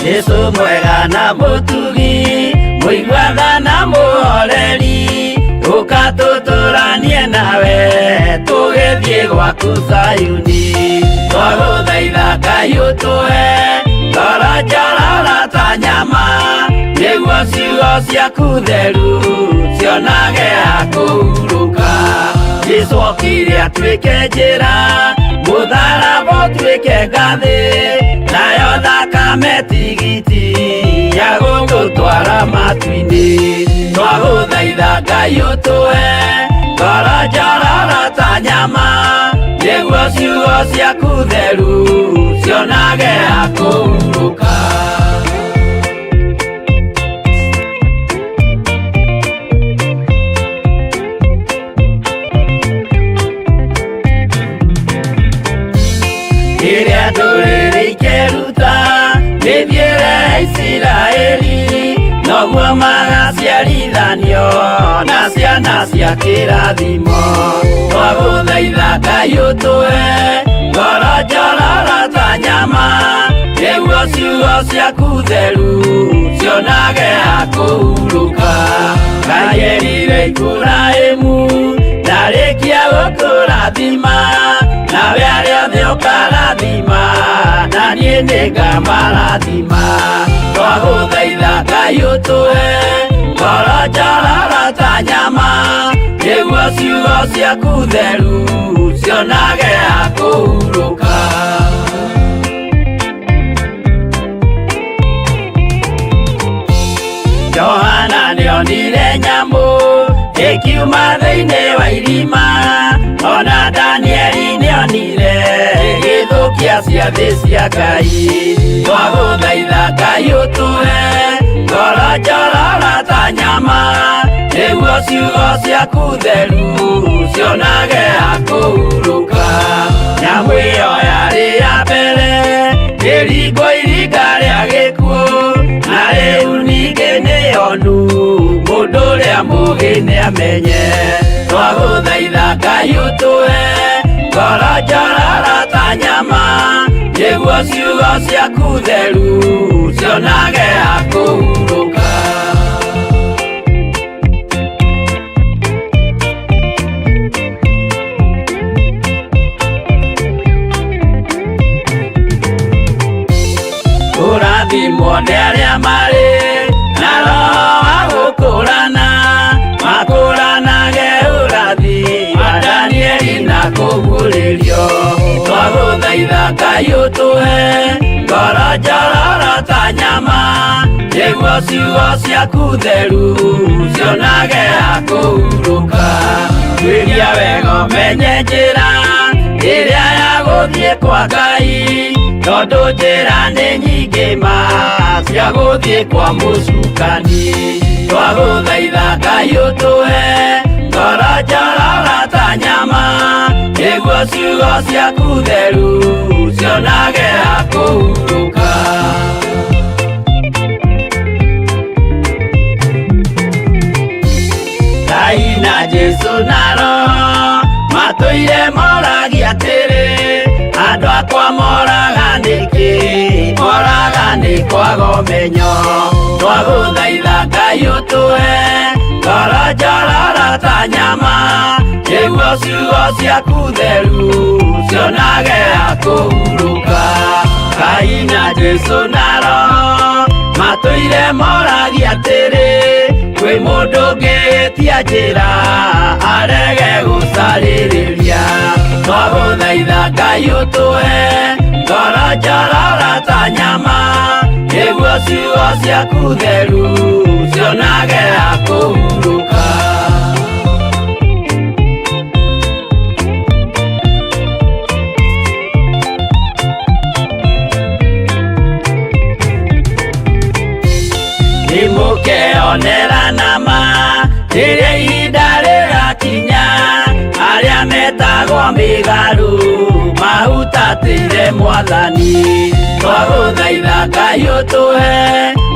Yesu mwega na mutugi muigwatha na muhoreri ukatuturanie nawe tugithie gwaku Sayuni twaguthaitha Ngai utue ngoro njororo ta nyama niguo ciugo ciaku theru cionage ha kũhurũka Jesũ okire atuĩke njĩra mũtharaba ũtuĩke ngathĩ nayo thakame tigiti ya gũgũtwara matu-inĩ twagũthaitha Ngai ũtũhe ngoro njororo ta nyama nĩguo ciugo ciaku theru cionage ha kũhurũka Iria ndũrĩrĩ ikeruta mĩthiĩre Isiraeli noguo magaciarithanio na ciana cia kĩrathimo twagũthaitha Ngai ũtũhe ngoro njororo ta nyama nĩguo ciugo ciaku theru cionage ha kũhurũka Ngai erire Iburahĩmu ndarĩkia gũkũrathima nawe arĩa othe ũkarathima na niĩ nĩngamarathima twagũthaitha Ngai ũtũhe ngoro njororo ta nyama nĩguo ciugo ciaku theru cionage ha kũhurũka Johana nĩonire nyamũ ĩkiuma thĩinĩ wa irima ona Danieli nĩonire gĩthũkia ciathĩ cia Ngai twagũthaitha Ngai ũtũhe ngoro njororo ta nyama nĩguo ciugo ciaku theru cionage ha kũhurũka nyamũ ĩyo yarĩ ya mbere ĩringwo iringa rĩa gĩkuũ na rĩu ningĩ nĩyonu mũndũ ũrĩa mũũgĩ nĩamenye twagũthaitha Ngai ũtũhe ngoro njororo ta nyama nĩguo ciugo ciaku theru cionage ha kũhurũka kũrathimwo nĩ arĩa marĩ na roho wa gũkũrana makũranage ũrathi wa Danieli na kũguũrĩrio twagũthaitha Ngai ũtũhe ngoro njororo ta nyama nĩguo ciugo ciaku theru cionage ha kũhurũka twĩria wega ũmenye njĩra ĩrĩa ya gũthiĩ kwa Ngai tondũ njĩra nĩ nyingĩ ma cia gũthiĩ kwa mũcukani twagũthaitha Ngai ũtũhe ngoro njororo ta nyama nĩguo ciugo ciaku theru cionage ha kũhurũka Ngai na Jesũ na Roho matũire moragia atĩrĩ andũ akwa moraga nĩkĩ moraga nĩ kwaga ũmenyo twagũthaitha Ngai ũtũhe ngoro njororo ta nyama nĩguo ciugo ciaku theru cionage ha kũhurũka Ngai na Jesũ na Roho matũire moragia atĩrĩ kwĩ mũndũ ũngĩtia njĩra arege gũcarĩrĩria twagũthaitha Ngai ũtũhe ngoro njororo ta nyama nĩguo ciugo ciaku theru cionage ha kũhurũka nĩmũkeonera nama rĩrĩa ihinda rĩgakinya arĩa metagwo migaru mahutatĩire Mwathani twagũthaitha Ngai ũtũhe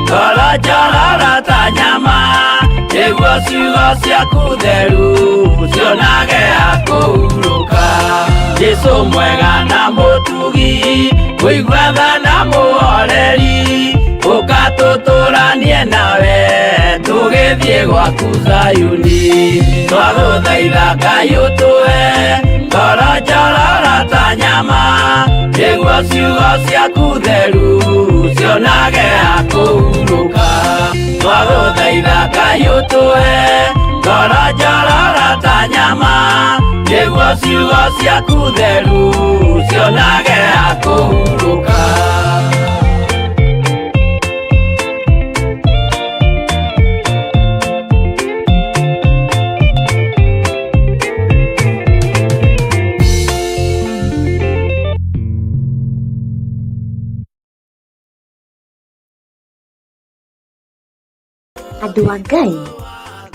ngoro njororo ta nyama nĩguo ciugo ciaku theru cionage akũhurũka Jesũ mwega na mũtugi mũigua tha na mũhoreri ũkatũtũranie nawe tũgĩthiĩ gwaku Zayuni twagũthaitha Ngai ũtũhe ngoro njororo ta nyama nĩguo ciugo ciaku theru cionage akũhurũka twagũthaitha Ngai ũtũhe ngoro njororo ta nyama nĩguo ciugo ciaku theru cionage akũhurũka Andũ a Ngai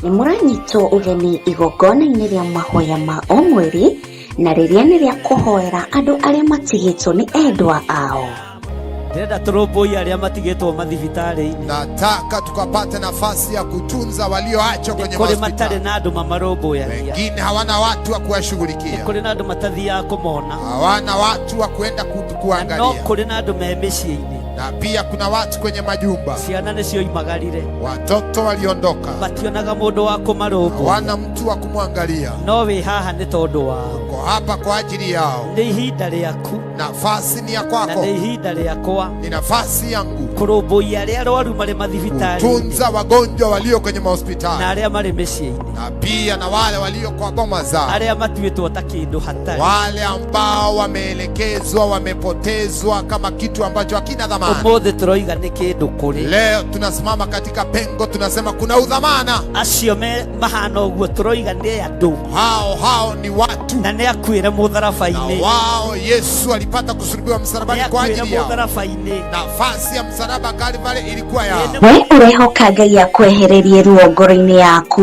nĩ mũranyitwo ũgeni igongona-inĩ rĩa mahoya ma o mweri na rĩrĩa nĩ rĩa kũhoera andũ arĩa matigĩtwo nĩ endwa ao. Ndĩrenda tũrũmbũiye arĩa matigĩtwo mathibitarĩ-inĩ. Nataka tukapate nafasi ya kutunza walioachwa kwenye hospitali. Matarĩ na andũ mamarũmbũyagia. Wengine hawana watu wa kuwashughulikia. Kũrĩ na andũ matathiaga kũmona. Hawana watu wa kwenda kuangalia. No kũrĩ na andũ me mĩciĩ-inĩ. Na pia kuna watu kwenye majumba. Ciana nĩcio imagarire. Watoto waliondoka. Mationaga mũndũ wa kũmarũmbũya. Hawana mtu wa kumwangalia. No wĩ haha nĩ tondũ wao. Uko hapa kwa ajili yao. Nĩ ihinda rĩaku. Nafasi ni ya kwako. Na nĩ ihinda rĩakwa. Ni nafasi yangu. Kũrũmbũiya arĩa arwaru marĩ mathibitarĩ. Kutunza wagonjwa walio kwenye mahospitali. Na arĩa marĩ mĩciĩ-inĩ. Na pia na wale walio kwa boma zao. Arĩa matuĩtwo ta kĩndũ hatarĩ. Wale ambao wameelekezwa, wamepotezwa kama kitu ambacho hakina dhamana. Ũmũthĩ tũroiga nĩ kĩndũ kũrĩ. Leo tunasimama katika pengo, tunasema kuna udhamana. Acio mahana ũguo tũroiga nĩ andũ. Hao ni watu. Na nĩ akuĩre mũtharaba-inĩ. Na wao Yesu alipata kusulubiwa msalabani kwa ajili yao. Nafasi ya msalaba Kalvari ilikuwa yao. We ũrehoka Ngai akwehererie ruo ngoro-inĩ yaku,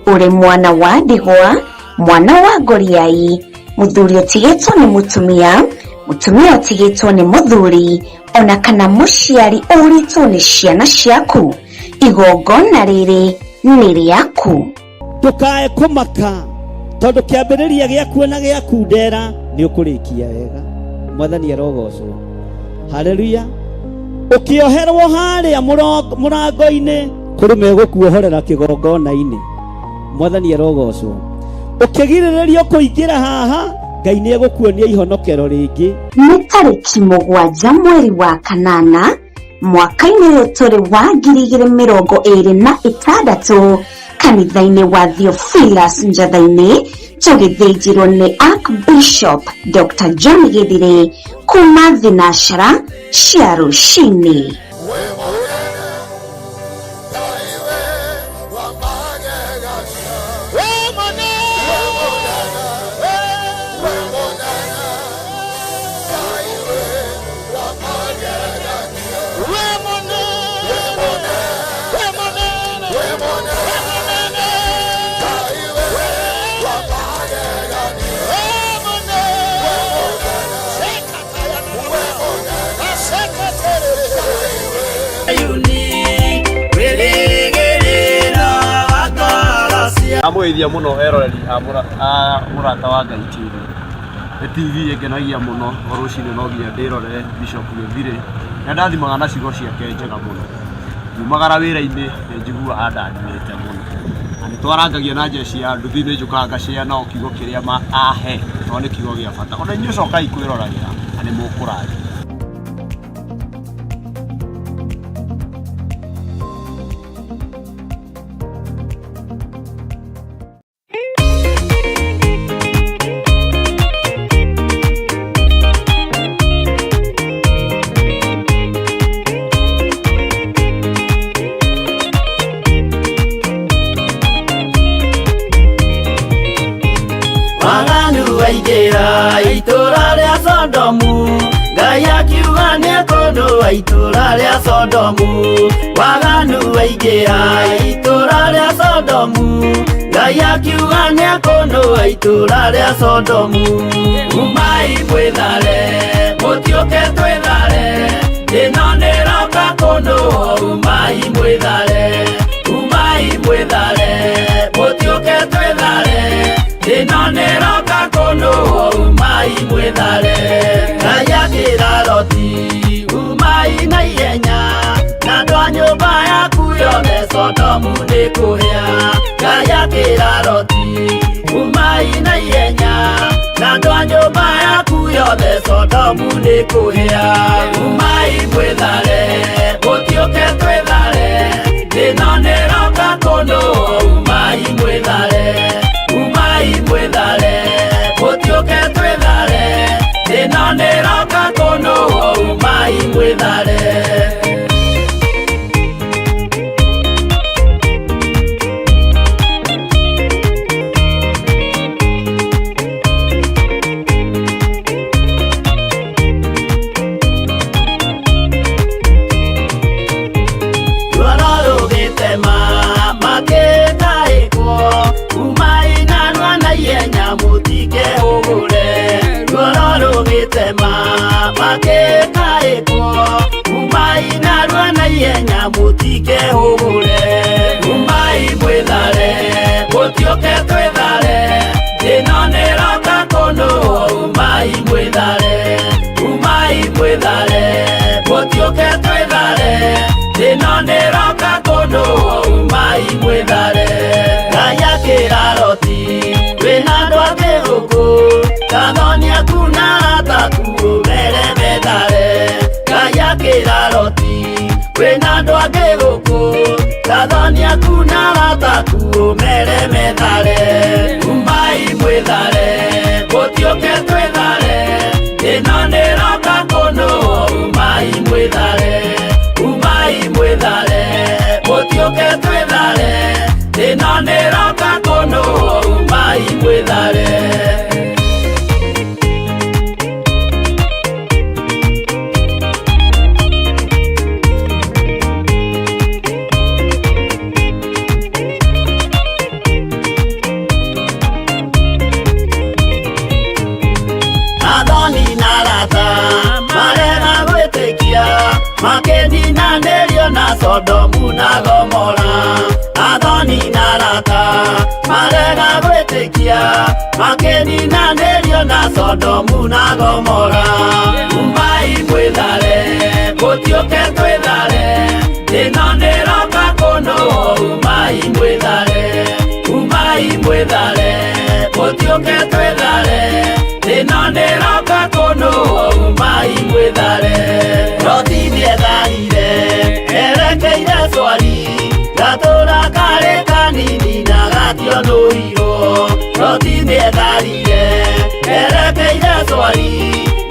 ũrĩ mwana wa ndigwa, mwana wa ngoriai, mũthuri ũtigĩtwo nĩ mũtumia, mũtumia ũtigĩtwo nĩ mũthuri, ona kana mũciari ũritwo nĩ ciana ciaku, igongona rĩrĩ nĩ rĩaku. Ndũkae kũmaka tondũ kĩambĩrĩria gĩaku na gĩaku ndera nĩ ũkũrĩkia wega. Mwathani arogocwo. Haleluya. Ukioherwo harĩa mũrango-inĩ kũrĩ megũkuohorera kĩgongona-inĩ. Mwathani arogocwo. Ukĩgirĩrĩrio kũingĩra haha Ngai nĩ egũkuonia ihonokero rĩngĩ. Nĩ tarĩki 7 mweri wa kanana mwaka-inĩ ũyũ tũrĩ wa 2026 kanitha-inĩ wa Theophilus Njatha-inĩ tũgĩthĩnjĩrwo nĩ Archbishop Dr. John Gĩthire kuma thinashara cia rũcinĩ. Amwithia muno eroreri murata wa Ngai TV ĩngenagia muno rũcinĩ no nginya ndĩrorere Bishop Gĩthire na ndathimaga na ciugo ciake njega muno nyumagara wĩra-inĩ njiguaga andanĩte muno na nĩtwarangagia na njeci ya nduthi nĩ njũkaga ngacĩa nao kiugo kĩrĩa ahe no nĩ kiugo gĩa bata ona inyuĩ cokai kwĩroragĩra na nĩ mũkũrathimwo. Itũra rĩa Sodomu Ngai akiuga nĩ kũndũ itũra rĩa Sodomu waganu waingĩra itũra rĩa Sodomu Ngai akiuga nĩekũnũa itũũra rĩa Sodomu. Umai mwĩthare, mũtiũke twĩthare, ĩno nĩroka kũnũa. Umai mwĩthare, umai mwĩthare, mũtiũke twĩthare, ĩno nĩroka kũnũa. Umai mwĩthare. Ngai akĩra Loti, umai na ihenya, na andũ a nyũmba yaku yothe Sodomu nĩkũhĩa. Ngai akĩra Loti, umai na ihenya, na andũ a nyũmba yaku yothe Sodomu nĩkũhĩa. Umai mwĩthare, mũtiũke twĩthare, ĩno nĩroka kũnũa. Umai mwĩthare, umai mwĩthare, mũtiũke twĩthare, ĩno nĩroka kũnũa. Umai mwĩthare. Umai mwĩthare, mũtiũke twĩthare, ĩno nĩroka kũnũa. Umai mwĩthare, umai mwĩthare, mũtiũke twĩthare, ĩno nĩroka kũnũa. Umai mwĩthare. Ngai akĩra Loti, wĩna andũ angĩ gũkũ, Gathoni aku na arataku ũmere methare. Ngai akĩra Loti, wĩna andũ angĩ gũkũ, Gathoni aku na arataku ũmere methare. Umai mwĩthare, mũtiũke twĩthare, ĩno nĩroka kũnũa. Umai mwĩthare, umai mwĩthare, mũtiũke twĩthare, ĩno nĩroka kũnũa. Umai mwĩthare. Makĩninanĩrio na Sodomu na Gomora. Athoni na arata marega gwĩtĩkia, makĩninanĩrio na Sodomu na Gomora. Umai mwĩthare, mũtiũke twĩthare, ĩno nĩroka kũnũa. Umai mwĩthare, umai mwĩthare, mũtiũke twĩthare, ĩno nĩroka kũnũa. Umai mwĩthare. Loti nĩetharire, erekeire Zoari, gatũũra karĩ kanini na gationũirwo. Loti nĩetharire, erekeire Zoari,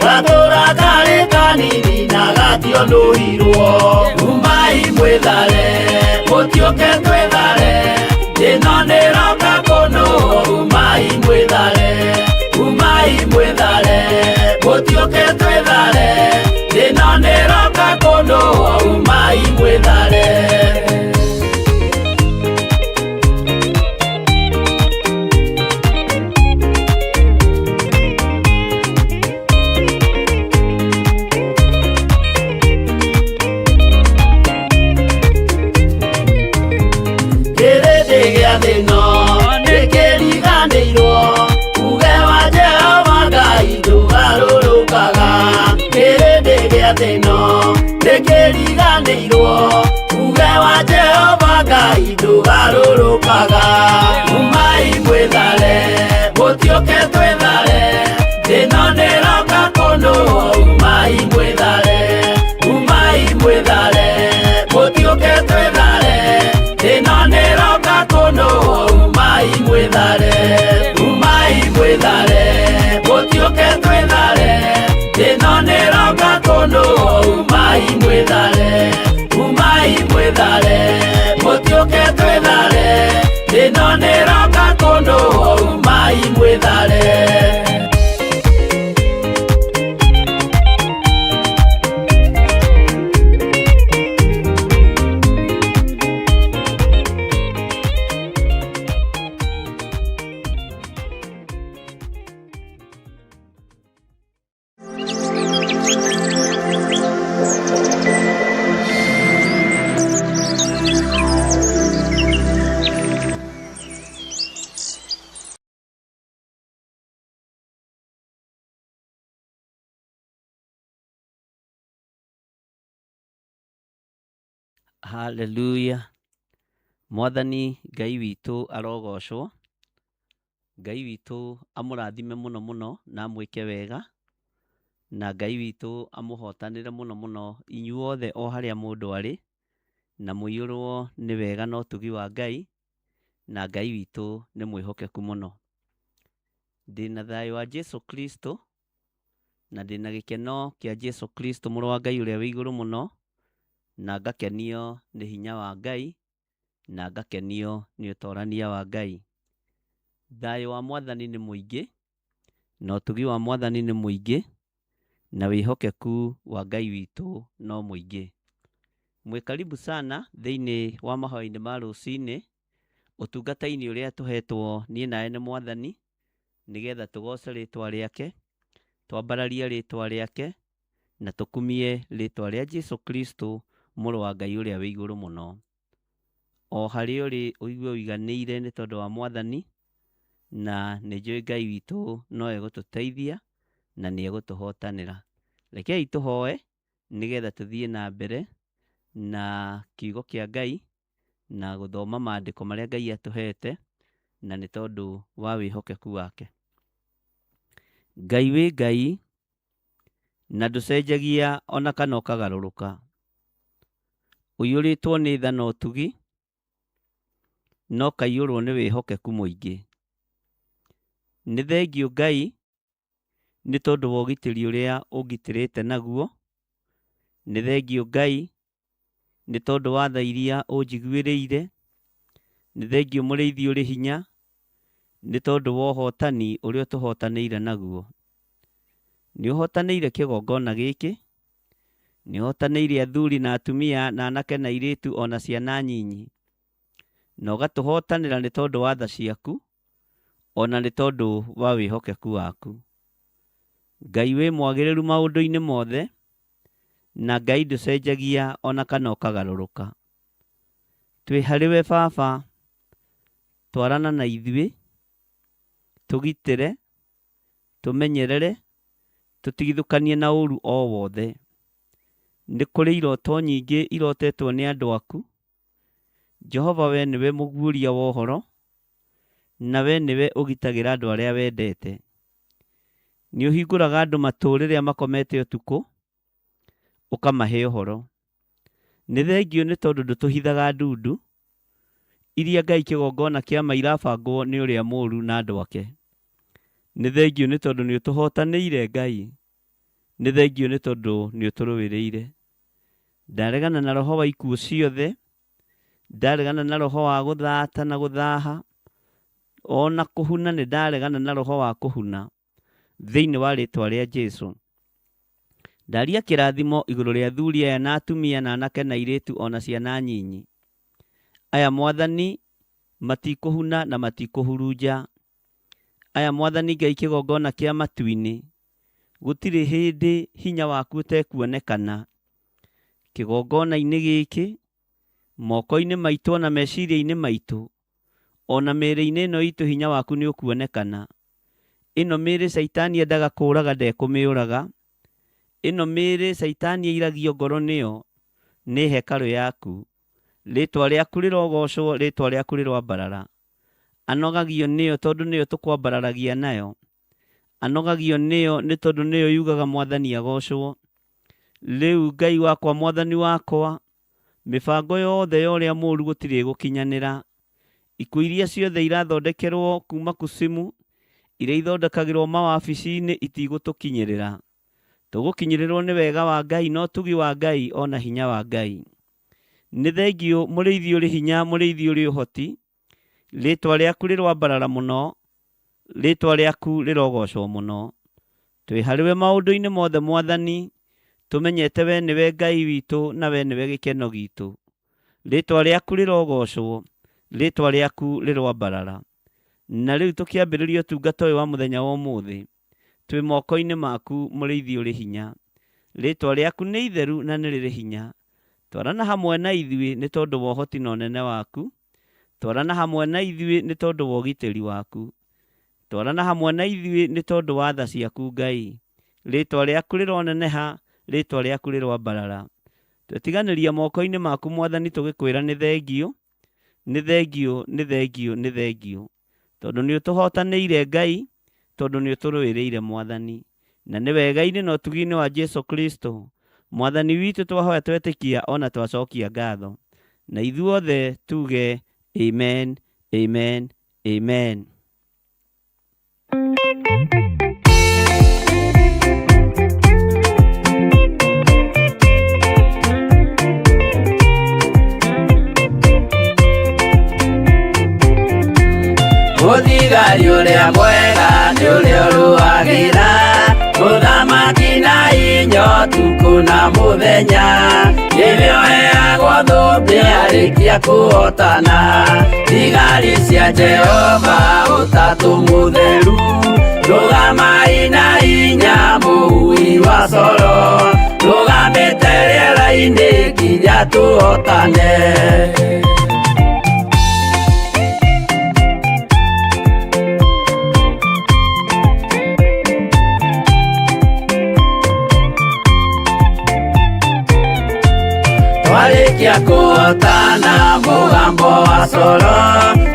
gatũũra karĩ kanini na gationũirwo. Umai mwĩthare, mũtiũke twĩthare, ĩno nĩroka kũnũa. Umai mwĩthare, umai mwĩthare, mũtiũke twĩthare, ĩno nĩroka kũnũa. Umai mwĩthare. Kĩrĩndĩ gĩa thĩ ĩno nĩkĩriganĩirwo, uge wa Jehova Ngai ndũgarũrũkaga. Kĩrĩndĩ gĩa thĩ ĩno nĩkĩriganĩirwo, uge wa Jehova Ngai ndũgarũrũkaga. Umai mwĩthare, mũtiũke twĩthare, ĩno nĩroka kũnũa. Umai mwĩthare, umai mwĩthare, mũtiũke twĩthare, ĩno nĩroka kũnũa. Umai mwĩthare, umai mwĩthare, mũtiũke twĩthare, ĩno nĩroka kũnũa. Umai mwĩthare, umai mwĩthare, mũtiũke twĩthare, ĩno nĩroka kũnũa. Umai mwĩthare. Haleluya. Mwathani Ngai witũ arogocwo. Ngai witũ amũrathime mũno mũno na amwĩke wega. Na Ngai witũ amũhotanĩre mũno mũno inyuothe o harĩa mũndũ arĩ. Na mũiyũrwo nĩ wega na ũtugi wa Ngai. Na Ngai witũ nĩ mwĩhokeku mũno. Ndĩna thayũ wa Jesu Kristo. Na ndĩna gĩkeno kĩa Jesu Kristo mũrũ wa Ngai ũrĩa wĩ igũrũ mũno. Na ngakenio nĩ hinya wa Ngai. Na ngakenio nĩ ũtorania wa Ngai. Thayũ wa Mwathani nĩ mũingĩ. Na ũtugi wa Mwathani nĩ mũingĩ. Na wĩhokeku wa Ngai witũ no mũingĩ. Mwĩ karibu sana thĩinĩ wa mahoya-inĩ ma rũcinĩ. Ũtungata-inĩ ũrĩa tũhetwo niĩ nawe nĩ Mwathani. Nĩgetha tũgoce rĩtwa rĩake. Twambararie rĩtwa rĩake. Na tũkumie rĩtwa rĩa Jesu Kristo mũrũ wa Ngai ũrĩa wĩ igũrũ mũno. O harĩa ũrĩ ũigue ũiganĩire nĩ tondũ wa Mwathani. Na nĩ njũĩ Ngai witũ no egũtũteithia na nĩ egũtũhotanĩra. Rekei tũhoe nĩgetha tũthiĩ na mbere na kiugo kĩa Ngai na gũthoma maandĩko marĩa Ngai atũhete na nĩ tondũ wa wĩhokeku wake. Ngai wĩ Ngai na ndũcenjagia ona kana ũkagarũrũka. Ũiyũrĩtwo nĩ tha na ũtugi no kaiyũrwo nĩ wĩhokeku mũingĩ. Nĩ thengiũ Ngai nĩ tondũ wa ũgitĩri ũrĩa ũngitĩrĩte naguo. Nĩ thengiũ Ngai nĩ tondũ wa tha iria ũnjiguĩrĩire. Nĩ thengiũ mũrĩithi ũrĩ hinya nĩ tondũ wa ũhotani ũrĩa tũhotanĩire naguo. Nĩ ũhotanĩire kĩgongona gĩkĩ. Nĩ ũhotanĩire athuri na atumia na anake na airĩtu ona ciana nyinyi. Na ũgatũhotanĩra nĩ tondũ wa tha ciaku ona nĩ tondũ wa wĩhokeku waku. Ngai wĩ mwagĩrĩru maũndũ-inĩ mothe. Na Ngai ndũcenjagia ona kana ũkagarũrũka. Twĩ harĩwe Baba, twarana na ithuĩ, tũgitĩre, tũmenyerere, tũtigithũkanie na ũũru o wothe. Nĩ kũrĩ iroto nyingĩ irotetwo nĩ andũ aku. Jehova we nĩwe mũguũria wa ũhoro. Na we nĩwe ũgitagĩra andũ arĩa wendete. Nĩ ũhingũraga andũ matũ rĩrĩa makomete ũtukũ. Ũkamahe ũhoro. Nĩ thengio nĩ tondũ ndũtũhithaga ndundu. Iria Ngai kĩgongona kĩa ma irabangwo nĩ ũrĩa mũũru na andũ ake. Nĩ thengio nĩ tondũ nĩ ũtũhotanĩire Ngai. Nĩ thengio nĩ tondũ nĩ ũtũrũĩrĩire. Ndaregana na roho wa ikuũ ciothe. Ndaregana na roho wa gũthata na gũthaha. Ona kũhuna nĩ ndaregana na roho wa kũhuna. Thĩinĩ wa rĩtwa rĩa Jesu. Ndaria kĩrathimo igũrũ rĩa athuri aya na atumia na anake na airĩtu ona ciana nyinyi. Aya Mwathani matikũhuna na matikũhurunja. Aya Mwathani Ngai kĩgongona kĩa matu-inĩ. Gũtirĩ hĩndĩ hinya waku ũtekuonekana. Kĩgongona-inĩ gĩkĩ, moko-inĩ maitũ na meciria-inĩ maitũ, ona mĩĩrĩ-inĩ ĩno itũ hinya waku nĩ ũkuonekana. Ĩno mĩĩrĩ Saitani endaga kũũraga ndekũmĩũraga. Ĩno mĩĩrĩ Saitani eiragio ngoro nĩyo nĩ hekarũ yaku. Rĩtwa rĩaku rĩrogocwo, rĩtwa rĩaku rĩroambarara. Anogagio nĩyo tondũ nĩyo tũkwambararagia nayo. Anogagio nĩyo nĩ tondũ nĩyo yugaga Mwathani agocwo. Rĩu Ngai wakwa, Mwathani wakwa, mĩbango yothe ya ũrĩa mũũru gũtirĩ gũkinyanĩra. Ikuũ iria ciothe irathondekerwo kuma kusimu, iria ithondekagĩrwo mawabici-inĩ itigũtũkinyĩrĩra. Tũgũkinyĩrĩrwo nĩ wega wa Ngai na ũtugi wa Ngai ona hinya wa Ngai. Nĩ thengio mũrĩithi ũrĩ hinya, mũrĩithi ũrĩ ũhoti. Rĩtwa rĩaku rĩroambarara mũno. Rĩtwa rĩaku rĩrogocwo mũno. Twĩ harĩwe maũndũ-inĩ mothe Mwathani. Tũmenyete we nĩwe Ngai witũ na we nĩwe gĩkeno gitũ. Rĩtwa rĩaku rĩrogocwo. Rĩtwa rĩaku rĩroambarara. Na rĩu tũkĩambĩrĩria ũtungata ũyũ wa mũthenya wa ũmũthĩ. Twĩ moko-inĩ maku mũrĩithi ũrĩ hinya. Rĩtwa rĩaku nĩ itheru na nĩ rĩrĩ hinya. Twarana hamwe na ithuĩ nĩ tondũ wa ũhoti na ũnene waku. Twarana hamwe na ithuĩ nĩ tondũ wa ũgitĩri waku. Twarana hamwe na ithuĩ nĩ tondũ wa tha ciaku Ngai. Rĩtwa rĩaku rĩroneneha, rĩtwa rĩaku rĩroambarara. twetiganĩria moko-inĩ maku Mwathani tũgĩkwĩra nĩ thengio, nĩ thengio, nĩ thengio, nĩ thengio, tondũ nĩ ũtũhotanĩire Ngai, tondũ nĩ ũtũrũĩrĩire Mwathani, na nĩ wega-inĩ na ũtugi-inĩ wa Jesu Kristo Mwathani witũ twahoya twetĩkia ona twacokia ngatho, na ithuothe tuge amen, amen, amen. Mũthigari ũrĩa mwega nĩ ũrĩa ũrũagĩra mũthamaki na hinya ũtukũ na mũthenya, nĩwe ũheagwo thũmbĩ arĩkia kũhotana. Thigari cia Jehova ũtatũ mũtheru, rũgamai na hinya mũui wa coro, rũgamĩte rĩera-inĩ nginya tũhotane. Warĩkia kũhotana mũgambo wa coro,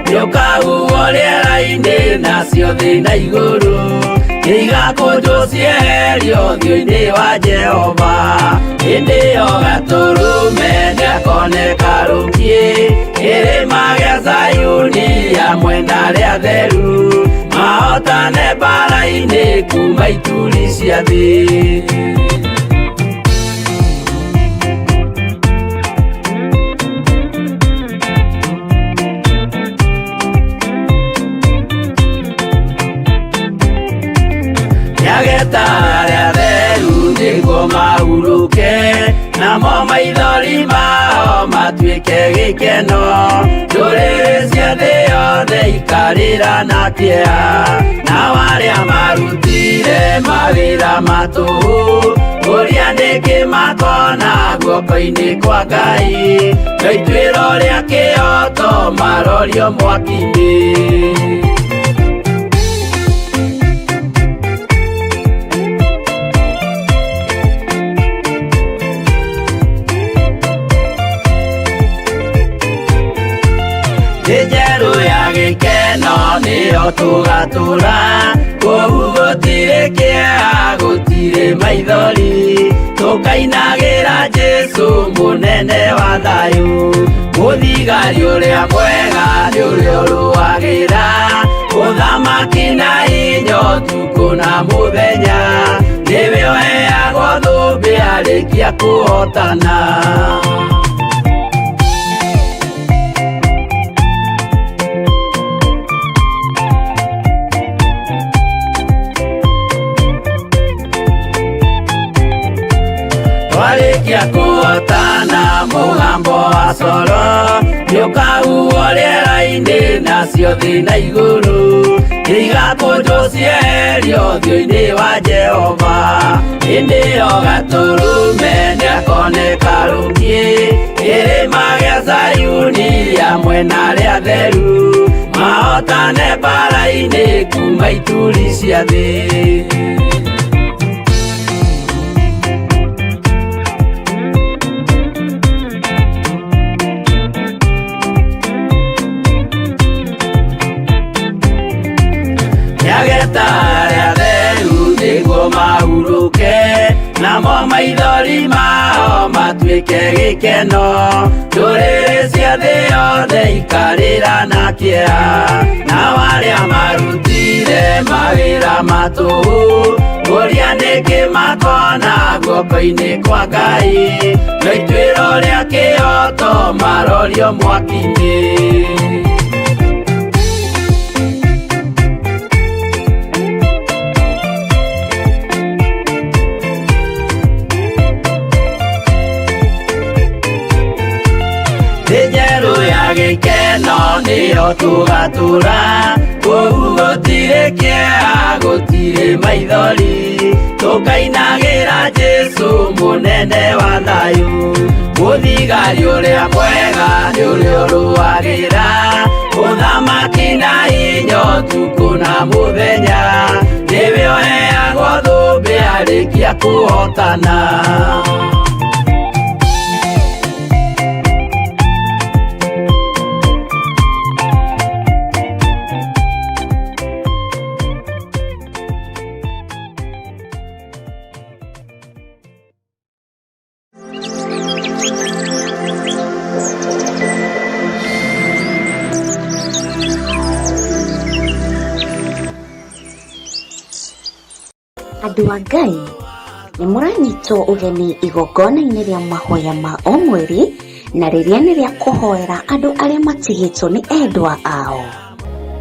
nĩũkahuhwo rĩera-inĩ nacio thĩ na igũrũ, igakũnjwo cieherio ũthiũ-inĩ wa Jehova. Hĩndĩ ĩyo Gatũrũme nĩakoneka rũngiĩ, kĩrĩma gĩa Zayuni hamwe na arĩa atheru, mahotane mbara-inĩ kuma ituri cia thĩ. Nĩageta arĩa atheru nĩguo mahurũke, namo maithori mao matuĩke gĩkeno. Ndũrĩrĩ cia thĩ yothe ikarĩra na kĩeha, nao arĩa marutire mawĩra matũhũ, ũrĩa nĩkĩ makona guoko-inĩ kwa Ngai, na ituĩro rĩa kĩhoto marorio mwaki-inĩ. Njerũ ya gĩkeno nĩyo tũgatũra, kũu gũtirĩ kĩeha gũtirĩ maithori, tũkainagĩra Jesu mũnene wa thayũ. Mũthigari ũrĩa mwega nĩ ũrĩa ũrũagĩra ũthamaki na hinya ũtukũ na mũthenya, nĩwe ũheagwo thũmbĩ arĩkia kũhotana. Warĩkia kũhotana mũgambo wa coro, nĩũkahuhwo rĩera-inĩ nacio thĩ na igũrũ, igakũnjwo cieherio ũthiũ-inĩ wa Jehova. Hĩndĩ ĩyo Gatũrũme nĩakoneka rũngiĩ, kĩrĩma gĩa Zayuni hamwe na arĩa atheru, mahotane mbara-inĩ kuma ituri cia thĩ. Nĩageta arĩa atheru nĩguo mahurũke, namo maithori mao matuĩke gĩkeno. Ndũrĩrĩ cia thĩ yothe ikarĩra na kĩeha, nao arĩa marutire mawĩra matũhũ, ũrĩa nĩkĩ makona guoko-inĩ kwa Ngai, na ituĩro rĩa kĩhoto marorio mwaki-inĩ. Njerũ ya gĩkeno nĩyo tũgatũra, kũu gũtirĩ kĩeha gũtirĩ maithori, tũkainagĩra Jesu mũnene wa thayũ. Mũthigari ũrĩa mwega nĩ ũrĩa ũrũagĩra ũthamaki na hinya ũtukũ na mũthenya, nĩwe ũheagwo thũmbĩ arĩkia kũhotana. Andũ a Ngai, nĩ mũranyitwo ũgeni igongona-inĩ rĩa mahoya ma o mweri, na rĩrĩa nĩ rĩa kũhoera andũ arĩa matigĩtwo nĩ endwa ao.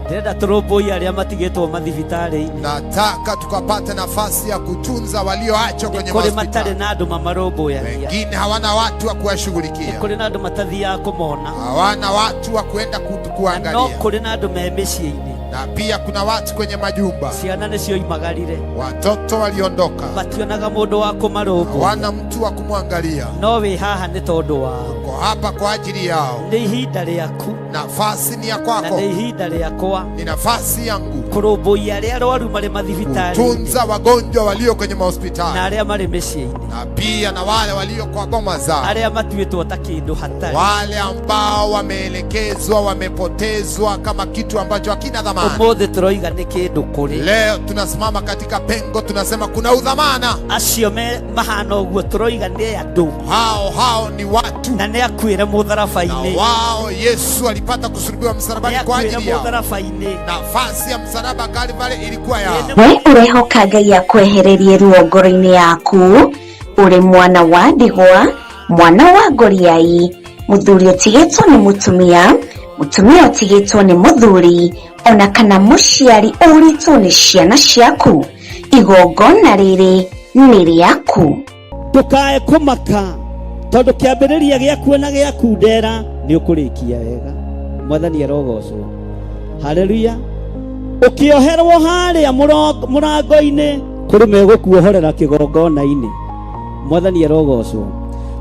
Ndĩrenda tũrũmbũiye arĩa matigĩtwo mathibitarĩ-inĩ. Nataka tukapate nafasi ya kutunza walioachwa kwenye Kũrĩ matarĩ hospitali. na andũ mamarũmbũyagia. Wengine hawana watu wa kuwashughulikia, Kũrĩ na andũ matathiaga kũmona. hawana watu wa kwenda No kuangalia, kũrĩ na andũ me mĩciĩ-inĩ. na pia kuna watu kwenye majumba, Ciana nĩcio imagarire. watoto waliondoka, Mationaga mũndũ wa kũmarũmbũya. hawana mtu wa kumwangalia. No wĩ haha nĩ tondũ wao. Uko hapa kwa ajili yao. Nĩ ihinda rĩaku Nafasi ni ya na kwako, nĩ ihinda rĩakwa ni nafasi yangu kũrũmbũiya arĩa arwaru marĩ mathibitarĩ-inĩ kutunza wagonjwa walio kwenye na mahospitali, arĩa marĩ mĩciĩ-inĩ, na pia na wale walio kwa boma zao, arĩa matuĩtwo ta kĩndũ hatarĩ. wale ambao wameelekezwa, wamepotezwa kama kitu ambacho hakina dhamana. Ũmũthĩ tũroiga nĩ kĩndũ kũrĩ. Leo tunasimama katika pengo, tunasema kuna udhamana. Acio mahana ũguo tũroiga nĩ andũ Hao ni watu, na nĩ akuĩre na mũtharaba-inĩ. wao Yesu alipata kusulubiwa Nĩ msalabani kwa akuĩre ajili yao. mũtharaba-inĩ. Nafasi ya msalaba Kalvari ilikuwa yao. We ũrehoka Ngai akwehererie ruo ngoro-inĩ yaku, ũrĩ mwana wa ndigwa, mwana wa ngoriai, mũthuri ũtigĩtwo nĩ mũtumia, mũtumia ũtigĩtwo nĩ mũthuri, ona kana mũciari ũritwo nĩ ciana ciaku. Igongona rĩrĩ nĩ rĩaku. Ndũkae kũmaka tondũ kĩambĩrĩria gĩaku na gĩaku ndera nĩ ũkũrĩkia wega. Mwathani arogocwo. Haleluya. Ũkĩoherwo harĩa mũrango-inĩ kũrĩ megũkuohorera kĩgongona-inĩ. Mwathani arogocwo.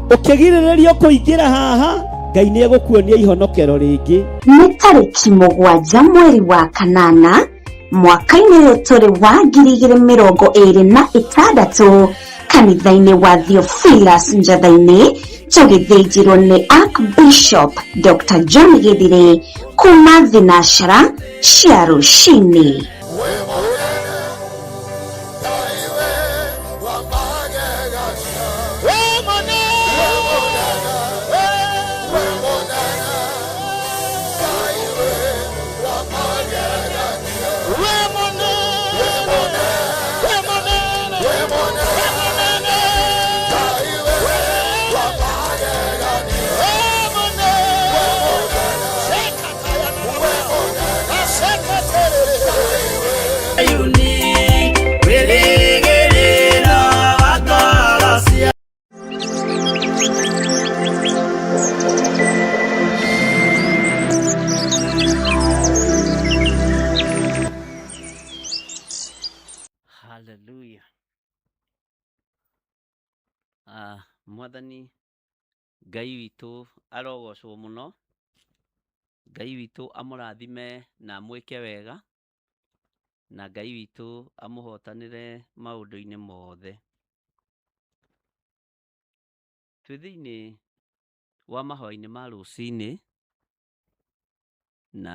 Ũkĩgirĩrĩrio kũingĩra haha, Ngai nĩ egũkuonia ihonokero rĩngĩ. Nĩ tarĩki 7 mweri wa kanana, mwaka-inĩ ũyũ tũrĩ wa 2026, kanitha-inĩ wa Theophilus Njatha-inĩ, tũgĩthĩnjĩrwo nĩ Archbishop Dr. John Gĩthirĩ kuma thinacara cia rũcinĩ. Haleluya. Mwathani Ngai witũ arogocwo mũno. Ngai witũ amũrathime na amwĩke wega, na Ngai witũ amũhotanĩre maũndũ-inĩ mothe. Twĩ thĩinĩ wa mahoya-inĩ ma rũcinĩ, na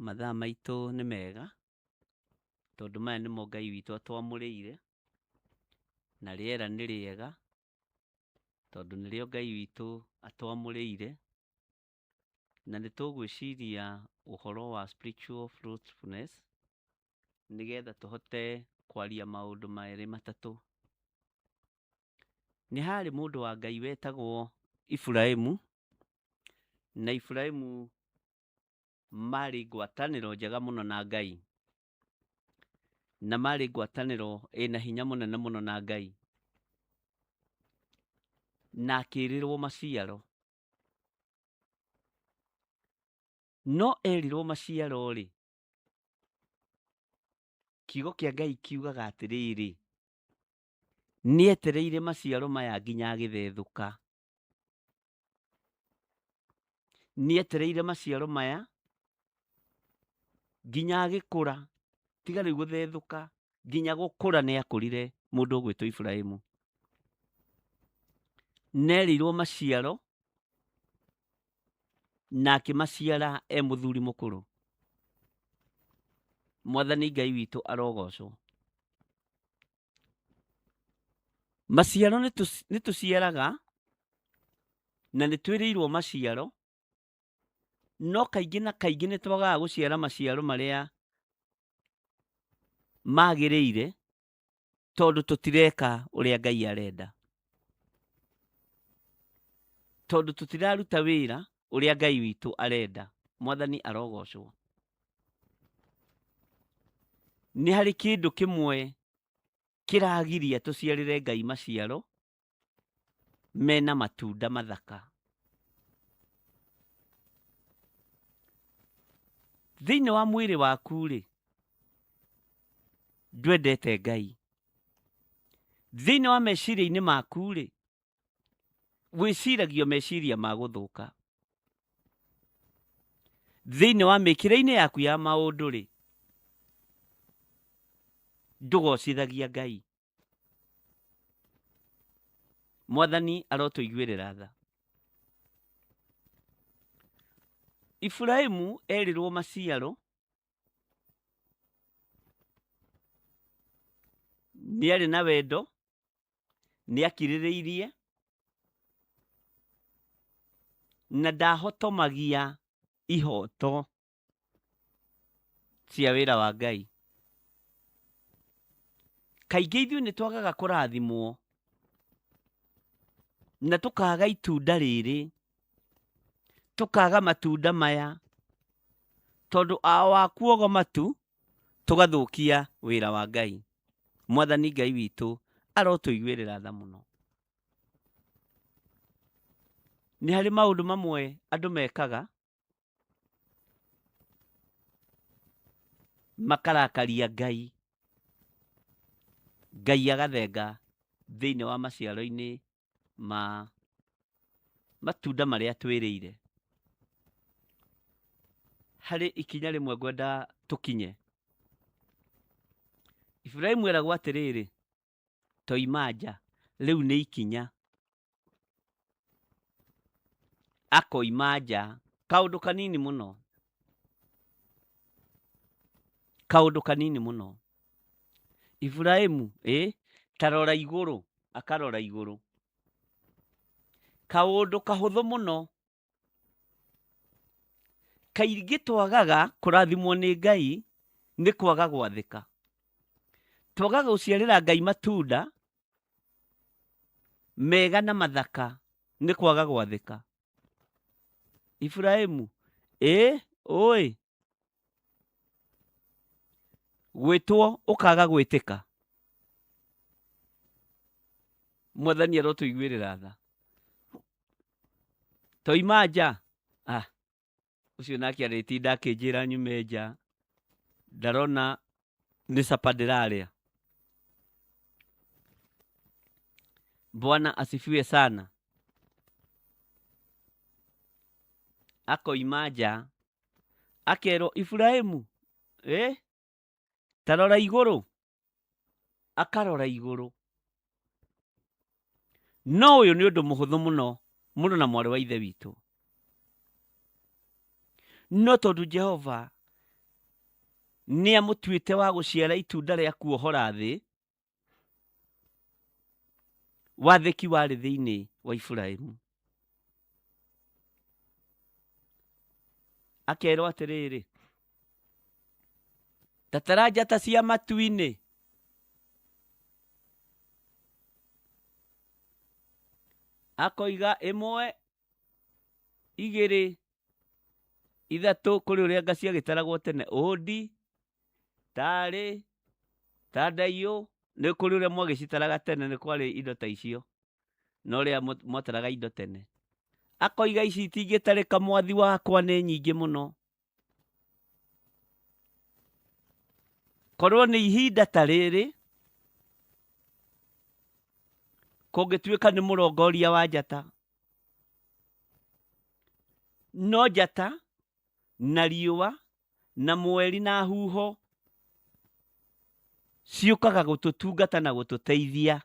mathaa maitũ nĩ mega tondũ maya nĩmo Ngai witũ atwamũrĩire, na rĩera nĩ rĩega tondũ nĩrĩo Ngai witũ atwamũrĩire, na nĩ tũgwĩciria ũhoro wa spiritual fruitfulness nĩgetha tũhote kwaria maũndũ merĩ matatũ. Nĩ harĩ mũndũ wa Ngai wetagwo Iburahĩmu, na Iburahĩmu marĩ ngwatanĩro njega mũno na Ngai, na marĩ ngwatanĩro ĩna hinya mũnene mũno na Ngai, na akĩrĩrwo maciaro. No erirwo maciaro rĩ, kiugo kĩa Ngai kiugaga atĩrĩrĩ, nĩetereire maciaro maya nginya agĩthethũka. Nĩetereire maciaro maya nginya agĩkũra, tiga rĩu gũthethũka, nginya gũkũra nĩ akũrire mũndũ ũgwĩtwo Iburahĩmu. Nerirwo maciaro na akĩmaciara mũthuri mũkũrũ. Mwathani Ngai witũ arogocwo. Maciaro nĩ tũciaraga na nĩ twĩrĩirwo maciaro, no kaingĩ na kaingĩ nĩ twagaga gũciara maciaro marĩa magĩrĩire tondu tutireka uria Ngai arenda, tondu tutiraruta wira uria Ngai witu arenda. Mwathani arogocwo. Ni hari kindu kimwe kiragiria tuciarire Ngai maciaro mena matunda mathaka. Thiini wa mwiri waku ri ndwendete Ngai. Thiini wa meciria-ini maku ri wiciragio meciria ma guthuka. Thiini wa mikire-ini yaku ya maundu ri ndugocithagia Ngai. Mwathani arotuiguirira tha. Ibrahimu erirwo maciaro ni ari na wendo, ni akiririirie na ndahotomagia ihoto cia wira wa Ngai. Kaingĩ ithuĩ nĩ twagaga kũrathimwo na tukaga itunda rĩrĩ, tukaga matunda maya tondu awakuogo matu tugathukia wira wa Ngai. Mwathani Ngai witu arotuiguirira tha muno. Ni hari maundu mamwe andu mekaga makarakaria Ngai, Ngai agathenga thiini wa maciaro-ini ma matunda maria twirĩire. Hari ikinya rimwe ngwenda tukinye. Ibrahimu eragwo atiriri, toima nja, riu ni ikinya. Akoima nja, kaundu kanini muno, kaundu kanini muno. Ibrahimu tarora iguru, akarora iguru. Kaundu kahuthu muno. Kaingĩ twagaga kũrathimwo nĩ Ngai nĩ kwaga gwathĩka. Twagaga gũciarĩra Ngai matunda mega na mathaka nĩ kwaga gwathĩka. Ibrahimu oi gwĩtwo ũkaga gwĩtĩka. Mwathani arotuiguirira tha. Toima nja, ucio nake aritinda akinjira nyume nja, ndarona ni sapa ndiraria. Bwana asifiwe sana. Akoima nja, akerwo Ibrahimu, tarora iguru. Akarora iguru. No uyu ni undu muhuthu muno, mundu na mwari wa ithe witu. No tondu Jehova ni amutuite wa guciara itunda ria kuohora thi, wathiki wari thiini wa Ibrahimu. Akerwo atiriri, tatara njata cia matu-ini, akoiga imwe igiri ithatu kuri uria nga cia gitaragwo tene, odi tari tandaiyo ni kuri uria mwagicitaraga tene, ni kwari indo ta icio no ria mwataraga indo tene. Akoiga ici itingitarika mwathi wakwa ni nyingi muno. Korwo ni ihinda ta riri kungituika ni murongoria wa njata, no njata na riua na mweri na huho ciukaga gututungata na gututeithia,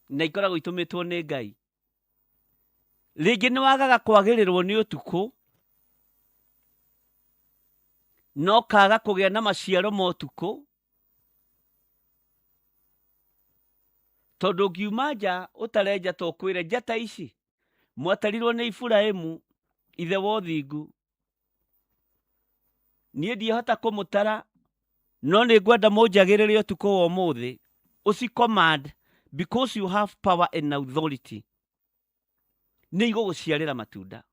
na ikoragwo itumitwo ni Ngai. Ringi ni wagaga kwagirirwo ni utuku, no kaga kugia na maciaro ma utuku, tondu ngiuma nja utarenja tokwire njata ici mwatarirwo ni Ibrahimu ithe wa uthingu. Nie ndiehota kumutara no nĩ ngwenda mũnjagĩrĩre ũtukũ wa ũmũthĩ ũci command, because you have power and authority, nĩ igũgũciarĩra matunda,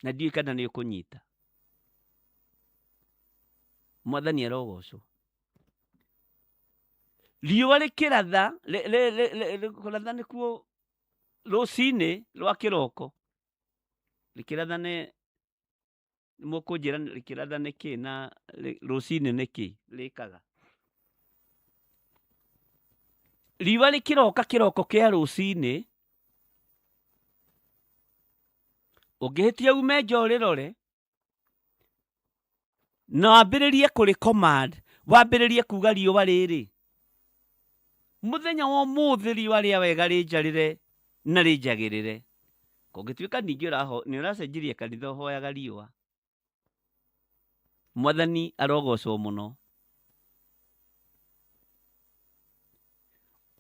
na ndiũĩ kana nĩ ũkũnyita. Mwathani arogocwo. Riũa rĩkĩratha, kũratha nĩkuo rũcinĩ rwa kĩroko, rĩkĩratha nĩ mũkũnjĩra rĩkĩratha nĩkĩ na rũcinĩ nĩkĩ rĩkaga. Riũa rĩkĩroka kĩroko kĩa rũcinĩ, ũngĩhĩtia ume njorĩrore na wambĩrĩrie kũrĩ command, wambĩrĩrie kuga riũa rĩrĩ, mũthenya wa ũmũthĩ riũa rĩa wega rĩnjarĩre na rĩnjagĩrĩre. Kũngĩtuĩka ningĩ nĩ ũracenjirie kanitha ũhoyaga riũa. Mwathani arogocwo mũno.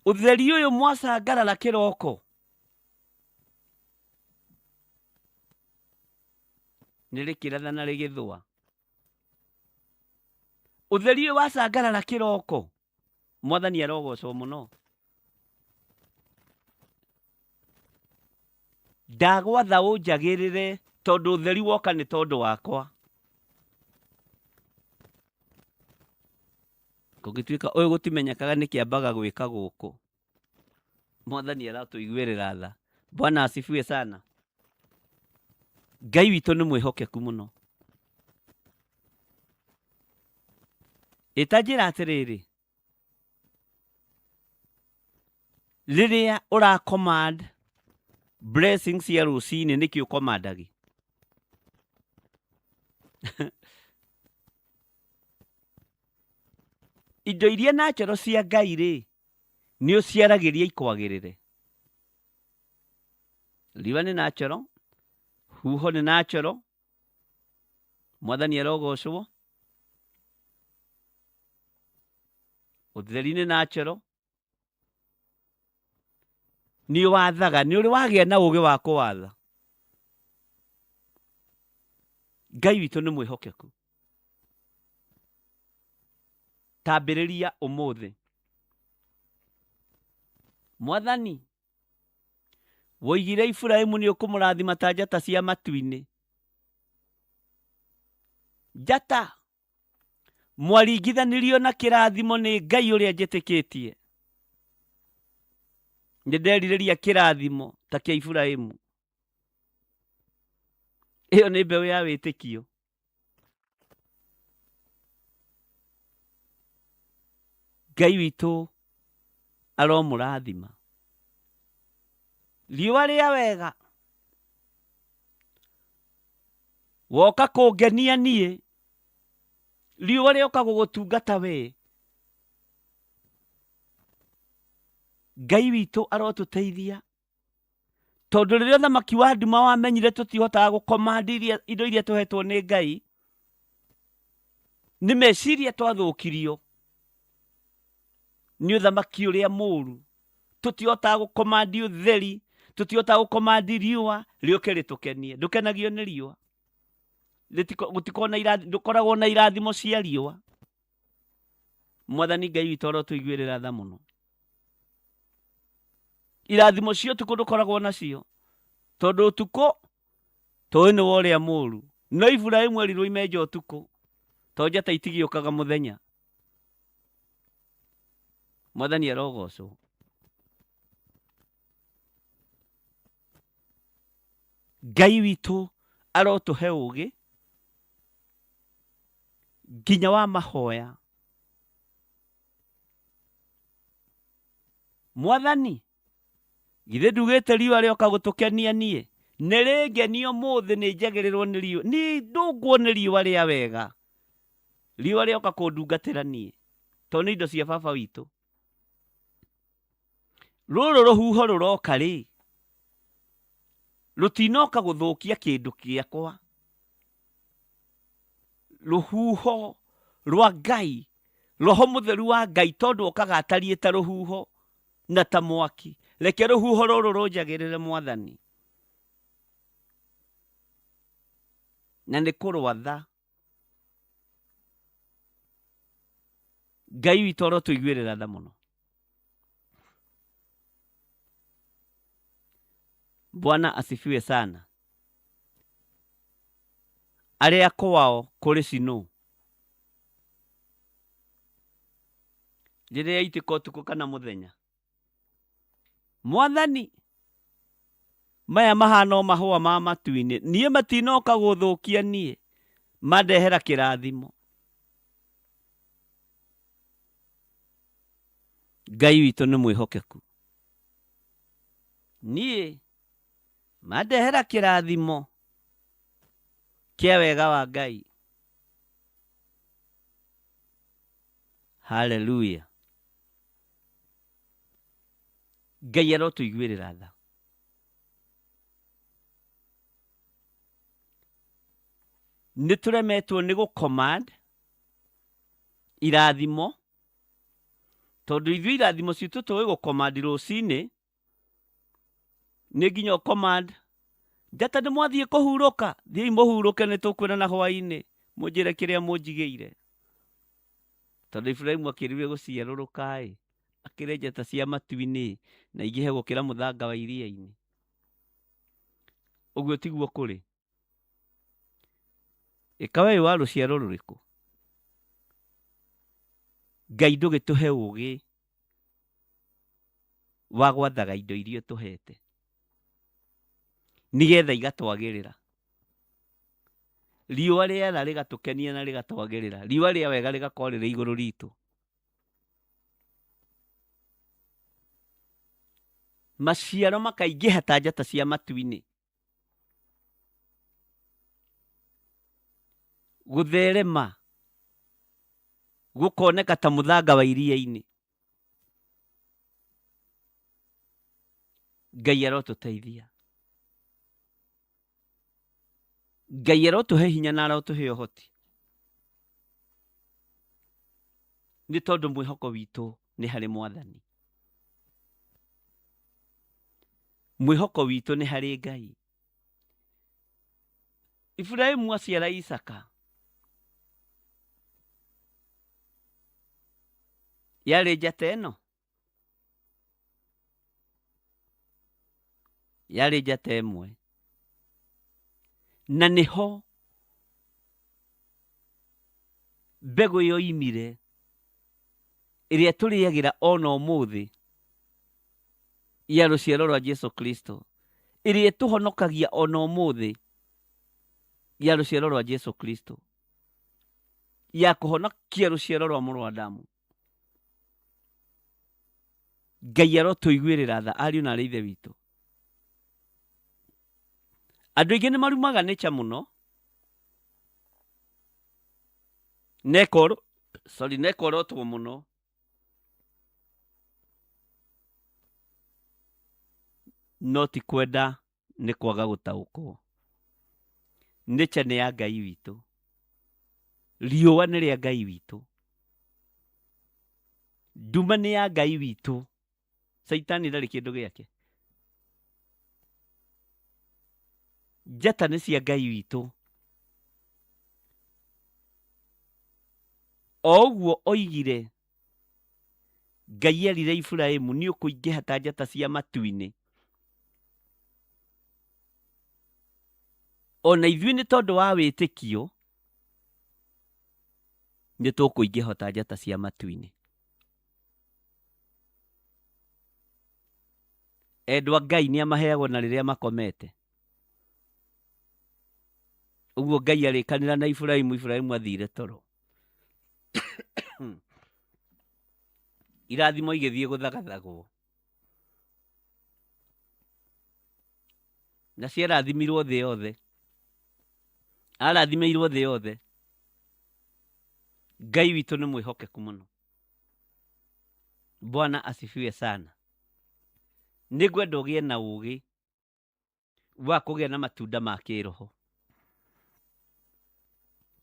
Ũtheri ũyũ mwacangarara kĩroko nĩ rĩkĩratha na rĩgĩthũa. Ũtheri ũyũ wacangarara kĩroko, Mwathani arogocwo mũno. Ndagwatha ũnjagĩrĩre tondũ ũtheri woka nĩ tondũ wakwa. Kũngĩtuĩka ũyũ gũtimenyekaga nĩ kĩambaga gwĩka gũkũ. Mwathani aratũiguĩrĩra tha. Bwana asifiwe sana. Ngai witũ nĩ mwĩhokeku mũno. Ĩtanjĩra atĩrĩrĩ, rĩrĩa ũra command blessings cia rũcinĩ nĩkĩ ũkomandagi? Indo iria natural cia Ngai rĩ, nĩ ũciaragĩria ikwagĩrĩre. Riũa nĩ natural, huho nĩ natural, Mwathani arogocwo. Ũtheri nĩ natural. Nĩ wathaga, nĩ ũrĩ wagĩa na ũũgĩ wa kũwatha. Ngai witũ nĩ mwĩhokeku. Tambĩrĩria ũmũthĩ. Mwathani, woigire Iburahĩmu nĩ ũkũmũrathima ta njata cia matu-inĩ. Njata mwaringithanirio na kĩrathimo nĩ Ngai ũrĩa njĩtĩkĩtie. Nĩ nderirĩria kĩrathimo ta kĩa Iburahĩmu. Ĩyo nĩ mbeũ ya wĩtĩkio. Ngai witũ aromũrathima. Riũa rĩa wega woka kũngenia niĩ, riũa rĩoka gũgũtungata we. Ngai witũ arotũteithia, tondũ rĩrĩa ũthamaki wa nduma wamenyire tũtihotaga gũkomandi indo iria tũhetwo nĩ Ngai, nĩ meciria twathũkirio nĩ ũthamaki ũrĩa mũũru. Tũtihotaga gũkomandi ũtheri, tũtihotaga gũkomandi riũa rĩũke rĩtũkenie. Ndũkenagio nĩ riũa, ndũkoragwo na irathimo cia riũa. Mwathani Ngai witũ arotũiguĩrĩra tha mũno. Irathimo cia ũtukũ ndũkoragwo nacio, tondũ ũtukũ tũĩ nĩ wa ũrĩa mũũru. No Iburahĩmu erirwo imenja ũtukũ, tondũ njata itigĩũkaga mũthenya. Mwathani arogocwo. Ngai witũ arotũhe ũũgĩ nginya wa mahoya. Mwathani, githĩ ndugĩte riũa rĩoka gũtũkenia niĩ? Nĩ rĩngenio mũthĩ nĩ njagĩrĩrwo nĩ riũa. Nĩ ndũngwo nĩ riũa rĩa wega. Riũa rĩoka kũndungatĩra niĩ, tondũ nĩ indo cia baba witũ. Rũrũ rũhuho rũroka rĩ, rũtinoka gũthũkia kĩndũ gĩakwa. Rũhuho rwa Ngai, Roho Mũtheru wa Ngai, tondũ okaga atariĩ ta rũhuho na ta mwaki. Reke rũhuho rũrũ rũnjagĩrĩre Mwathani. Na nĩ kũrwatha. Ngai witũ arotũiguĩrĩra tha mũno. Bwana asifiwe sana. Arĩa kwao kũrĩ Sino, rĩrĩa yaitĩka ũtukũ kana mũthenya, Mwathani, maya mahana o mahũa ma matu-inĩ, niĩ matinoka gũthũkia niĩ, mandehera kĩrathimo. Ngai witũ nĩ mwĩhokeku. Niĩ mandehera kĩrathimo kĩa wega wa Ngai. Hallelujah. Ngai arotũiguĩrĩra tha. Nĩtũremetwo nĩ gũ-command irathimo, tondũ ithuĩ irathimo citũ tũĩ gũ-command rũcinĩ, nĩ nginya command njata nĩ mwathiĩ kũhurũka, thiĩi mũhurũke nĩ tũkwĩrana hwaĩ-inĩ, mũnjĩre kĩrĩa mũnjigĩire. Tondũ Iburahĩmu akĩrire gũciarũrũka-ĩ, akĩrĩ njata cia matu-inĩ na ingĩhe gũkĩra mũthanga wa iria-inĩ. Ũguo tiguo kũrĩ. Ĩka wee wa rũciaro rũrĩkũ? Ngai ndũgĩtũhe ũũgĩ wa gwathaga indo iria tũhete, nĩgetha igatwagĩrĩra. Riũa rĩera rĩgatũkenia na rĩgatwagĩrĩra. Riũa rĩa wega rĩgakorwo rĩrĩ igũrũ ritũ. Maciaro makaingĩha ta njata cia matu-inĩ. Gũtherema gũkoneka ta mũthanga wa iria-inĩ. Ngai arotũteithia. Ngai arotũhe hinya na arotũhe ũhoti. Nĩ tondũ mwĩhoko witũ nĩ harĩ Mwathani. Mwĩhoko witũ nĩ harĩ Ngai. Iburahĩmu aciara Isaka. Yarĩ njata ĩno. Yarĩ njata ĩmwe. Na nĩho mbegũ ĩyo imire, ĩrĩa tũrĩagĩra ona ũmũthĩ, ya rũciaro rwa Jesu Kristo, ĩrĩa tũhonokagia ona ũmũthĩ, ya rũciaro rwa Jesu Kristo, ya kũhonokia rũciaro rwa mũrũ wa Adamu. Ngai arotũiguĩrĩra tha, ariũ na aarĩ a Ithe witũ. Andũ aingĩ nĩ marumaga nature mũno, nekorotwo mũno, no ti kwenda nĩ kwaga gũtaũkwo. Nature nĩ ya Ngai witũ. Riũa nĩ rĩa Ngai witũ. Nduma nĩ ya Ngai witũ. Saitani ndarĩ kĩndũ gĩake. Njata nĩ cia Ngai witũ. O ũguo oigire, Ngai erire Iburahĩmu nĩ ũkũingĩha ta njata cia matu-inĩ. Ona ithuĩ nĩ tondũ wa wĩtĩkio, nĩ tũkũingĩha ta njata cia matu-inĩ. Endwa Ngai nĩ amaheagwo na rĩrĩa makomete. Ũguo Ngai arĩkanĩra na Iburahĩmu, Iburahĩmu athire toro. Irathimo igĩthiĩ gũthagathagwo. Na ciarathimirwo thĩ yothe. Arathimĩirwo thĩ yothe. Ngai witũ nĩ mwĩhokeku mũno. Bwana asifiwe sana. Nĩngwenda ũgĩe na ũũgĩ wa kũgĩa na matunda ma kĩroho.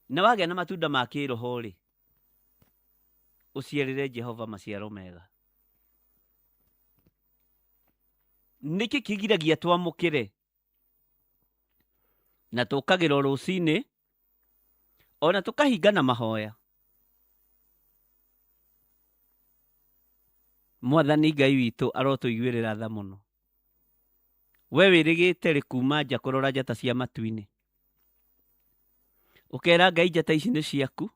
Na wagĩa na matunda ma kĩroho-rĩ, ũciarĩre Jehova maciaro mega. Nĩkĩ kĩgiragia twamũkĩre na tũkagĩra rũcinĩ ona tũkahinga na mahoya? Mwathani Ngai witũ arotũiguĩrĩra tha mũno. We wĩrĩgĩte rĩ kuma nja kũrora njata cia matu-inĩ? Ũkera Ngai njata ici nĩ ciaku,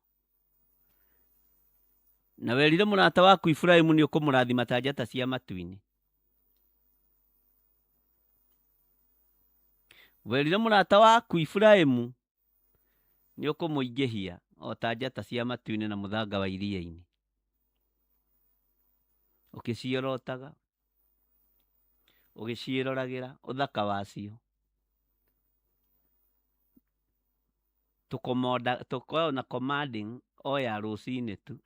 na werire mũrata waku Iburahĩmu nĩ ũkũmũrathima ta njata cia matu-inĩ. Werire mũrata waku Iburahĩmu nĩ ũkũmũingĩhia o ta njata cia matu-inĩ na mũthanga wa iria-inĩ. Ũgĩciorotaga, ũgĩciĩroragĩra ũthaka wacio. Tũkoragwo na commanding o ya rũcinĩ tu.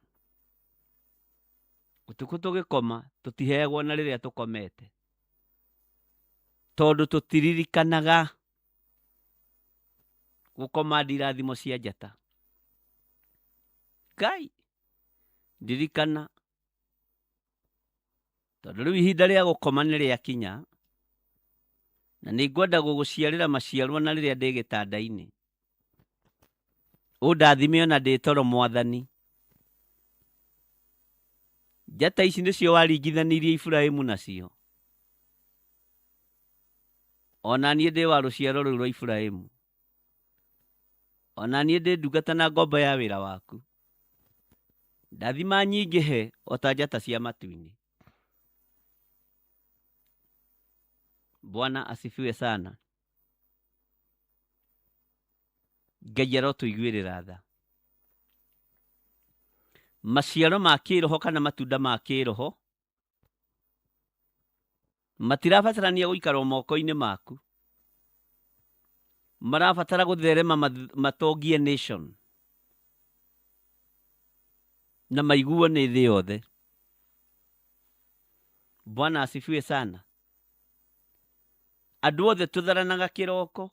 Ũtukũ tũgĩkoma tũtiheagwo na rĩrĩa tũkomete, tondũ tũtiririkanaga gũkomandi irathimo cia njata. Ngai ndirikana, tondũ rĩu ihinda rĩa gũkoma nĩ rĩakinya, na nĩ ngwenda gũgũciarĩra maciarwo na rĩrĩa ndĩ gĩtanda-inĩ. Ũndathime ona ndĩ toro Mwathani. Njata ici nĩcio waringithanirie Iburahĩmu nacio. Ona niĩ ndĩ wa rũciaro rũu rwa Iburahĩmu. Ona niĩ ndĩ ndungata na ngombo ya wĩra waku. Ndathima nyingĩ he o ta njata cia matu-inĩ. Bwana asifiwe sana. Ngai arotũiguĩrĩra tha. Maciaro ma kĩroho kana matunda ma kĩroho matirabatarania gũikara moko-inĩ maku. Marabatara gũtherema matongie nation na maiguo nĩ thĩ yothe. Bwana asifiwe sana. Andũ othe tũtharanaga kĩroko.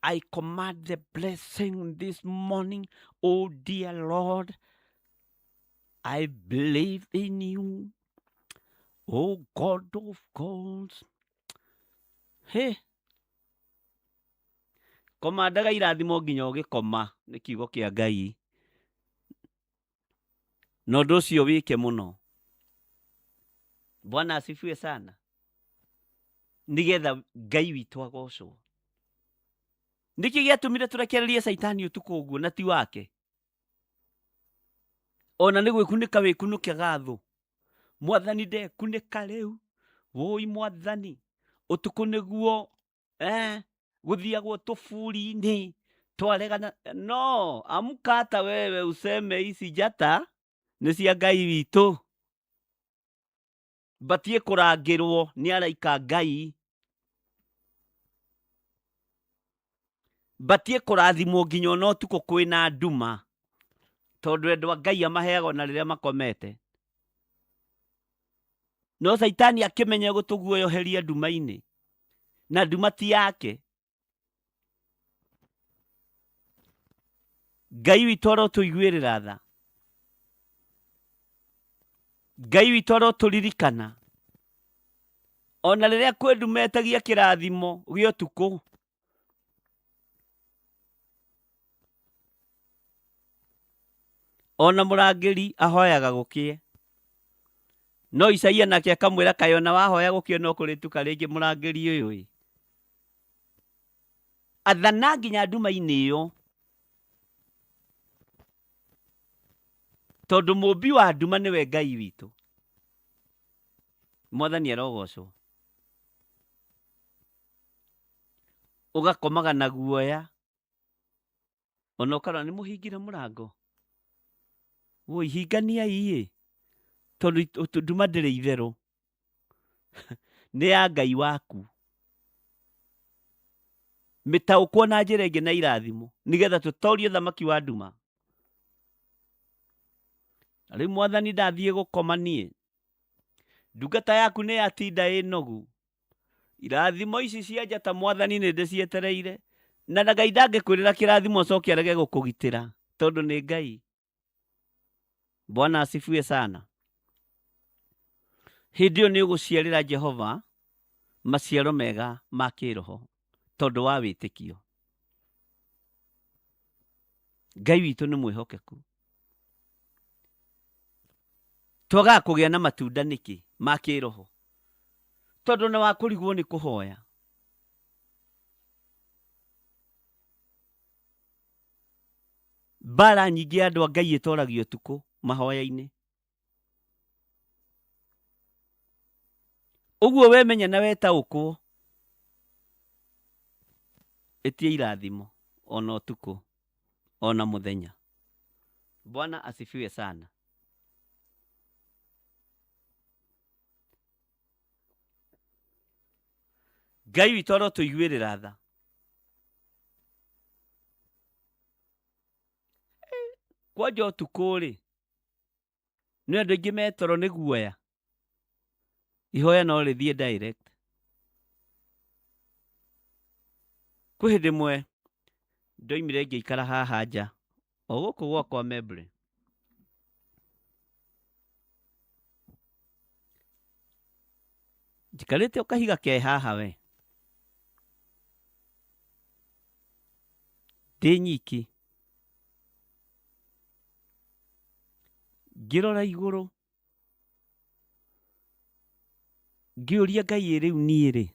I command the blessing this morning, oh dear Lord. I believe in you, oh God of gods. Hey. Komandaga irathimo nginya ũgĩkoma nĩ kiugo kĩa Ngai. Na ũndũ ũcio wĩke mũno. Bwana asifiwe sana. Nĩgetha Ngai witũ agocwo. Nĩkĩ gĩatũmire tũrekererie Saitani ũtukũ ũguo na ti wake? Ona nĩ gwĩkunĩka wĩkunũkaga thũ. Mwathani ndekunĩka rĩu. Woi Mwathani. Ũtukũ nĩguo gũthiagwo tũburi-inĩ twaregana. No, amka hata wewe useme hizi njata nĩ cia Ngai witũ. Batie kũrangĩrwo nĩ araika Ngai. Batie kũrathimwo nginya ona ũtukũ kwĩna nduma, tondũ endwa Ngai amaheagwo na rĩrĩa makomete. No Saitani akĩmenya gũtũguoyoheria nduma-inĩ, na nduma ti yake. Ngai witũ arotũiguĩrĩra tha. Ngai witũ arotũririkana. Ona rĩrĩa kwĩndumetagia kĩrathimo gĩa ũtukũ. Ona mũrangĩri ahoyaga gũkĩe. No Isaia nake akamwĩra kaĩ ona wahoya gũkĩe no kũrĩtuka rĩngĩ mũrangĩri ũyũ. Athana nginya nduma-inĩ ĩyo. Tondũ mũmbi wa nduma nĩwe Ngai witũ. Mwathani arogocwo. Ũgakomaga na guoya. Ona ũkarora nĩ mũhingire mũrango. Woi hingania iye. Tondũ nduma ndĩrĩ itherũ. Nĩ ya Ngai waku. Mĩtaũkwo na njĩra ĩngĩ na irathimo nĩgetha tũtorie thamaki wa nduma. Rĩu Mwathani ndathiĩ gũkoma niĩ. Ndungata yaku nĩ yatinda ĩnogu. Irathimo ici cia njata Mwathani nĩ ndĩcietereire. Na Ngai ndangĩkwĩrĩra kĩrathimo ũcoke arege gũkũgitĩra, tondũ nĩ Ngai. Bwana asifiwe sana. Hĩndĩ ĩyo nĩ ũgũciarĩra Jehova maciaro mega ma kĩroho, tondũ wa wĩtĩkio. Ngai witũ nĩ mwĩhokeku. twaga kũgĩa na matunda nĩkĩ ma kĩroho? Tondũ na wa kũrigwo nĩ kũhoya. Mbara nyingĩ andũ a Ngai ĩtoragio ũtukũ mahoya-inĩ. Ũguo wemenya na wetaũkwo, ĩtie irathimo ona ũtukũ ona mũthenya. Bwana asifiwe sana. Ngai witũ arotũiguĩrĩra tha. Kwanja ũtukũ-rĩ, nĩ andũ aingĩ metoro nĩ guoya. Ihoya no rĩthiĩ direct. Kwĩ hĩndĩ ĩmwe ndoimire ngĩikara haha nja o gũkũ gwakwa Mebre. Njikarĩte o kahiga ke haha we. Ndĩ nyiki. Ngĩrora igũrũ. Ngĩũria Ngai rĩu niĩ-rĩ.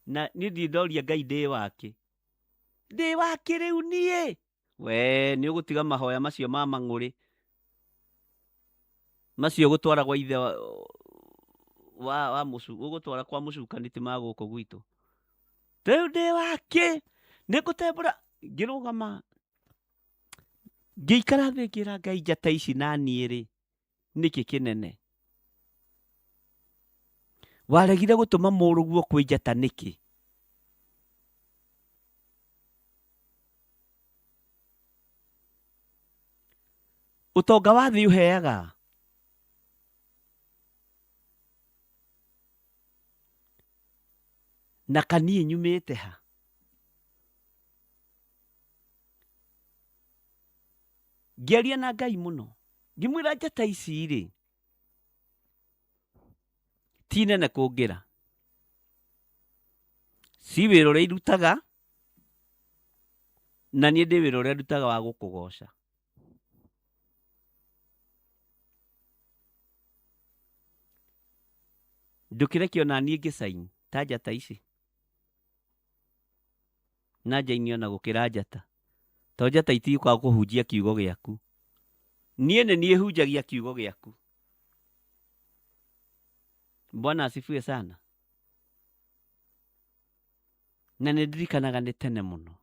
Na niĩ ndirĩ ndoria Ngai ndĩ wake. Ndĩ wake rĩu niĩ. We nĩ ũgũtiga mahoya macio ma mang'ũrĩ. Macio gũtwara gwa ithe wa mũcu. Ũgũtwara kwa mũcukanĩti ma gũkũ gwitũ. Rĩu ndĩ wake. Nĩ ngũtembũra. Ngĩrũgama. Ngĩikara thĩ ngĩra Ngai njata ici na niĩ-rĩ. Nĩkĩ kĩnene? Waregire gũtũma mũrũguo kwĩ njata nĩkĩ? Ũtonga wa thĩ ũheaga. Na kaniĩ nyumĩte ha? Ngĩaria na Ngai mũno. Ngĩmwĩra njata ici-rĩ, ti nene kũngĩra. Si wĩra ũrĩa irutaga, na niĩ ndĩ wĩra ũrĩa ndutaga wa gũkũgoca. Ndũkĩreke ona niĩ ngĩcaini ta njata ici. Na njaini ona gũkĩra njata. To njata itiũkaga kũhunjia kiugo gĩaku. Niĩ nĩ niĩ hunjagia kiugo gĩaku. Bwana asifiwe sana. Na nĩ ndirikanaga nĩ tene mũno.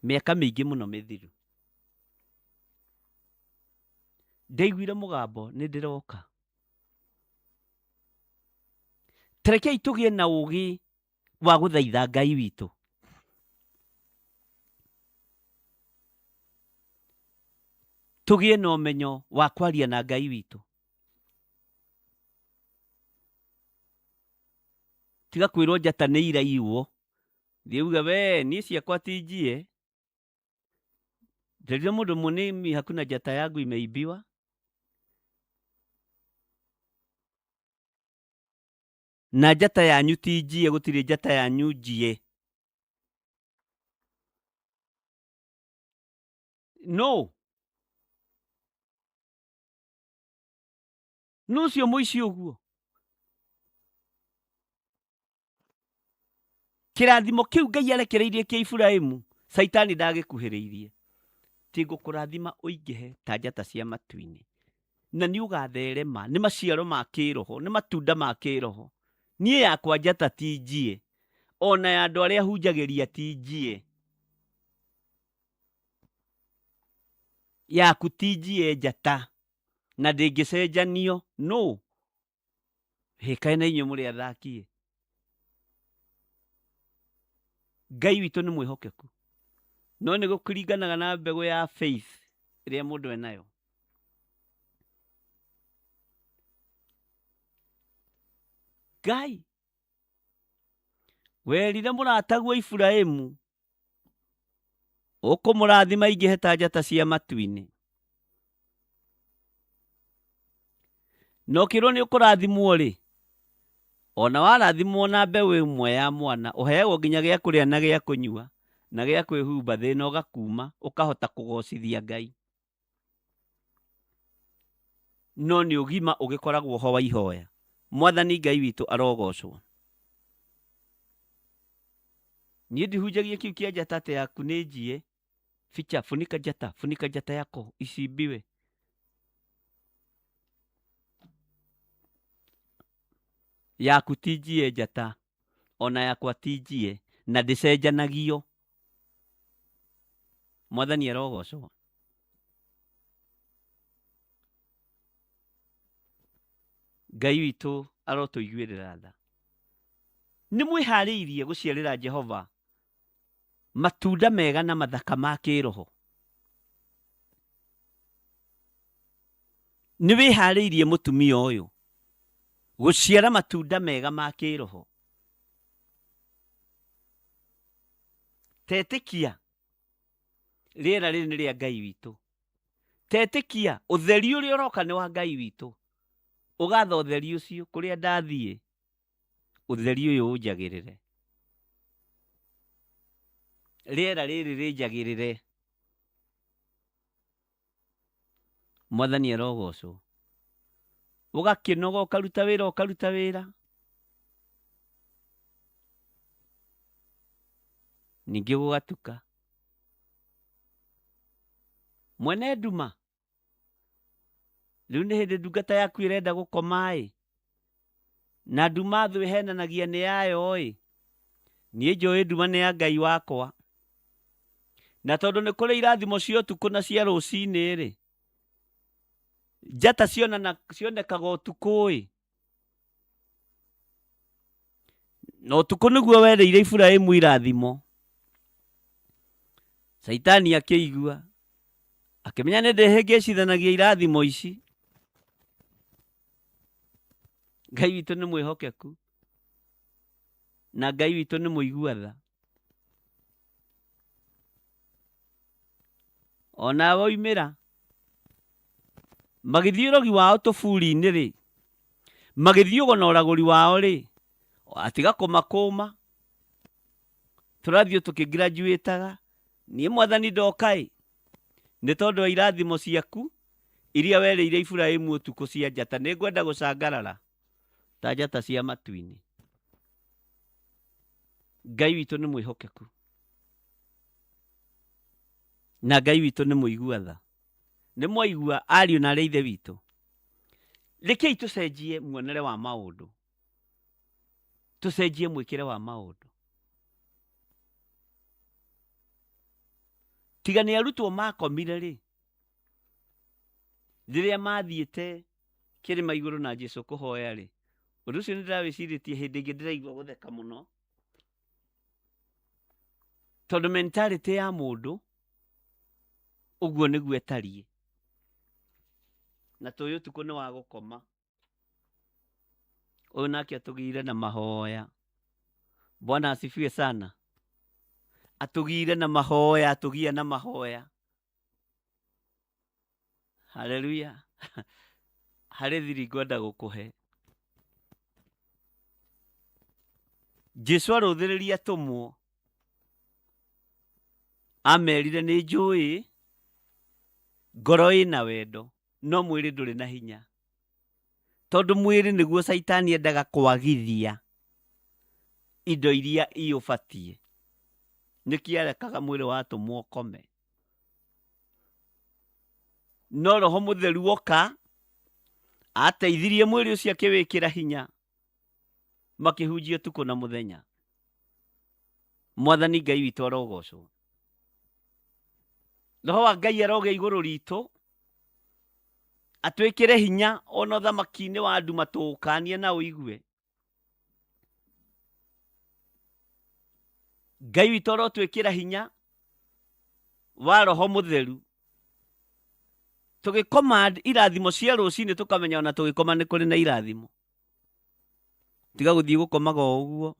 Mĩaka mĩingĩ mũno mĩthiru. Ndaiguire mũgambo nĩ ndĩroka. Tarekei tũgĩe na ũũgĩ wa gũthaitha Ngai witũ. Tũgĩe na ũmenyo wa kwaria na Ngai witũ. Tiga kwĩrwo njata nĩ iraiywo. Thiuga we niĩ ciakwa ti njie. Nderire mũndũ mũnini hakuna njata yangu imeibiwa. Na njata yanyu ti njie, gũtirĩ njata yanyu njie. No. Nucio mũici ũguo. Kĩrathimo kĩu Ngai arekereirie kĩa Iburahĩmu, Saitani ndagĩkuhĩrĩirie. Ti ngũkũrathima ũingĩhe ta njata cia matu-inĩ. Na nĩ ũgatherema, nĩ maciaro ma kĩroho, nĩ matunda ma kĩroho. Niĩ yakwa njata ti njie. Ona ya andũ arĩa hunjagĩria ti njie. Yaku ti njie njata. Na ndĩngĩcenjanio. No. Hĩkaĩ na inyuĩ mũrĩ athakie. Ngai witũ nĩ mwĩhokeku. No nĩ gũkĩringanaga na mbegũ ya faith ĩrĩa mũndũ enayo. Ngai werire mũrataguo Iburahĩmu ũkũmũrathima ingĩhe ta njata cia matu-inĩ. No kĩrwo nĩ ũkũrathimwo-rĩ, ona warathimwo na mbeũ ĩmwe ya mwana, ũheagwo nginya gĩa kũrĩa na gĩa kũnyua na gĩa kwĩhumba thĩna ũgakuma, ũkahota kũgocithia Ngai. no nĩ ũgima ũgĩkoragwo ho wa ihoya. Mwathani Ngai witũ arogocwo. Niĩ ndihunjagia kiu kĩa njata atĩ yaku nĩ njie. Ficha, funika njata yako icimbiwe. Yaku ti njie njata, ona yakwa ti njie, na ndĩcenjanagio. Mwathani arogocwo. Ngai witũ arotũiguĩrĩra tha. Nĩ mwĩharĩirie gũciarĩra Jehova matunda mega na mathaka ma kĩroho. Nĩ wĩharĩirie mũtumia ũyũ gũciara matunda mega ma kĩroho. Tetĩkia rĩera rĩrĩ nĩ rĩa Ngai witũ. Tetĩkia ũtheri ũrĩa ũroka nĩ wa Ngai witũ. Ũgatha ũtheri ũcio kũrĩa ndathiĩ. Ũtheri ũyũ ũnjagĩrĩre. Rĩera rĩrĩ rĩnjagĩrĩre. Mwathani arogocwo. Ũgakĩnoga ũkaruta wĩra. Ningĩ gũgatuka. Mwene nduma. Rĩu nĩ hĩndĩ ndungata yaku ĩrenda gũkoma-ĩ. Na nduma thũ ĩhenanagia nĩ yayo-ĩ. Niĩ njũĩ nduma nĩ ya Ngai wakwa. Na tondũ nĩ kũrĩ irathimo cia ũtukũ na cia rũcinĩ-rĩ, njata cionekaga ũtukũ-ĩ. Na ũtukũ nĩguo wereire Iburahĩmu irathimo. Saitani akĩigua. Akĩmenya nĩ ndĩhĩngĩcithanagia irathimo ici. Ngai witũ nĩ mwĩhokeku. Na Ngai witũ nĩ mũigua tha. Ona woimĩra magĩthiĩ ũrogi wao tũburi-inĩ-rĩ, magĩthiĩ ũgona ũragũri wao-rĩ, atiga kũmakũma. Tũrathiĩ tũkĩgraduataga. Niĩ Mwathani ndoka-ĩ, nĩ tondũ wa irathimo ciaku iria wereire Iburahĩmu ũtukũ cia njata. Nĩ ngwenda gũcangarara ta njata cia matu-inĩ. Ngai witũ nĩ mwĩhokeku. Na Ngai witũ nĩ mũigua tha. Nĩ mwaigua ariũ na arĩa ithe witũ. Rekei tũcenjie muonere wa maũndũ. Tũcenjie mwĩkĩre wa maũndũ. Tiga nĩ arutwo makomire-rĩ, rĩrĩa mathiĩte kĩrĩma igũrũ na Jesũ kũhoya-rĩ, ũndũ ũcio nĩ ndĩrawĩcirĩtie hĩndĩ ĩngĩ ndĩraigua gũtheka mũno. Tondũ mentality ya mũndũ ũguo nĩguo ĩtariĩ. Na tũyũ ũtukũ nĩ wa gũkoma. Ũyũ nake atũgĩire na mahoya. Bwana asifiwe sana. Atũgĩire na mahoya, atũgia na mahoya. Haleluya. Harĩ thiri ngwenda gũkũhe. Jesũ arũthĩrĩria atũmwo. Amerire nĩ njũĩ ngoro ĩna wendo, no mwĩrĩ ndũrĩ na hinya. Tondũ mwĩrĩ nĩguo Saitani endaga kwagithia indo iria iũbatiĩ. Nĩkĩo arekaga mwĩrĩ watũmwo ũkome. No Roho Mũtheru oka ateithirie mwĩrĩ ũcio akĩwĩkĩra hinya. Makĩhunjia ũtukũ na mũthenya. Mwathani Ngai witũ arogocwo. Roho wa Ngai aroge igũrũ ritũ. Atwĩkĩre hinya ona ũthamaki-inĩ wa nduma tũũkanie na ũigue. Ngai witũ arotwĩkĩra hinya wa Roho Mũtheru. Tũgĩkoma irathimo cia rũcinĩ tũkamenya ona tũgĩkoma nĩ kũrĩ na irathimo. Tiga gũthiĩ gũkomaga ũguo.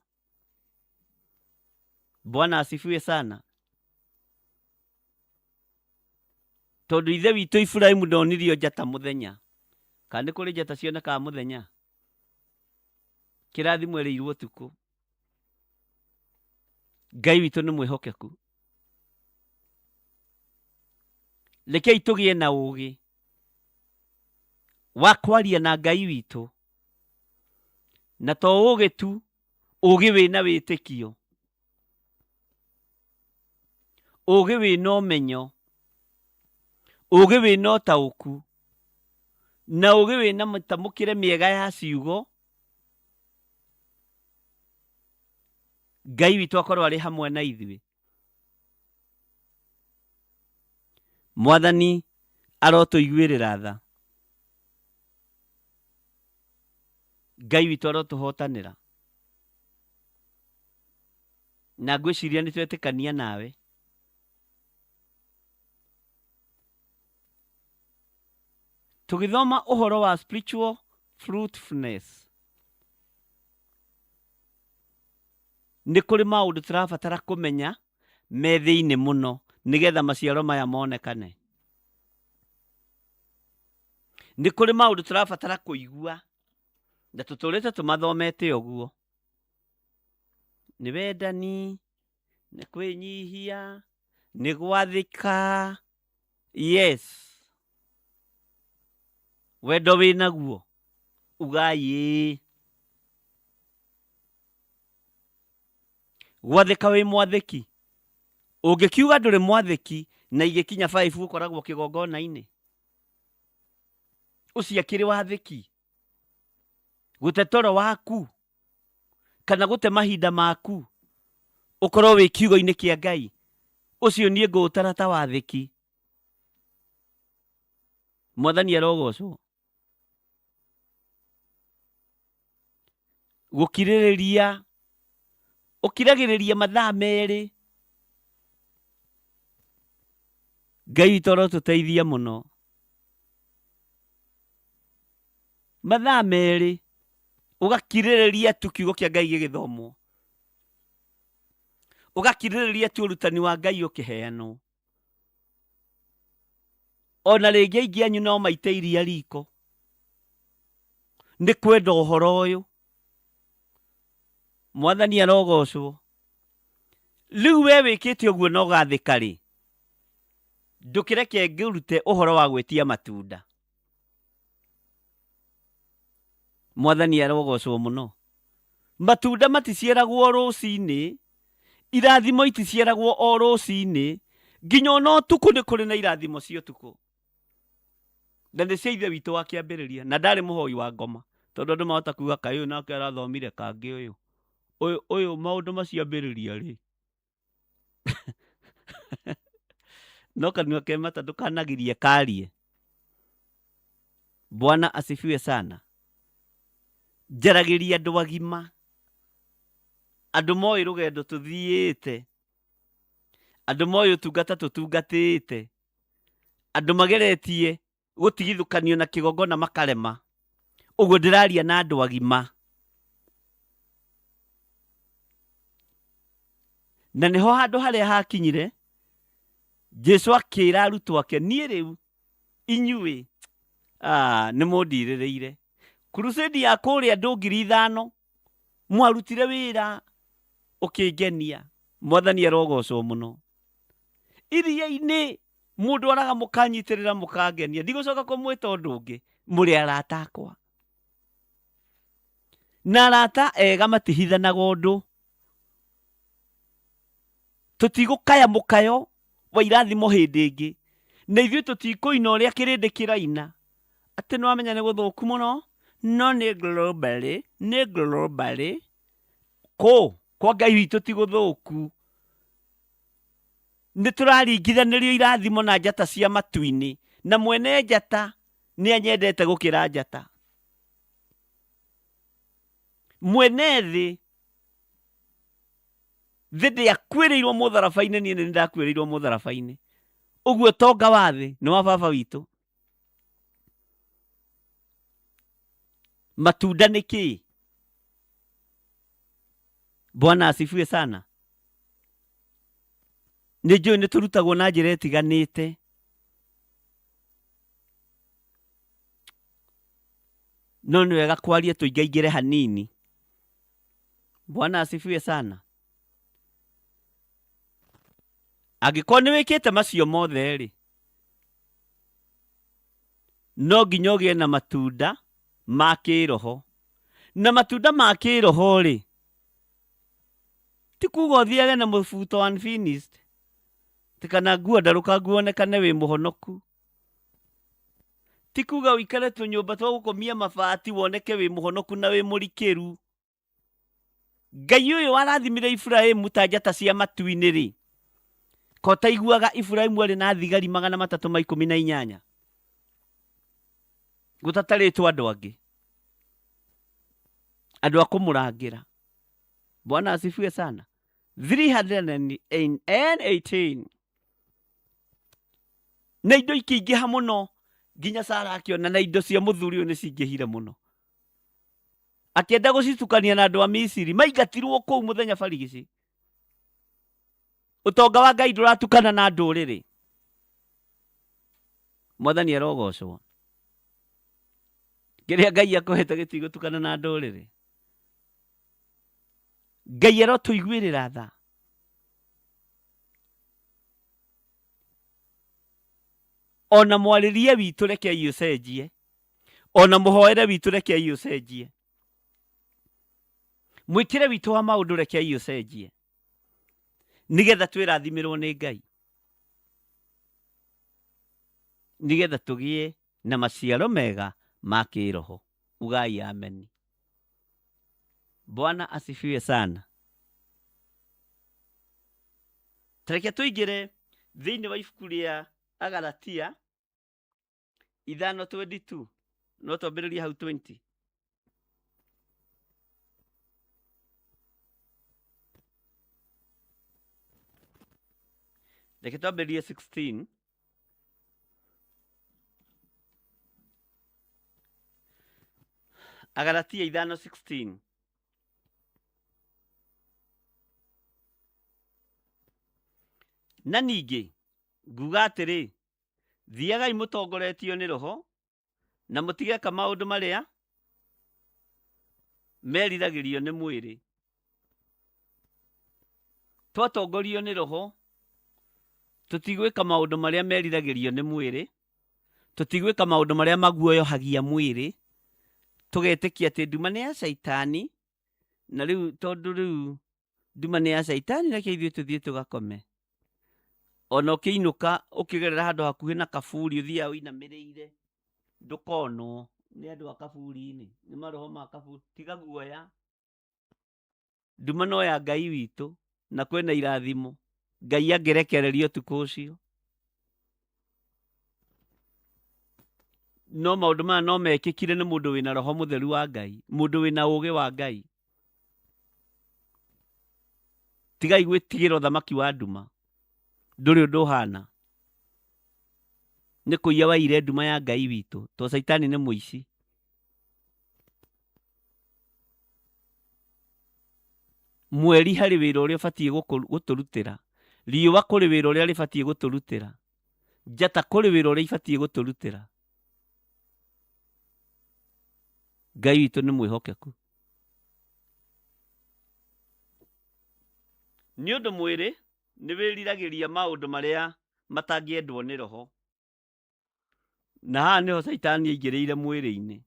Bwana asifiwe sana. Tondũ ithe witũ Iburahĩmu ndonirio njata mũthenya. Kana nĩ kũrĩ njata cionekaga mũthenya. Kĩrathimo ereirwo ũtukũ. Ngai witũ nĩ mwĩhokeku. Rekei tũgĩe na ũũgĩ wa kwaria na Ngai witũ, na to ũgĩ tu, ũgĩ wĩna wĩtĩkio, ũgĩ wĩna ũmenyo, ũgĩ wĩna ũtaũku, na ũgĩ wĩna mĩtamũkĩre mĩega ya ciugo. Ngai witũ akorwo arĩ hamwe na ithuĩ. Mwathani arotũiguĩrĩra tha. Ngai witũ arotũhotanĩra. Na ngwĩciria nĩ twetĩkania nawe. Tũgĩthoma ũhoro wa spiritual fruitfulness, nĩ kũrĩ maũndũ tũrabatara kũmenya me thĩinĩ mũno nĩgetha maciaro maya monekane. Nĩ kũrĩ maũndũ tũrabatara kũigua na tũtũrĩte tũmathomete ũguo. Nĩ wendani, nĩ kwĩnyihia, nĩ gwathĩka. Yes. Wendo wĩnaguo ugai. Gwathĩka wĩ mwathĩki. Ũngĩkiuga ndũrĩ mwathĩki na igĩkinya 5 ũkoragwo kĩgongona-inĩ, ũcio akĩrĩ wathĩki. Gũte toro waku kana gũte mahinda maku ũkorwo wĩ kiugo-inĩ kĩa Ngai, ũcio niĩ ngũũtara ta wathĩki. Mwathani arogocwo. Gũkirĩrĩria, ũkiragĩrĩria mathaa merĩ. Ngai witũ arotũteithia mũno. Mathaa merĩ ũgakirĩrĩria tu kiugo kĩa Ngai gĩgĩthomwo, ũgakirĩrĩria tu ũrutani wa Ngai ũkĩheanwo. Ona rĩngĩ aingĩ anyu no maite iria riko, nĩ kwenda ũhoro ũyũ. Mwathani arogocwo. Rĩu we wĩkĩte ũguo na ũgathĩka rĩ, ndũkĩreke ngĩrute ũhoro wa gwĩtia matunda. Mwathani arogocwo mũno. Matunda maticiaragwo rũcinĩ, irathimo iticiaragwo o rũcinĩ, nginya ona ũtukũ nĩ kũrĩ na irathimo cia ũtukũ. Na nĩ cia ithe witũ wa kĩambĩrĩria, na ndarĩ mũhoi wa ngoma, tondũ andũ mahota kuuga kaĩ ũyũ nake arathomire kangĩ ũyũ maũndũ maciambĩrĩria rĩ. No kanua ke mata ndũkanagirie karie. Bwana asifiwe sana. Njaragĩria andũ agima, andũ moĩ rũgendo tũthiĩte, andũ moĩ ũtungata tũtungatĩte, andũ mageretie gũtigithũkanio na kĩgongona makarema. Ũguo ndĩraria na andũ agima. Na nĩho handũ harĩa hakinyire Jesũ akĩĩra arutwo ake, niĩ rĩu inyuĩ nĩ mũndirĩrĩire. Crusade ya kũrĩa andũ 5,000 mwarutire wĩra ũkĩngenia. Mwathani arogocwo mũno. Iria-inĩ mũndũ araga mũkanyitĩrĩra mũkangenia. Ndigũcoka kũmwĩta ũndũ ũngĩ, mũrĩ arata akwa. Na arata ega matihithanaga ũndũ. Tũtigũkaya mũkayo wa irathimo hĩndĩ ĩngĩ, na ithuĩ tũtikũina ũrĩa kĩrĩndĩ kĩraina atĩ nĩwamenya nĩ gũthũku mũno. No nĩ globally kwa Ngai witũ ti gũthũku. Nĩ tũraringithanĩrio irathimo na njata cia matu-inĩ, na mwene njata nĩ anyendete gũkĩra njata. Mwene thĩ ndĩakuĩrĩirwo mũtharabai-inĩ, niĩ nĩ ndakuĩrĩirwo mũtharabai-inĩ. Ũguo tonga wa thĩ nĩ wa baba witũ. Matunda nĩ kĩĩ? Bwana asifiwe sana. Nĩ njũĩ nĩ tũrutagwo na njĩra ĩtiganĩte. No nĩ wega kwaria tũingaingĩre hanini. Bwana asifiwe sana. Angĩkorwo nĩ wĩkĩte macio mothe rĩ, no nginya ũgĩe na matunda ma kĩroho. Na matunda ma kĩroho rĩ, ti kuga ũthiage na mũbuto unfinished, ti kana nguo ndarũkangu wonekane wĩ mũhonoku, ti kuga ũikare tũnyũmba twa gũkomia mabati woneke wĩ mũhonoku na wĩ mũrikĩru. Ngai ũyũ arathimire Iburahĩmu ta njata cia matu-inĩ rĩ, ko taiguaga Iburahĩmu arĩ na thigari 318 gũtatarĩtwo andũ angĩ, andũ a kũmũrangĩra. Bwana asifiwe sana. 318 na indo ikĩingĩha mũno, nginya Sara akĩona na indo cia mũthuri ũyũ nĩ cingĩhire mũno, akĩenda gũcitukania na andũ a Misiri, maingatirwo kũu mũthenya barigici. Ũtonga wa Ngai ndũratukana na ndũrĩrĩ. Mwathani arogocwo. Kĩrĩa Ngai akũhete gĩtigũtukana na ndũrĩrĩ. Ngai arotũiguĩrĩra tha. Ona mwarĩrie witũ rekei ũcenjie, ona mũhoere witũ rekei ũcenjie, mwĩkĩre witũ wa maũndũ rekei ũcenjie, nĩgetha twĩrathimirwo nĩ Ngai, nĩgetha tũgĩe na maciaro mega ma kĩroho. Ugai amen. Bwana asifiwe sana. Tareke tũingĩre thĩinĩ wa ibuku rĩa Agalatia 5:22, no twambĩrĩrie hau 20. Reke twambĩrĩrie 16. Agalatia 5:16. Na ningĩ nguga atĩrĩ, thiagai mũtongoretio nĩ Roho, na mũtigeka maũndũ marĩa meriragĩrio nĩ mwĩrĩ. Twatongorio nĩ Roho, tũtigwĩka maũndũ marĩa meriragĩrio nĩ mwĩrĩ, tũtigwĩka maũndũ marĩa maguoyohagia mwĩrĩ, tũgetĩkia atĩ nduma nĩ ya Shaitani, na rĩu tondũ rĩu nduma nĩ ya Shaitani, reke ithuĩ tũthiĩ tũgakome. Ona ũkĩinũka ũkĩgerera handũ hakuhĩ na kaburi ũthiaga ũinamĩrĩire, ndũkonwo nĩ andũ a kaburi-inĩ, nĩ maroho ma kaburi. Tiga guoya, nduma no ya Ngai witũ, na kwĩna irathimo. Ngai angĩrekereria ũtukũ ũcio. No maũndũ maya no mekĩkire nĩ mũndũ wĩna roho mũtheru wa Ngai, mũndũ wĩna ũũgĩ wa Ngai. Tigai gwĩtigĩra ũthamaki wa nduma, ndũrĩ ũndũ ũhana. Nĩ kũiya waire nduma ya Ngai witũ, to Shaitani nĩ mũici. Mweri harĩ wĩra ũrĩa ũbatiĩ gũtũrutĩra, riũa kũrĩ wĩra ũrĩa rĩbatiĩ gũtũrutĩra, njata kũrĩ wĩra ũrĩa ibatiĩ gũtũrutĩra. Ngai witũ nĩ mwĩhokeku. Nĩ ũndũ mwĩrĩ nĩ wĩriragĩria maũndũ marĩa matangĩendwo nĩ Roho. Na haha nĩho Shaitani aingĩrĩire mwĩrĩ-inĩ.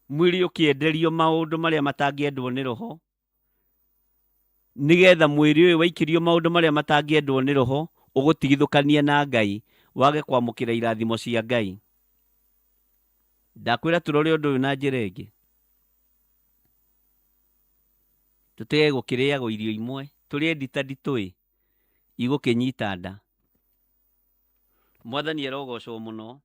Mwĩrĩ ũkĩenderio maũndũ marĩa matangĩendwo nĩ Roho, nĩgetha mwĩrĩ ũyũ waikĩrio maũndũ marĩa matangĩendwo nĩ Roho ũgũtigithũkania na Ngai, wage kwamũkĩra irathimo cia Ngai. Ndakwĩra tũrore ũndũ ũyũ na njĩra ĩngĩ. Tũtige gũkĩrĩagwo irio imwe, tũrĩe nditũ igũkĩnyita nda. Mwathani arogocwo mũno.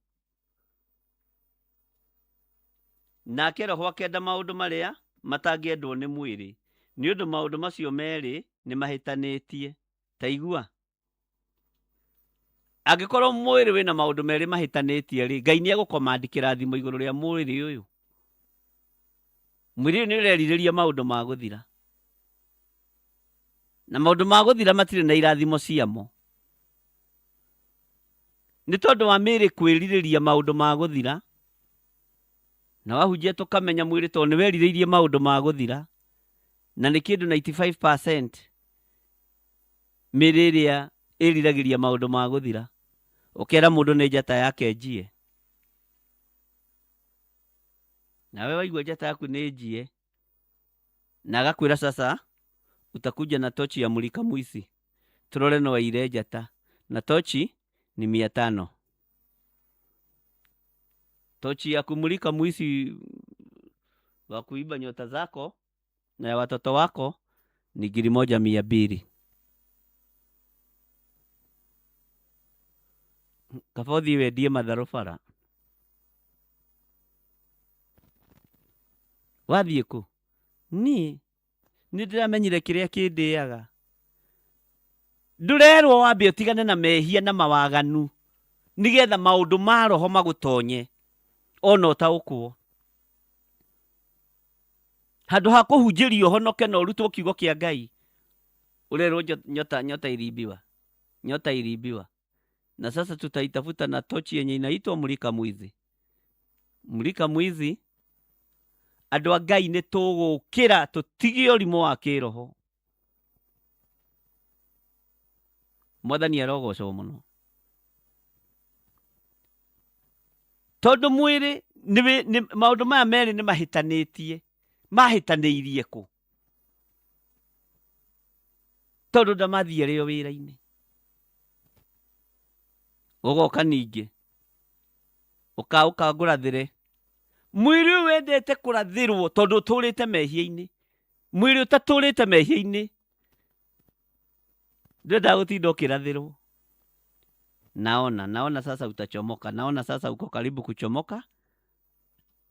Nake Roho akenda maũndũ marĩa matangĩendwo nĩ mwĩrĩ, nĩ ũndũ maũndũ macio merĩ nĩ mahĩtanĩtie. Ta igua, angĩkorwo mwĩrĩ wĩna maũndũ merĩ mahĩtanĩtie rĩ, Ngai nĩ egũkomandĩkĩra thimo igũrũ rĩa mwĩrĩ ũyũ. Mwĩrĩ ũyũ nĩ ũrerirĩria maũndũ ma gũthira, na maũndũ ma gũthira matirĩ na irathimo ciamo. Nĩ tondũ wa mĩĩrĩ kwĩrirĩria maũndũ ma gũthira, na wahunjia tũkamenya mwĩrĩ tondũ nĩ werirĩirie maũndũ ma gũthira, na nĩ kĩndũ 95% mĩĩrĩ ĩrĩa ĩriragĩria maũndũ ma gũthira. Ukera mundu ni njata yake njie. Nawe waigua njata yaku ni njie. Na agakwira sasa utakuja na tochi ya mulika mwizi. Turore no waire njata. Na tochi ni 500. Tochi ya kumulika mwizi wa kuiba nyota zako na ya watoto wako ni 1,200. Kabothi wendie matharũ bara. Wathiĩ kũ? Niĩ nĩndĩramenyire kĩrĩa kĩndĩaga. Ndũrerwo wambe ũtigane na mehia na mawaganu nĩgetha maũndũ ma roho magũtonye ona ũtaũkwo. Handũ ha kũhunjĩrio honoke na ũrutwo kiugo kĩa Ngai, ũrerwo nyota ilimbiwa. Nyota ilimbiwa. Na sasa tutaitafuta na tochi yenye inaitwa mulika mwizi. Mulika mwizi, andũ a Ngai nĩ tũgũkĩra tũtige ũrimũ wa kĩroho. Mwathani arogocwo mũno. Tondũ mwĩrĩ maũndũ maya merĩ nĩ mahĩtanĩtie. Mahĩtanĩirie kũ? Tondũ ndamathiĩ rĩo wĩra-inĩ. Ũgoka ningĩ ũka ngũrathĩre. Mwĩrĩ ũyũ wendete kũrathĩrwo tondũ ũtũrĩte mehia-inĩ. Mwĩrĩ ũtatũrĩte mehia-inĩ ndĩrenda gũtinda ũkĩrathĩrwo. Naona sasa utachomoka. Naona sasa uko karibu kuchomoka.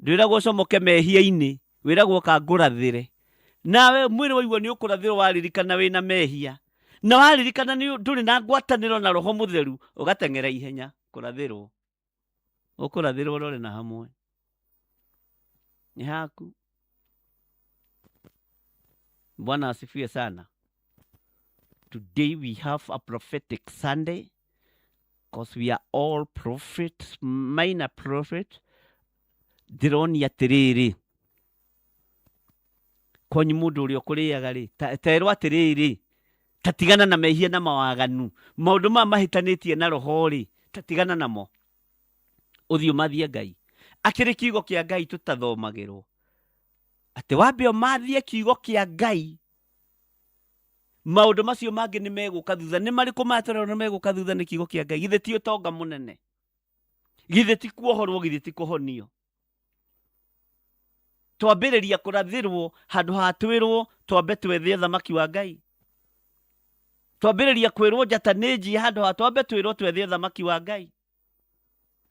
Ndĩragwo ũcomoke mehia-inĩ, wĩragwo ka ngũrathĩre. Nawe mwĩrĩ waigua nĩ ũkũrathĩrwo waririkana wĩna mehia. Na waririkana ndũrĩ na ngwatanĩro na Roho Mũtheru, ũgateng'era ihenya kũrathĩrwo. Ũkũrathĩrwo rore na hamwe. Nĩ haku. Bwana asifiwe sana. Today we have a prophetic Sunday because we are all prophets, minor prophet. Ndĩronia atĩrĩrĩ. Konyi mũndũ ũrĩa ũkũrĩaga rĩ, terwo atĩrĩrĩ. Tatigana na mehia na mawaganu. Maũndũ maya mahĩtanĩtie na roho rĩ, tatigana namo. Ũthiĩ ũmathie Ngai. Akĩrĩ kiugo kĩa Ngai tũtathomagĩrwo. Atĩ wambe ũmathie kiugo kĩa Ngai. Maũndũ macio mangĩ nĩ megũka thutha. Nĩ marĩkũ matũrerwo nĩ megũka thutha nĩ kiugo kĩa Ngai? Githĩ ti ũtonga mũnene? Githĩ ti kuohorwo? Githĩ ti kũhonio? Twambĩrĩria kũrathĩrwo handũ ha twĩrwo twambe twethe ũthamaki wa Ngai. Twambĩrĩria kwĩrwo njata nĩ njie handũ ha twambe twĩrwo twethe ũthamaki wa Ngai.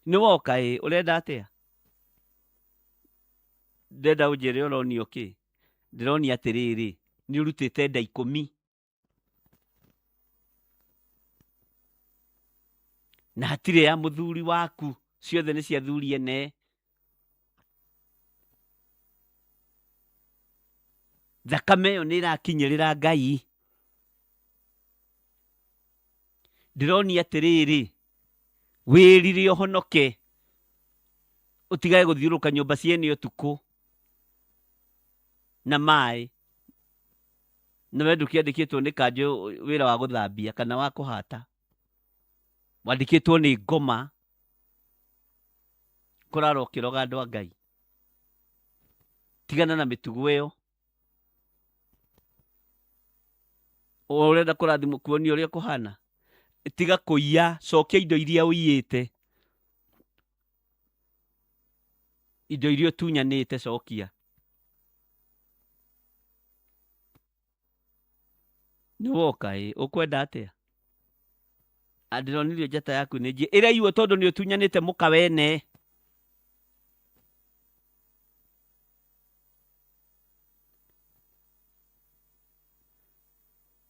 Nĩ woka ũrenda atĩa? Ndenda ũnjĩre ũronio kĩ? Ndĩronia atĩrĩrĩ, nĩ ũrutĩte nda 10. Na hatirĩ ya mũthuri waku, ciothe nĩ cia thuri ene. Thakame ĩyo nĩ ĩrakinyĩrĩra Ngai. Ndĩronia atĩrĩrĩ, wĩrire ũhonoke. Ũtigae gũthiũrũka nyũmba ciene ũtukũ na maĩ. Na we ndũkĩandĩkĩtwo nĩ kanjũ wĩra wa gũthambia kana wa kũhata. Wandĩkĩtwo nĩ ngoma. Kũrara ũkĩroga andũ a Ngai. Tigana na mĩtugo ĩyo. Ũrenda kũrathimwo kuonio ũrĩa kũhana. Tiga kũiya, cokia indo iria ũiyĩte. Indo iria ũtunyanĩte cokia. Nĩ woka ũkwenda atĩa? Ndĩronirio njata yaku nĩ njie. Ĩraiywo tondũ nĩ ũtunyanĩte mũka wene.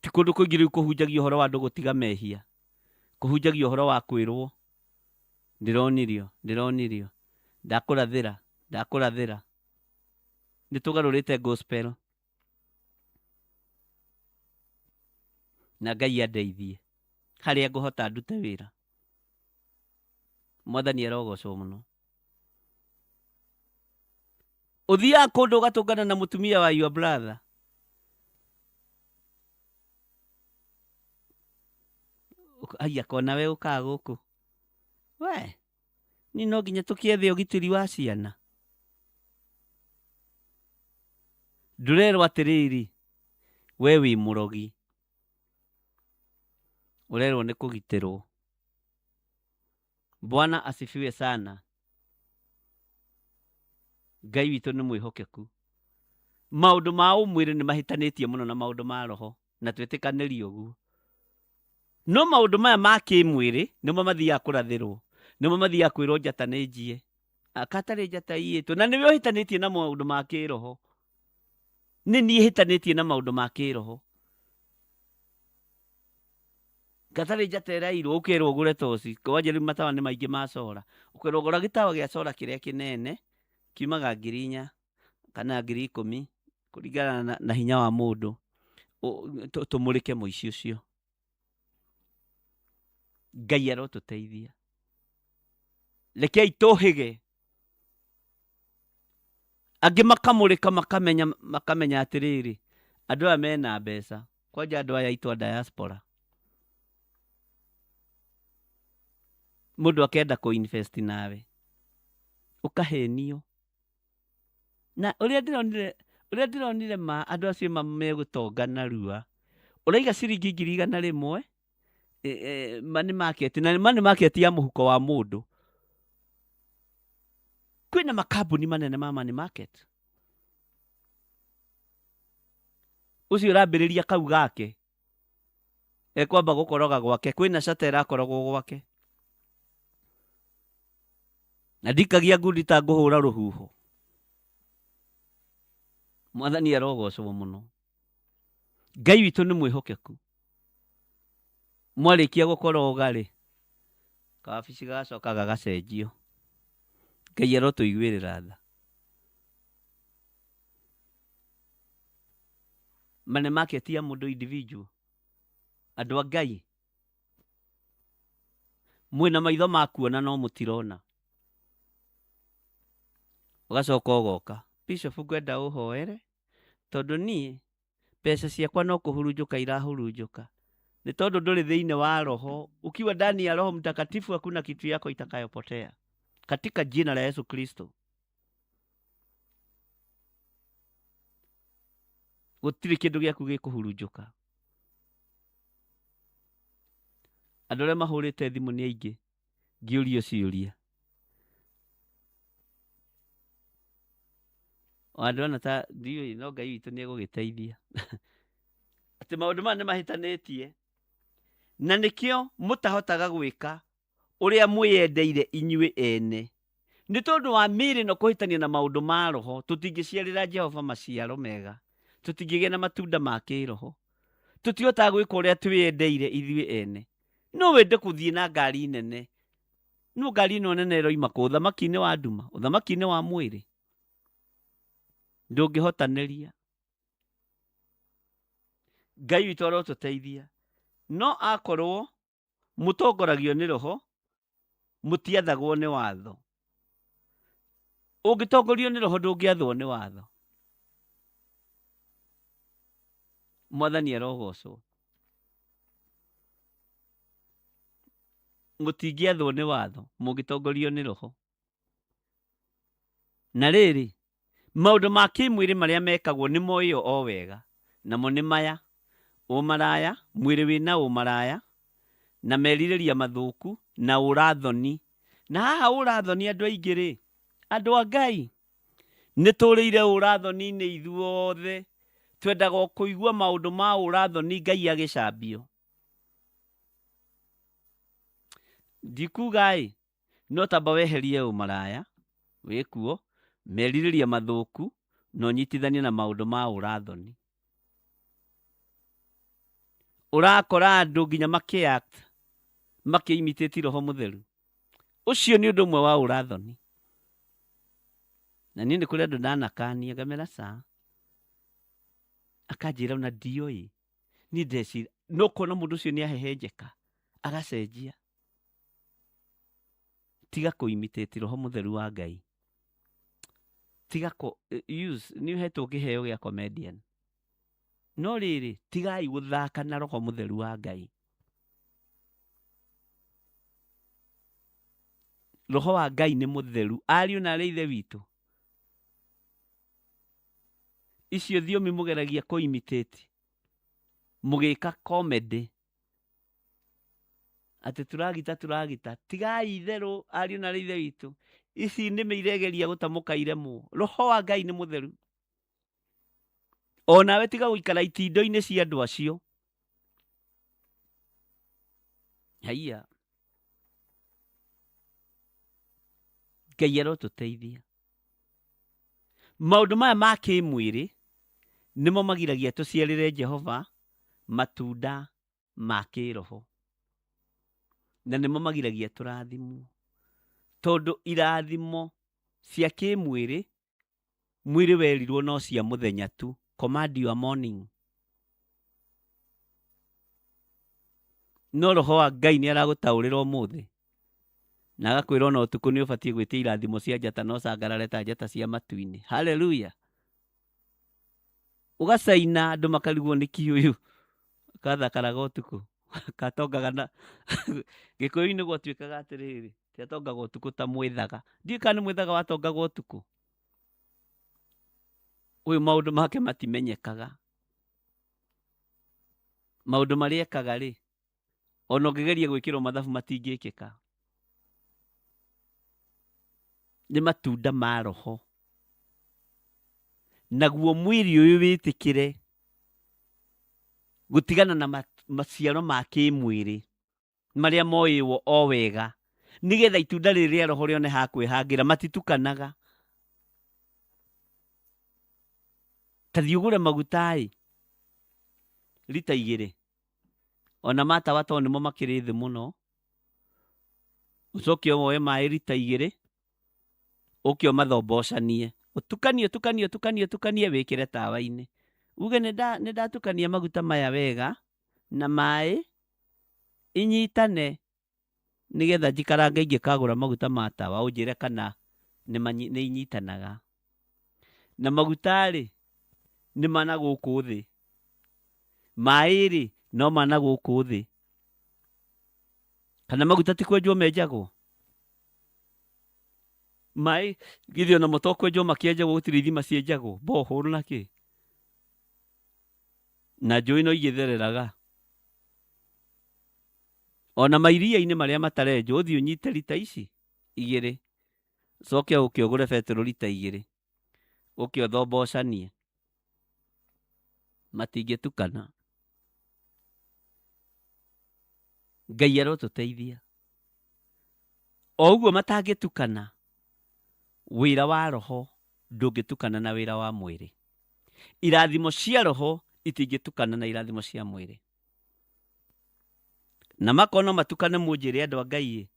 Ti kũndũ kũingĩ rĩu kũhunjagia ũhoro wa andũ gũtiga mehia. Kũhunjagia ũhoro wa kwĩrwo. Ndĩronirio. Ndakũrathĩra. Nĩ tũgarũrĩte gospel. Na Ngai andeithie. Harĩa ngũhota ndute wĩra. Mwathani arogocwo mũno. Ũthiaga kũndũ ũgatũngana na mũtumia wa your brother. Aya kona we ũkaga gũkũ. we ni no nginya tukiethe ũgitĩri wa ciana. Ndũrerwo atĩrĩrĩ, we wĩ mũrogi, ũrerwo nĩ kũgitĩrwo. Bwana asifiwe sana. Ngai witũ nĩ mwĩhokeku. Maũndũ ma ũmwĩrĩ nĩ mahĩtanĩtie mũno na maũndũ ma roho, na twĩtĩkanĩrie ũguo. No maũndũ maya ma kĩmwĩrĩ nĩmo mathiaga kũrathĩrwo, nĩmo mathiaga kwĩrwo njata nĩ njie. Akatarĩ njata iyĩtwo, na nĩwe ũhĩtanĩtie na maũndũ ma kĩroho. Nĩ niĩ hĩtanĩtie na maũndũ ma kĩroho. Gatarĩ njata ĩrairwo, ũkerwo ũgũre toci, kwanja rĩu matawa nĩ maingĩ ma cora. Ũkerwo ũgũra gĩtawa gĩa cora kĩrĩa kĩnene, kiumaga 4,000 kana 10,000 kũringana na hinya wa mũndũ. Tũmũrĩke mũici ũcio. Ngai arotũteithia. Rekei tũhĩge. Angĩ makamũrĩka makamenya atĩrĩrĩ, andũ aya mena mbeca. Kwanja andũ aya aitwa diaspora. Mũndũ akenda kũ-invest nawe, ũkahenio. Na ũrĩa ndĩronire ma andũ acio megũtonga narua, ũraiga ciringi 100,000 money market, na money market ya mũhuko wa mũndũ. Kwĩna makambuni manene ma money market. Ũcio ũrambĩrĩria kau gake, ekwamba gũkoroga gwake, kwĩna cata ĩrakoragwo gwake. Na ndikagia ngundi ta ngũhũra rũhuho. Mwathani arogocwo mũno. Ngai witũ nĩ mwĩhokeku. Mwarĩkia gũkoroga rĩ, kawabici gacoka gagacenjio. Ngai arotũiguĩrĩra tha. Money market ya mũndũ individual. Andũ a Ngai. Mwĩna maitho ma kuona no mũtirona. Ũgacoka ũgoka. Bishop ngwenda ũhoere, tondũ niĩ mbeca ciakwa no kũhurunjũka irahurunjũka. Nĩ tondũ ndũrĩ thĩinĩ wa roho. Ukiwa ndani ya Roho Mtakatifu hakuna kitu yako itakayopotea. Katika jina la Yesu Kristo. Gũtirĩ kĩndũ gĩaku gĩkũhurunjũka. Andũ arĩa mahũrĩte thimũ nĩ aingĩ. Ngĩũrio ciũria. Andũ ta ndiũĩ no Ngai witũ nĩ egũgĩteithia. Atĩ maũndũ maya nĩ mahĩtanĩtie. Na nĩkĩo mũtahotaga gwĩka ũrĩa mwĩyendeire inyuĩ ene. Nĩ tondũ wa mĩĩrĩ no kũhĩtania na maũndũ ma roho, tũtingĩciarĩra Jehova maciaro mega. Tũtingĩgĩa na matunda ma kĩroho. Tũtihotaga gwĩka ũrĩa twĩyendeire ithuĩ ene. No wende kũthiĩ na ngari nene. No ngari ĩno nene ĩroima kũ? Ũthamaki-inĩ wa nduma, ũthamaki-inĩ wa mwĩrĩ. Ndũngĩhotanĩria. Ngai witũ arotũteithia. No akorwo mũtongoragio nĩ roho, mũtiathagwo nĩ watho. Ũngĩtongorio nĩ roho ndũngĩathwo nĩ watho. Mwathani arogocwo. Mũtingĩathwo nĩ watho, mũngĩtongorio nĩ roho. Na rĩrĩ, maũndũ ma kĩmwĩrĩ marĩa mekagwo nĩ moĩo o wega. Namo nĩ maya: ũmaraya, mwĩrĩ wĩna ũmaraya, na merirĩria mathũku, na ũrathoni. Na haha ũrathoni andũ aingĩ rĩ, andũ a Ngai nĩ tũrĩire ũrathoni-inĩ ithuothe. Twendaga kũigua maũndũ ma ũrathoni Ngai agĩcambio. Ndikuga no tamba weherie ũmaraya, wĩkuo, merirĩria mathũku, no nyitithanie na maũndũ ma ũrathoni. Ũrakora andũ nginya makĩact makĩimitĩti Roho Mũtheru. Ũcio nĩ ũndũ ũmwe wa ũrathoni. Na niĩ nĩ kũrĩ andũ ndanakania ngamera saa. Akanjĩra ona ndiũĩ. Niĩ ndeciria no kuona mũndũ ũcio nĩ ahehenjeka, agacenjia. Tiga kũimitĩti Roho Mũtheru wa Ngai. Tiga nĩ ũhetwo kĩheo gĩa comedian. No rĩrĩ, tigai gũthaka na Roho Mũtheru wa Ngai. roho wa Ngai nĩ mũtheru. Ariũ na arĩ ithe witũ, icio thiomi mũgeragia kũ-imitate, mũgĩka comedy atĩ turagita. Tigai itherũ, ariũ na arĩ ithe witũ. Ici nĩmĩ iregeria gũtamũka iremwo. Roho wa Ngai nĩ mũtheru. O nawe tiga gũikara itindo-inĩ cia andũ acio. Haiya. Ngai arotũteithia. Maũndũ maya ma kĩmwĩrĩ nĩmo magiragia tũciarĩre Jehova matunda ma kĩroho. Na nĩmo magiragia tũrathimwo. Tondũ irathimo cia kĩmwĩrĩ, mwĩrĩ werirwo no cia mũthenya tu. Command your morning. No roho wa Ngai nĩ aragũtaũrĩra ũmũthĩ, na agakwĩra ona ũtukũ nĩ ũbatiĩ gwĩtia irathimo cia njata no cangarare ta njata cia matu-inĩ. Haleluya. Ũgacaina andũ makarigwo nĩ kĩũyũ kathakaraga ũtukũ katongaga na Gĩkũyũ-inĩ gwatuĩkaga atĩrĩrĩ, tiatongaga ũtukũ ta mwĩthaga. Ndiũĩ kana nĩ mwĩthaga watongaga ũtukũ. Ũyũ maũndũ make matimenyekaga. Maũndũ marĩa ekaga rĩ, ona ũngĩgeria gwĩkĩrwo mathabu matingĩkĩka. Nĩ matunda ma roho. Naguo mwĩrĩ ũyũ wĩtĩkĩre gũtigana na maciaro ma kĩmwĩrĩ marĩa moĩwo o wega, nĩgetha itunda rĩrĩ rĩa roho rĩone ha kwĩhangĩra. Matitukanaga. Ta thiĩ ũgũre maguta lita 2. Ona matawa to nĩmo makĩrĩ thĩ mũno. Ũcoke woe maĩ lita 2, ũke ũmathombocanie. Ũtukanie wĩkĩre tawa-inĩ. Uge nĩ ndatukania maguta maya wega na maĩ inyitane, nĩgetha njikarange ingĩkagũra maguta ma tawa ũnjĩre kana nĩ inyitanaga. Na maguta nĩ mana gũkũ thĩ. Maĩ no mana gũkũ thĩ. Kana maguta ti kwenjwo menjagwo. Maĩ githĩ ona moto kwenjwo makĩenjagwo, gũtirĩ ithima cienjagwo, borehole na kĩ. Na njũĩ no igĩthereraga. Ona mairia-inĩ marĩa matarenjwo, ũthiĩ ũnyite lita ici 2, coke ũke ũgũre betũrũ lita 2, ũke ũthombocanie. Matingĩtukana. Ngai arotũteithia. O ũguo matangĩtukana, wĩra wa roho ndũngĩtukana na wĩra wa mwĩrĩ. Irathimo cia roho itingĩtukana na irathimo cia mwĩrĩ. Na makono matukane mũnjĩre andũ a Ngai,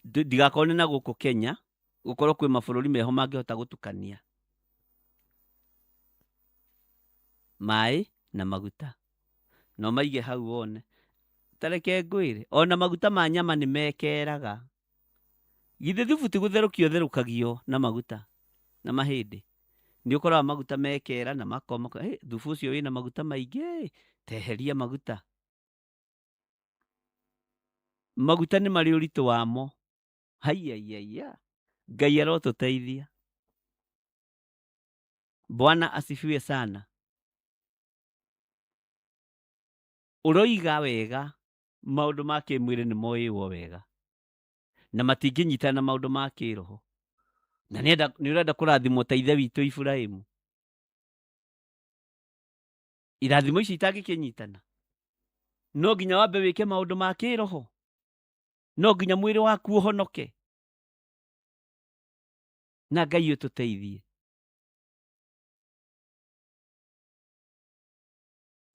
ndigakorwo na gũkũ Kenya, gũkorwo kwĩ mabũrũri meho mangĩhota gũtukania maĩ na maguta. No maige hau wone. Tareke ngwĩre, ona maguta ma nyama nĩ mekeraga. Githĩ thubu ti gũtherũkio therũkagio na maguta na mahĩndĩ. Nĩ ũkoraga maguta mekera na makoma, thubu ũcio wĩna maguta maingĩ, teheria maguta. Maguta nĩ marĩ ũritũ wamo. Haiya. Ngai arotũteithia. Bwana asifiwe sana. Ũroiga wega, maũndũ ma kĩmwĩrĩ nĩ moĩwo wega, na matingĩnyitana na maũndũ ma kĩroho. Na nĩ ũrenda kũrathimwo ta ithe witũ Iburahĩmu. Irathimo ici itangĩkĩnyitana, no nginya wambe wĩke maũndũ ma kĩroho. No nginya mwĩrĩ waku ũhonoke. Na Ngai ũtũteithie.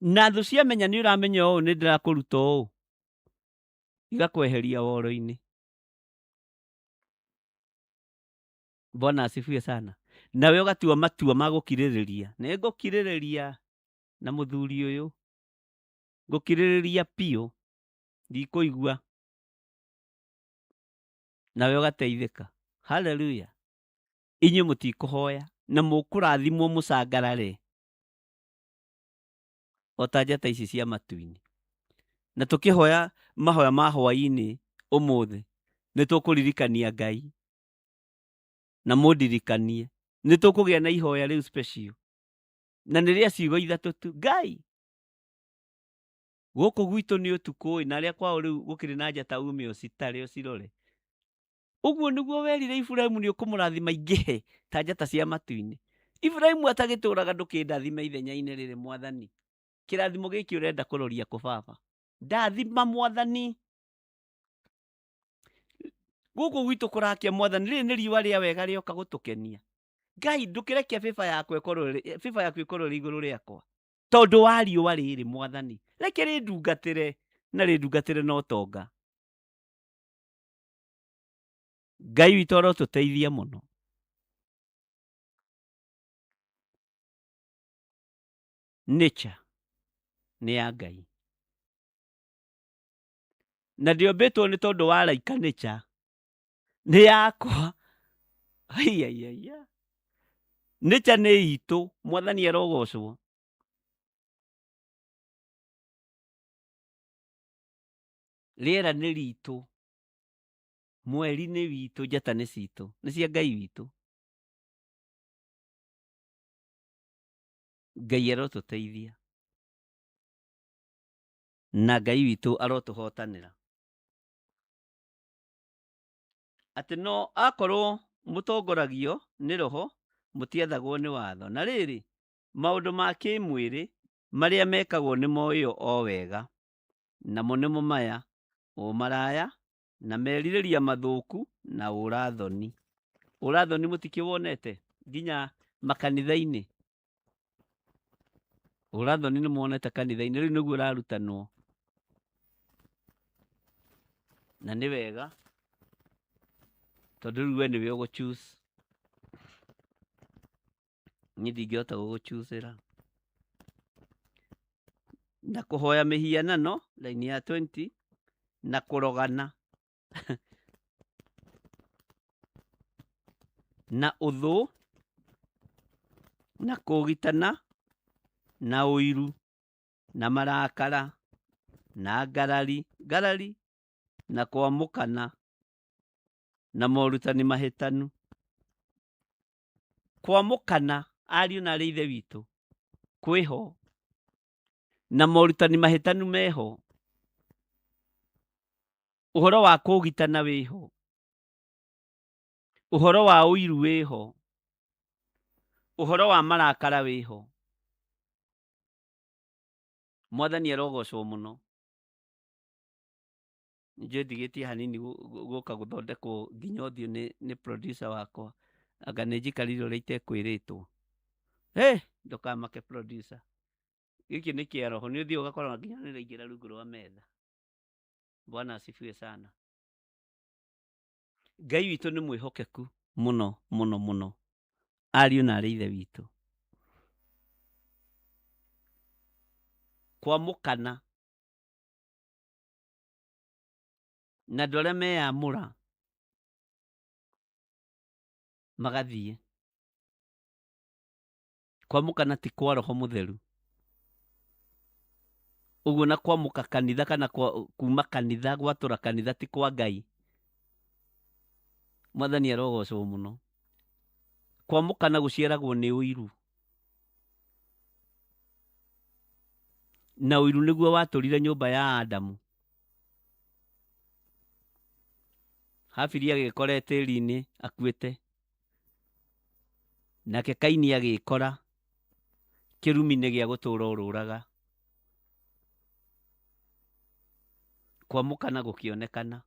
Na thũ ciamenya nĩ ũramenya ũũ nĩ ndĩrakũruta ũũ, igakweheria woro-inĩ. Bwana asifiwe sana. Nawe ũgatua matua ma gũkirĩrĩria. Nĩ ngũkirĩrĩria na mũthuri ũyũ. Ngũkirĩrĩria piũ. Ndikũigua. Nawe ũgateithĩka. Haleluya. Inyuĩ mũtikũhoya na mũkũrathimwo mũcangarare o ta njata ici cia matu-inĩ. Na tũkĩhoya mahoya ma hwaĩ-inĩ ũmũthĩ, nĩ tũkũririkania Ngai na mũndirikanie. Nĩ tũkũgĩa na ihoya rĩu special na nĩ rĩa ciugo ithatũ tu. Ngai gũkũ gwitũ nĩ ũtukũ na arĩa kwao rĩu gũkĩrĩ na njata ume ũcitare ũcirore. Ũguo nĩguo werire Iburahĩmu nĩ ũkũmũrathima ingĩhe ta njata cia matu-inĩ. Iburahĩmu atagĩtũraga ndũkĩndathime ithenya-inĩ rĩrĩ Mwathani. Kĩrathimo gĩkĩ ũrenda kũroria kũ baba? Ndathima Mwathani. Gũkũ gwitũ kũrakia Mwathani, rĩrĩ nĩ riũa rĩa wega rĩoka gũtũkenia. Ngai ndũkĩrekia bĩba yaku ĩkorwo rĩ igũrũ rĩakwa. Tondũ wa riũa rĩrĩ Mwathani. Reke rĩndungatĩre na rĩndungatĩre na ũtonga. Ngai witũ arotũteithia mũno. Nature nĩ ya Ngai. Na ndĩombĩtwo nĩ tondũ wa araika nature nĩ yakwa. Aiaiaia. Nature nĩ itũ. Mwathani arogocwo. Rĩera nĩ ritũ. Mweri nĩ witũ. Njata nĩ citũ. Nĩ cia Ngai witũ. Ngai arotũteithia. Na Ngai witũ arotũhotanĩra. Atĩ no akorwo mũtongoragio nĩ roho mũtiathagwo nĩ watho. Na rĩrĩ maũndũ ma kĩmwĩrĩ marĩa mekagwo nĩ moĩo o wega. Namo nĩmo maya: ũmaraya na merirĩria mathũku na ũrathoni. Ũrathoni mũtikĩwonete nginya makanitha-inĩ. Ũrathoni nĩ muonete kanitha-inĩ. Rĩu nĩguo ũrarutanwo. Na nĩ wega tondũ rĩu we nĩwe ũgũ choose. Niĩ ndingĩhota gũgũ-choosera. Na kũhoya mĩhianano raini ya 20 na kũrogana na ũthũ na kũgitana na ũiru na marakara na ngarari na kwamũkana na morutani mahĩtanu. Kwamũkana ariũ na arĩ ithe witũ kwĩho na morutani mahĩtanu meho. Ũhoro wa kũgitana wĩho. Ũhoro wa ũiru wĩho. Ũhoro wa marakara wĩho. Mwathani arogocwo mũno. Njũĩ ndigĩtie hanini gũka gũthondekwo nginya ũthiũ nĩ producer wakwa. Anga nĩ njikarire ũrĩa itekwĩrĩtwo. Ndũkamake producer. Gĩkĩ nĩ kĩa roho. Nĩ ũthiĩ ũgakora nginya nĩ raingĩra rungu rwa metha. Bwana asifiwe sana. Ngai witũ nĩ mwĩhokeku mũno mũno mũno. Ariũ na arĩ ithe witũ. Kwamũkana na andũ arĩa meyamũra magathiĩ. Kwamũkana ti kwa Roho Mũtheru. Ũguo na kwamũka kanitha kana kuma kanitha gwatũra kanitha ti kwa Ngai. Mwathani arogocwo mũno. Kwamũkana gũciaragwo nĩ ũiru. Na ũiru nĩguo watũrire nyũmba ya Adamu. Habili agĩkora tĩri-inĩ akuĩte. Nake Kaini agĩkora kĩrumi-inĩ gĩa gũtũũra ũrũraga. Kwamũkana gũkĩonekana.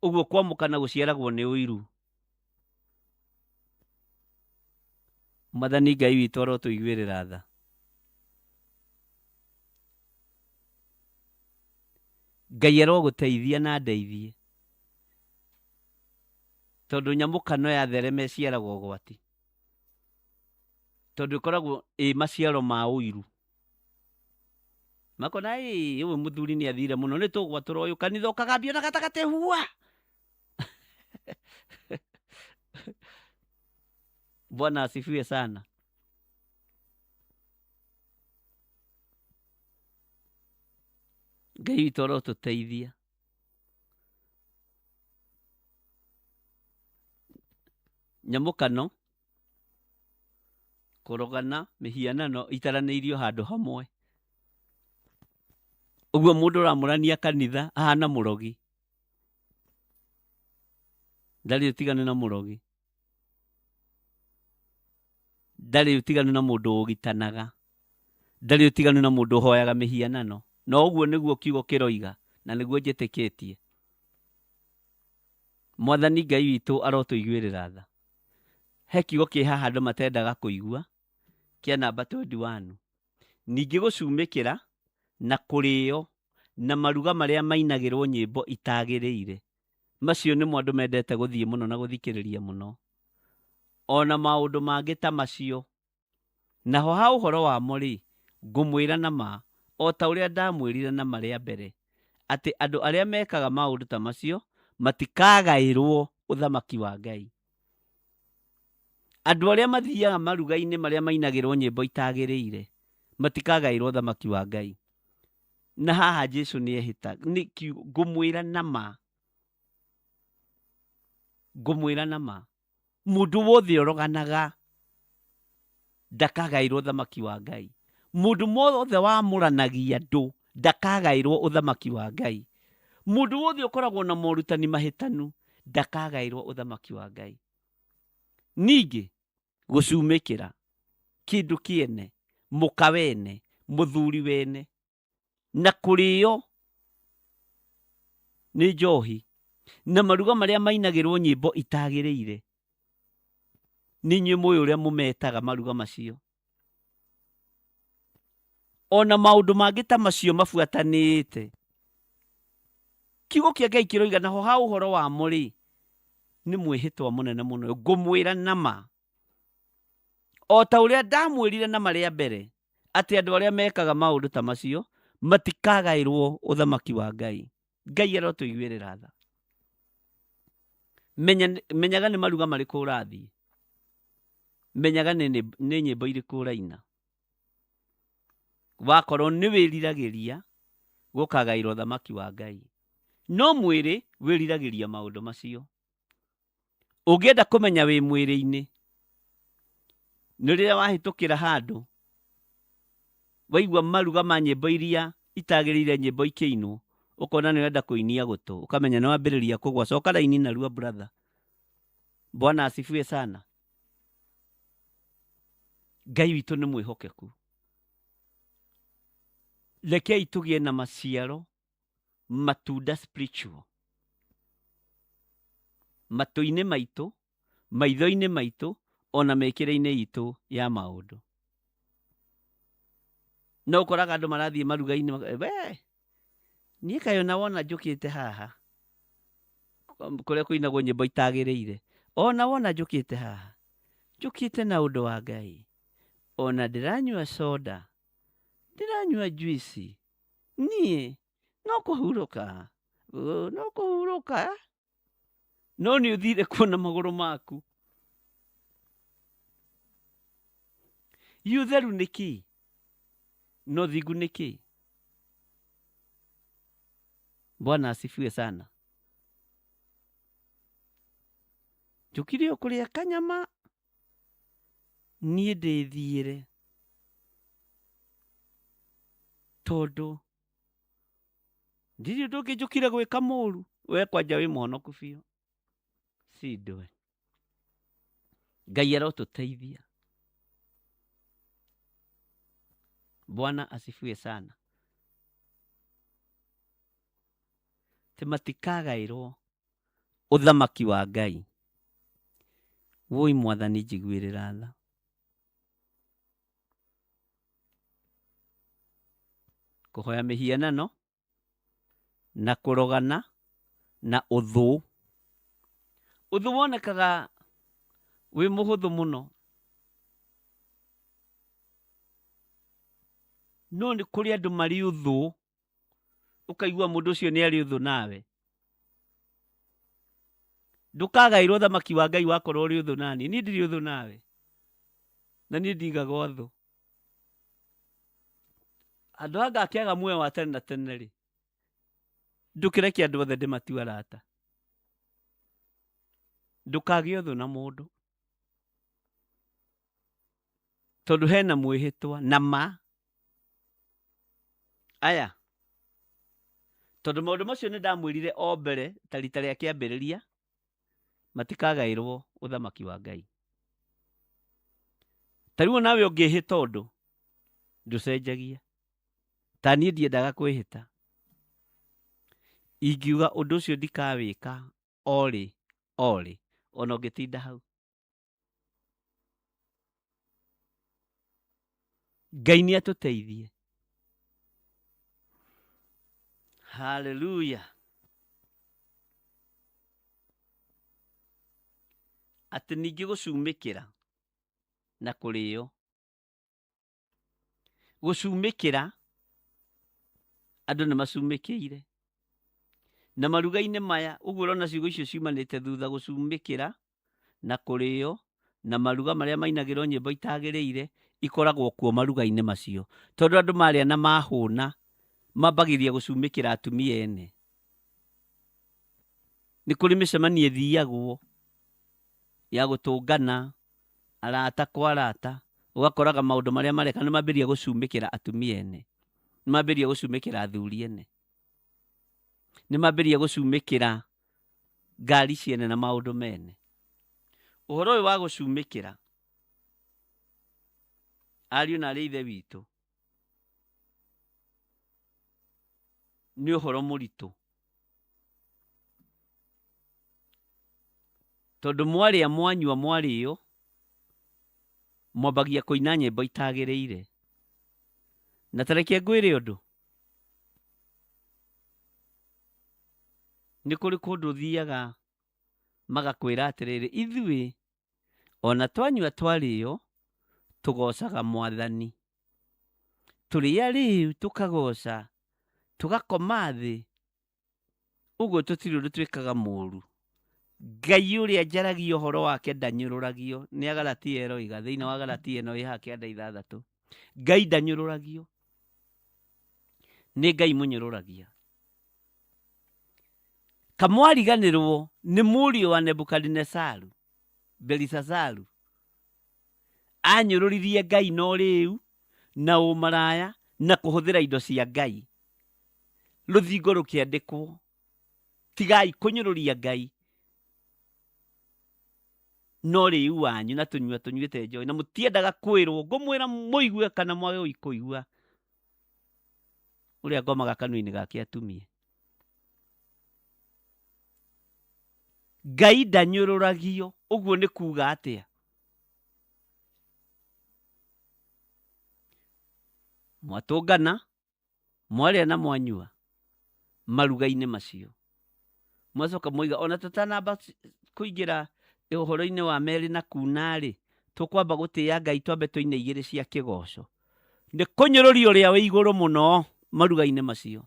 Ũguo kwamũkana gũciaragwo nĩ ũiru. Mwathani Ngai witũ arotũiguĩrĩra tha. Ngai arogũteithia na ndeithie. Tondũ nyamũkano ya thereme ciaragwo ũgwati. Tondũ ĩkoragwo maciaro ma ũiru. Makona ũyũ mũthuri nĩ athire mũno nĩ tũgwatũra ũyũ kanitha ũkagambio na gatagatĩ hua. Bwana asifiwe sana. Ngai witũ arotũteithia. nyamũkano, kũrogana, mĩhianano itaranĩirio handũ hamwe. Ũguo mũndũ ũramũrania kanitha ahana mũrogi. Ndarĩ ũtiganu na mũrogi. Ndarĩ ũtiganu na mũndũ ũgitanaga. Ndarĩ ũtiganu na mũndũ ũhoyaga mĩhianano. No ũguo nĩguo kiugo kĩroiga na nĩguo njĩtĩkĩtie. Mwathani Ngai witũ arotũiguĩrĩra tha. He kiugo kĩ haha andũ matendaga kũigua kĩa namba 21. Ningĩ gũcumĩkĩra na kũrĩo na maruga marĩa mainagĩrwo nyĩmbo itagĩrĩire. Macio nĩmo andũ mendete gũthiĩ mũno na gũthikĩrĩria mũno. Ona maũndũ mangĩ ta macio. Naho ha ũhoro wamo rĩ, ngũmwĩra na ma, o ta ũrĩa ndamwĩrire na marĩa mbere, atĩ andũ arĩa mekaga maũndũ ta macio matikagaĩrwo ũthamaki wa Ngai. Andũ arĩa mathiaga maruga-inĩ marĩa mainagĩrwo nyĩmbo itagĩrĩire matikagaĩrwo ũthamaki wa Ngai. Na haha Jesũ nĩehĩta, ngũmwĩra na ma. Ngũmwĩra na ma. Mũndũ wothe ũroganaga ndakagaĩrwo ũthamaki wa Ngai. Mũndũ wothe wamũranagia andũ ndakagaĩrwo ũthamaki wa Ngai. Mũndũ wothe ũkoragwo na morutani mahĩtanu ndakagaĩrwo ũthamaki wa Ngai. Ningĩ gũcumĩkĩra kĩndũ kĩene, mũka wene, mũthuri wene, na kũrĩo nĩ njohi na maruga marĩa mainagĩrwo nyĩmbo itagĩrĩire. Nĩ inyuĩ mũĩ ũrĩa mũmetaga maruga macio. Ona maũndũ mangĩ ta macio mabuatanĩte. Kiugo kĩa Ngai kĩroiga naho ha ũhoro wamo rĩ, nĩ mwĩhĩtwa mũnene mũno. Ngũmwĩra na ma. O ta ũrĩa ndamwĩrire na marĩa mbere, atĩ andũ arĩa mekaga maũndũ ta macio matikagaĩrwo ũthamaki wa Ngai. Ngai arotũiguĩrĩra tha. Menyaga nĩ maruga marĩkũ ũrathiĩ. Menyaga nĩ nyĩmbo irĩkũ ũraina. Wakorwo nĩ wĩriragĩria gũkagaĩrwo ũthamaki wa Ngai. No mwĩrĩ wĩriragĩria maũndũ macio. Ũngĩenda kũmenya wĩ mwĩrĩ-inĩ, nĩ rĩrĩa wahĩtũkĩra handũ waigua maruga ma nyĩmbo iria itagĩrĩire nyĩmbo ikĩinwo, ũkona nĩ wenda kũinia gũtũ, ũkamenya nĩ wambĩrĩria kũgwa. Coka raini narua brother. Bwana asifiwe sana. Ngai witũ nĩ mwĩhokeku. Rekei tũgĩe na maciaro, matunda spiritual. Matũ-inĩ maitũ, maitho-inĩ maitũ, ona mĩkĩre-inĩ itũ ya maũndũ. No ũkoraga andũ marathiĩ maruga-inĩ, niĩ kayo na wona njũkĩte haha, kũrĩa kũinagwo nyĩmbo itagĩrĩire, ona wona njũkĩte haha, njũkĩte na ũndũ wa Ngai. Ona ndĩranyua soda, ndĩranyua juici, niĩ no kũhurũka, no kũhurũka. No nĩ ũthire kuona magũrũ maku. Ũtheru nĩ kĩ? No thingu nĩ kĩ? Bwana asifiwe sana. Njũkire o kũrĩa kanyama, niĩ ndĩthiĩre. Tondũ ndirĩ ũndũ ũngĩ njũkire gwĩka mũũru. We kwanja wĩ mũhonoku biũ. Si ndwe. Ngai arotũteithia. Bwana asifiwe sana. Te matikagaĩrwo ũthamaki wa Ngai. Woi Mwathani njiguĩrĩra tha. Kũhoya mĩhianano na kũrogana na ũthũ. Ũthũ wonekaga wĩ mũhũthũ mũno. No nĩ kũrĩ andũ marĩ ũthũ, ũkaigua mũndũ ũcio nĩ arĩ ũthũ nawe. Ndũkagaĩrwo ũthamaki wa Ngai wakorwo ũrĩ ũthũ nani. Niĩ ndirĩ ũthũ nawe. Na niĩ ndingaga ũthũ. Andũ anga akĩaga muoyo wa tene na tene rĩ, ndũkĩreke andũ othe ndĩmatue arata. Ndũkagĩe ũthũ na mũndũ. tondu hena mwihitwa na ma aya tondu maundu macio ni ndamwirire o mbere ta rita ria kiambiriria matikagairwo uthamaki wa Ngai. Tariu nawe ungihita undu nducenjagia ta nie ndiendaga kwihita, ingiuga undu ucio ndikawika ori ona ungitinda hau. Ngai ni atuteithie. Hallelujah. Ati ningi gucumikira na kurio, gucumikira andu ni macumikiire na maruga-ini maya uguo urona ciugo icio ciumanite thutha gucumikira na kurio na maruga maria mainagirwo nyimbo itagiriire ikoragwo kuo maruga-ini macio, tondu andu maria na mahuna mambagiria gucumikira atumia ene. Ni kuri micemania ithiagwo ya gutungana arata kwa arata, ugakoraga maundu maria mareka ni mambiria gucumikira atumia ene, ni mambiria gucumikira athuri ene, ni mambiria gucumikira ngari ciene na maundu mene. Uhoro uyu wa gucumikira ariu na ari ithe witu ni uhoro muritu, tondu mwaria mwanyua mwario mwambagia kuina nyimbo itagiriire. Na tareke ngwire undu, ni kuri kundu thiaga magakwira atiriri, ithui ona twanyua twario tugocaga Mwathani, turia riu tukagoca tugakoma thi, uguo tutiri undu twikaga muru. Ngai uria njaragia uhoro wake ndanyururagio, ni Agalatia eroiga thiini wa Galatia ino iha kianda 6. Ngai ndanyururagio, ni Ngai munyururagia. Kamwariganirwo ni murio wa Nebukadnezaru, Belisazaru, anyururirie Ngai no riu na umaraya na kuhuthira indo cia Ngai. Ruthingo rukiandikwo, tigai kunyururia Ngai no riu wanyu na tunyua tunyuite njoi, na mutiendaga kwirwo. Ngumwira muigue kana mwage kuigua uria ngomaga kanua-ini gake atumie. Ngai ndanyururagio, uguo ni kuga atia? Mwatungana mwaria na mwanyua maruga-ini macio, mwacoka moiga ona tutanamba kuingira uhoro-ini wa meri na kunari, tukwamba gutia Ngai twambe tuine igiri cia kigoco. Ni kunyururia uria wi iguru muno maruga-ini macio.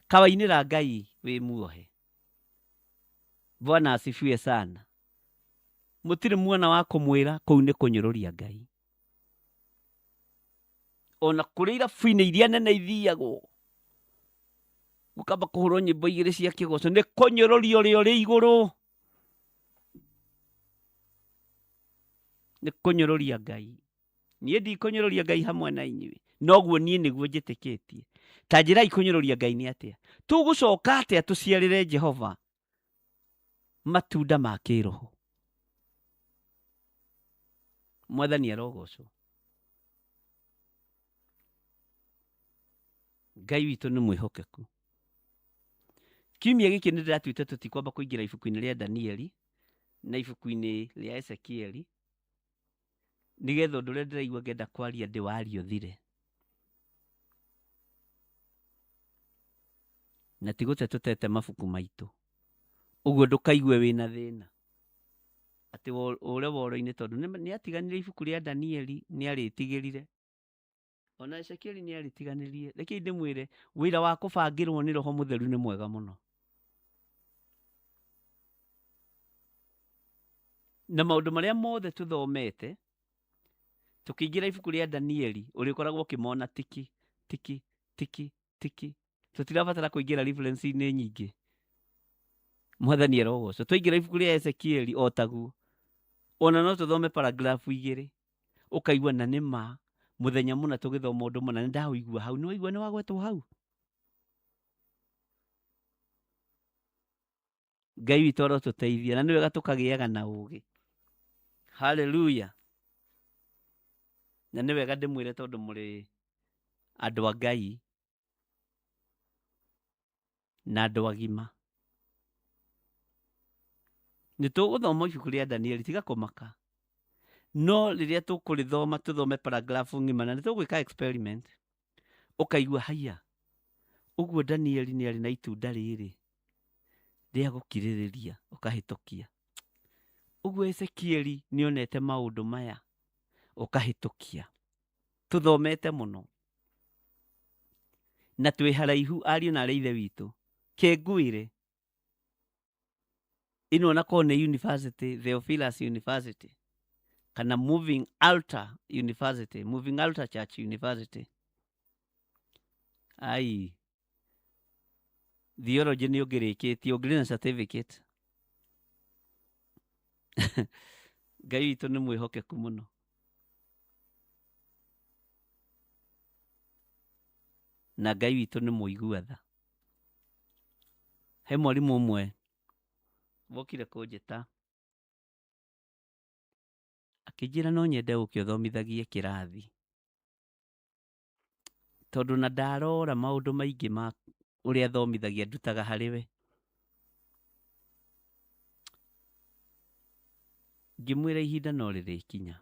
Kawainira Ngai wi muohe. Bwana asifiwe sana. Mutiri mwana wa kumwira kou ni kunyururia Ngai. Ona kuri irabu-ini iria nene ithiagwo gukamba kuhurwo nyimbo igiri cia kigoco, ni kunyururia uria uri iguru, ni kunyururia Ngai. Nie ndi kunyururia Ngai hamwe na inyui, noguo nie niguo njitikitie. Ta njirai kunyururia Ngai ni atia? Tugucoka atia tuciarire Jehova matunda ma kiroho? Mwathani arogocwo. Ngai witu ni mwihokeku. Kiumia giki ni ndiratuite tutikwamba kuingira ibuku-ini ria Danieli na ibuku-ini ria Ezekieli, nigetha undu uria ndiraigua ngenda kwaria ndi wario thire, na tigute tutete mabuku maitu. Uguo ndukaigue wina thina ati ure woro-ini, tondu ni atiganire ibuku ria Danieli ni aritigirire, ona Ezekieli ni aritiganirie. Rekei ndimwire wira wa kubangirwo ni Roho Mutheru ni mwega muno, na maundu maria mothe tuthomete tukiingira ibuku ria Danieli urikoragwo ukimona tiki tiki tiki tiki. Tutirabatara kuingira reference-ini nyingi. Mwathani arogocwo. Twaingira ibuku ria Ezekieli o taguo ona no tuthome paragraph 2 ukaigua na nima muthenya muna tugithoma undu muna ndaigua hau ni waigua ni wagwetwo hau. Ngai witũ arotũteithia na nĩ wega tũkagĩaga na ũũgĩ. Haleluya. Na nĩ wega ndĩmwĩre tondũ mũrĩ andũ a Ngai na andũ agima. Nĩ tũgũthoma ibuku rĩa Danieli, tiga kũmaka. No rĩrĩa tũkũrĩthoma tũthome paragraph ng'ima na nĩ tũgwĩka experiment. Ũkaigua haya. Ũguo Danieli nĩ arĩ na itunda rĩrĩ rĩa gũkirĩrĩria ũkahĩtũkia. Ũguo Ezekieli nĩ onete maũndũ maya ũkahĩtũkia. Tũthomete mũno. Na twĩ haraihu ariũ na arĩ ithe witũ. Kengwĩre ĩno na korwo nĩ university, Theophilus University kana Moving Altar University, Moving Altar Church University. Ai, theology nĩ ũngĩrĩkĩtie, ũngĩrĩ na certificate. Ngai witũ nĩ mwĩhokeku mũno. Na Ngai witũ nĩ mũigua tha. He mwarimũ ũmwe wokire kũnjĩta akĩnjĩra no nyende gũkĩ ũthomithagie kĩrathi, tondũ na ndarora maũndũ maingĩ ma ũrĩa athomithagia ndutaga harĩ we. Ngĩmwĩra ihinda no rĩrĩkinya.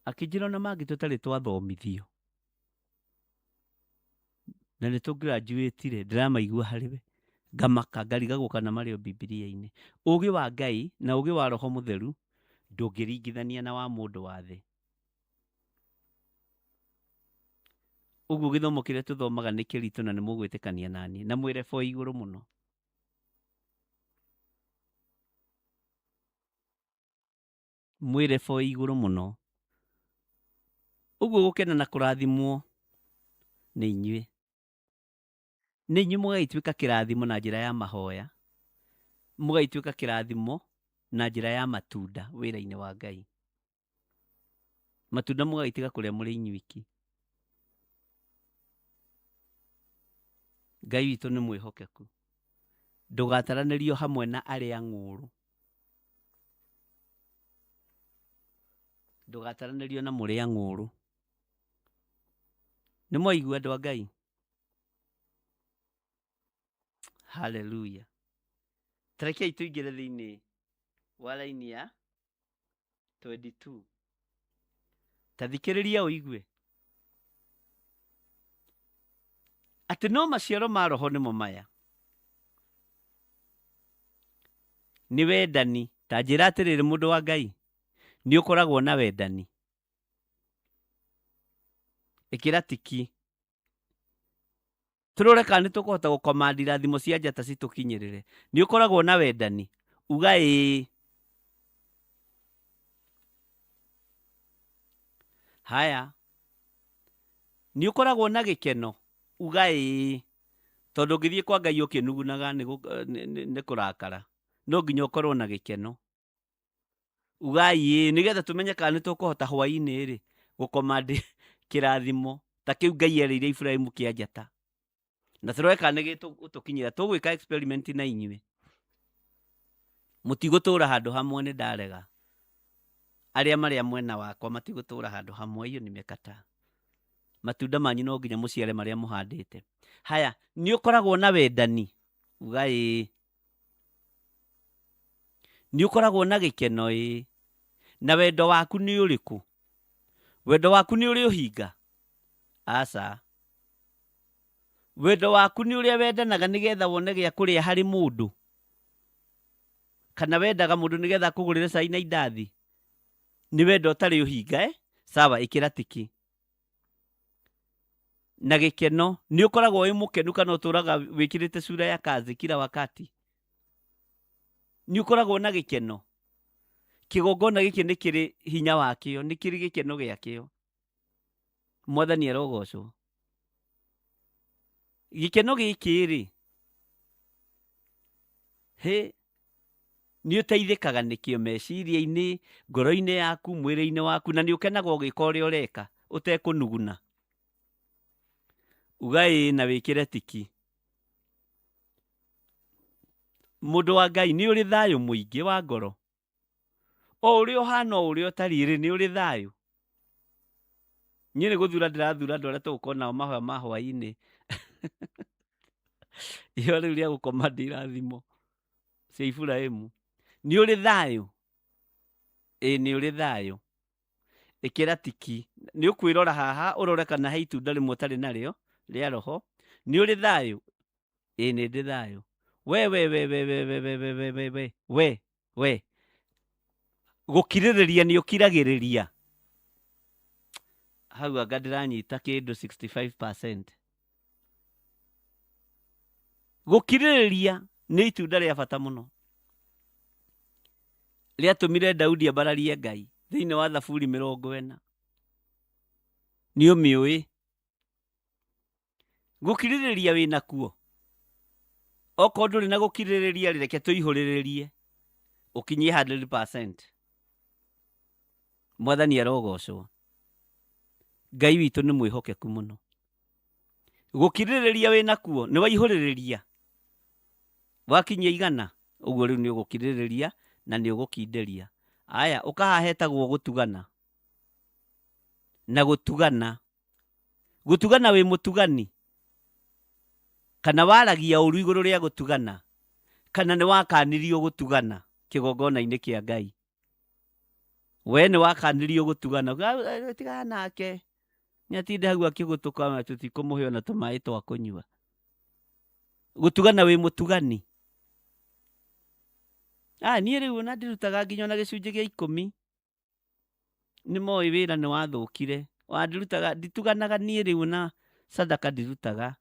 Akĩnjĩra ona mangĩ tũtarĩ twathomithio na nĩ tũ-graduate-re, ndĩramaigua harĩ we. Ngamaka ngariga gũka na marĩo Bibilia-inĩ. Ũũgĩ wa Ngai na ũũgĩ wa Roho Mũtheru ndũngĩringithania na wa mũndũ wa thĩ. Ũguo gĩthomo kĩrĩa tũthomaga nĩ kĩritũ na nĩ mũgwĩtĩkania naniĩ na mwĩre bo igũrũ mũno. Mwĩre bo igũrũ mũno. Ũguo gũkena na kũrathimwo nĩ inyuĩ. Nĩ inyuĩ mũgaituĩka kĩrathimo na njĩra ya mahoya. Mũgaituĩka kĩrathimo na njĩra ya matunda wĩra-inĩ wa Ngai. Matunda mũgaitiga kũrĩa mũrĩ inyuiki. Ngai witũ nĩ mwĩhokeku. Ndũgataranĩrio hamwe na arĩa ng'ũrũ. Ndũgataranĩrio na mũrĩa ng'ũrũ. Nĩ mwaigua andũ a Ngai? Haleluya. Tarekei tũingĩre thĩinĩ wa raini ya 22. Tathikĩrĩria ũigue. Atĩ no maciaro ma Roho nĩmo maya. Nĩ wendani. Ta njĩra atĩrĩrĩ mũndũ wa Ngai. Nĩ ũkoragwo na wendani. Ĩkĩra tiki. Tũrore kana nĩ tũkũhota gũkomandira thimo cia njata citũkinyĩrĩre. Nĩ ũkoragwo na wendani. Uga ĩĩ. Haya. Nĩ ũkoragwo na gĩkeno. Uga ĩĩ. Tondũ ngĩthiĩ kwa Ngai ũkĩnugunaga nĩ kũrakara. No nginya ũkorwo na gĩkeno. Uga ĩĩ. Nĩgetha tũmenye kana nĩ tũkũhota hwaĩ-inĩ-rĩ gũkomandi kĩrathimo ta kĩu Ngai erĩire Iburahĩmu kĩa njata. Na tũrore kana nĩ gĩtũkinyĩra. Tũgwĩka experiment na inyuĩ. Mũtigũtũũra handũ hamwe nĩ ndarega. Arĩa marĩa mwena wakwa matigũtũũra handũ hamwe, hiyo nimekataa. Matunda manyu no nginya mũciare marĩa mũhandĩte. Haya, nĩ ũkoragwo na wendani. Uga ĩĩ. Nĩ ũkoragwo na gĩkeno ĩĩ. Na wendo waku nĩ ũrĩkũ? Wendo waku nĩ ũrĩ ũhinga? Aca. Wendo waku nĩ ũrĩa wendanaga nĩgetha wone gĩa kũrĩa harĩ mũndũ? Kana wendaga mũndũ nĩgetha kũgũrĩre cai na indathi? Nĩ wendo ũtarĩ ũhinga Sawa, ĩkĩra tiki. Na gĩkeno, nĩ ũkoragwo wĩ mũkenu kana ũtũraga wĩkĩrĩte sura ya kazi kila wakati? Nĩ ũkoragwo na gĩkeno? Kĩgongona gĩkĩ nĩ kĩrĩ hinya wakĩo, nĩ kĩrĩ gĩkeno gĩakĩo. Mwathani arogocwo. Gĩkeno gĩkĩ-rĩ, nĩ ũteithĩkaga nĩkĩo meciria-inĩ, ngoro-inĩ yaku, mwĩrĩ-inĩ waku, na nĩ ũkenaga ũgĩka ũrĩa ũreka ũtekũnuguna. Uga ĩĩ na wĩkĩre tiki. Mũndũ wa Ngai, nĩ ũrĩ thayũ mũingĩ wa ngoro? O ũrĩa ũhana o ũrĩa ũtariĩ nĩ ũrĩ thayũ? Niĩ nĩ gũthura ndĩrathura andũ arĩa tũgũkorwo nao mahoya ma hwaĩ-inĩ. Iheo rĩu rĩa gũkoma ndirathimo cia Iburahĩmu. Nĩ ũrĩ thayũ? Ĩĩ nĩ ũrĩ thayũ. Ĩkĩra tiki. Nĩ ũkwĩrora haha ũrore kana he itunda rĩmwe ũtarĩ narĩo rĩa roho. Nĩ ũrĩ thayũ? Ĩĩ nĩ ndĩ thayũ. We gũkirĩrĩria nĩ ũkiragĩrĩria. Hau anga ndĩranyita kĩndũ 65%. Gũkirĩrĩria nĩ itunda rĩa bata mũno. Rĩatũmire Daudi ambararie Ngai thĩinĩ wa Thaburi 40. Nĩ ũmĩũĩ? Gũkirĩrĩria wĩ nakuo. Okorwo ndũrĩ na gũkirĩrĩria reke tũihũrĩrĩrie ũkinyie 100%. Mwathani arogocwo. Ngai witũ nĩ mwĩhokeku mũno. Gũkirĩrĩria wĩ nakuo nĩ waihũrĩrĩria. Wakinyia 100, ũguo rĩu nĩ ũgũkirĩrĩria na nĩ ũgũkindĩria. Aya, ũkaha hetagwo gũtugana. Na gũtugana. Gũtugana wĩ mũtugani. Kana waragia ũru igũrũ rĩa gũtugana. Kana nĩ wakanirio gũtugana kĩgongona-inĩ kĩa Ngai. We nĩ wakanirio gũtugana. Tigana nake. Nĩ atinde hau akĩgũtũka tũtikũmũhe ona tũmaĩ twa kũnyua. Gũtugana wĩ mũtugani. Niĩ rĩu ona ndirutaga nginya ona gĩcunjĩ gĩa 10. Nĩ moĩ wĩra nĩ wathũkire. Ndituganaga niĩ rĩu na sadaka ndirutaga.